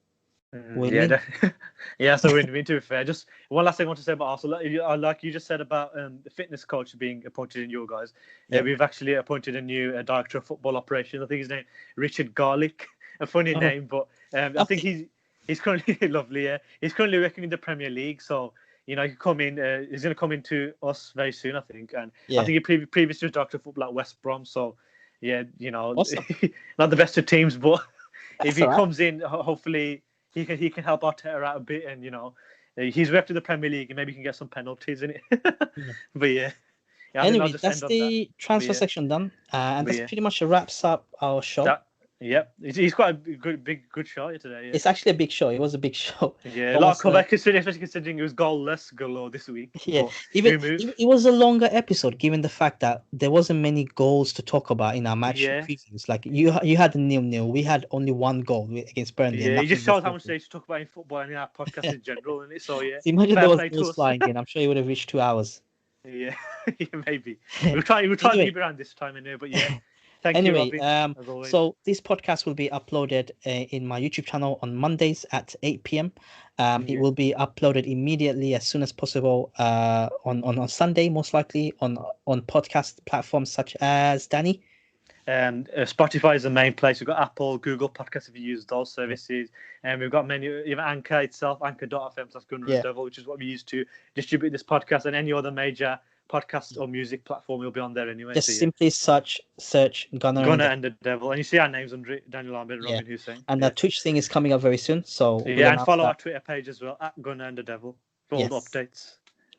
[SPEAKER 1] So win-win, to be fair. Just one last thing I want to say about Arsenal. Like you just said about the fitness coach being appointed in your guys. We've actually appointed a new director of football operations. I think his name Richard Garlick. A funny name, but I think he's currently lovely. Yeah, he's currently working in the Premier League, so you know he can come in. He's going to come into us very soon, I think. And I think he previously was director of football at West Brom. So you know,
[SPEAKER 2] awesome.
[SPEAKER 1] Not the best of teams, but if he comes in, hopefully. He can help Arteta out a bit, and you know, he's worked in the Premier League, and maybe he can get some penalties in it. But
[SPEAKER 2] anyway, that's the transfer section done, and that's pretty much wraps up our show.
[SPEAKER 1] He's quite a good show today. Yeah.
[SPEAKER 2] It's actually a big show. It was a big show.
[SPEAKER 1] Yeah, a lot of comeback, especially considering it was goalless galore this week.
[SPEAKER 2] Yeah, it was a longer episode, given the fact that there wasn't many goals to talk about in our match previews. Like you had a 0-0. We had only one goal against Burnley.
[SPEAKER 1] Yeah, it just shows how much they talk about in football and in our podcast in general. And so
[SPEAKER 2] imagine there was goals flying in. I'm sure it would have reached 2 hours.
[SPEAKER 1] Yeah, maybe. We'll try to keep it around this time anyway. But yeah. Thank you, Robin,
[SPEAKER 2] so this podcast will be uploaded in my YouTube channel on Mondays at 8 p.m. It will be uploaded immediately as soon as possible on Sunday, most likely on podcast platforms such as Danny.
[SPEAKER 1] Spotify is the main place. We've got Apple, Google Podcasts if you use those services, and we've got many, even Anchor itself, Anchor.fm/Gunner_Devil, which is what we use to distribute this podcast, and any other major podcast or music platform will be on there anyway.
[SPEAKER 2] Just simply search Gunner
[SPEAKER 1] and the Devil, and you see our names under it, Daniel Ahmed, Robin Hussein.
[SPEAKER 2] And the Twitch thing is coming up very soon, so
[SPEAKER 1] and follow our Twitter page as well at Gunner and the Devil for all the updates.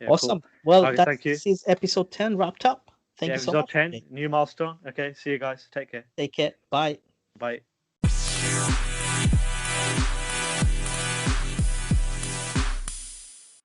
[SPEAKER 2] Awesome. Cool. Well, this is episode 10 wrapped up. Thank you so much.
[SPEAKER 1] Episode 10, new milestone. Okay, see you guys. Take care.
[SPEAKER 2] Bye.
[SPEAKER 1] Bye.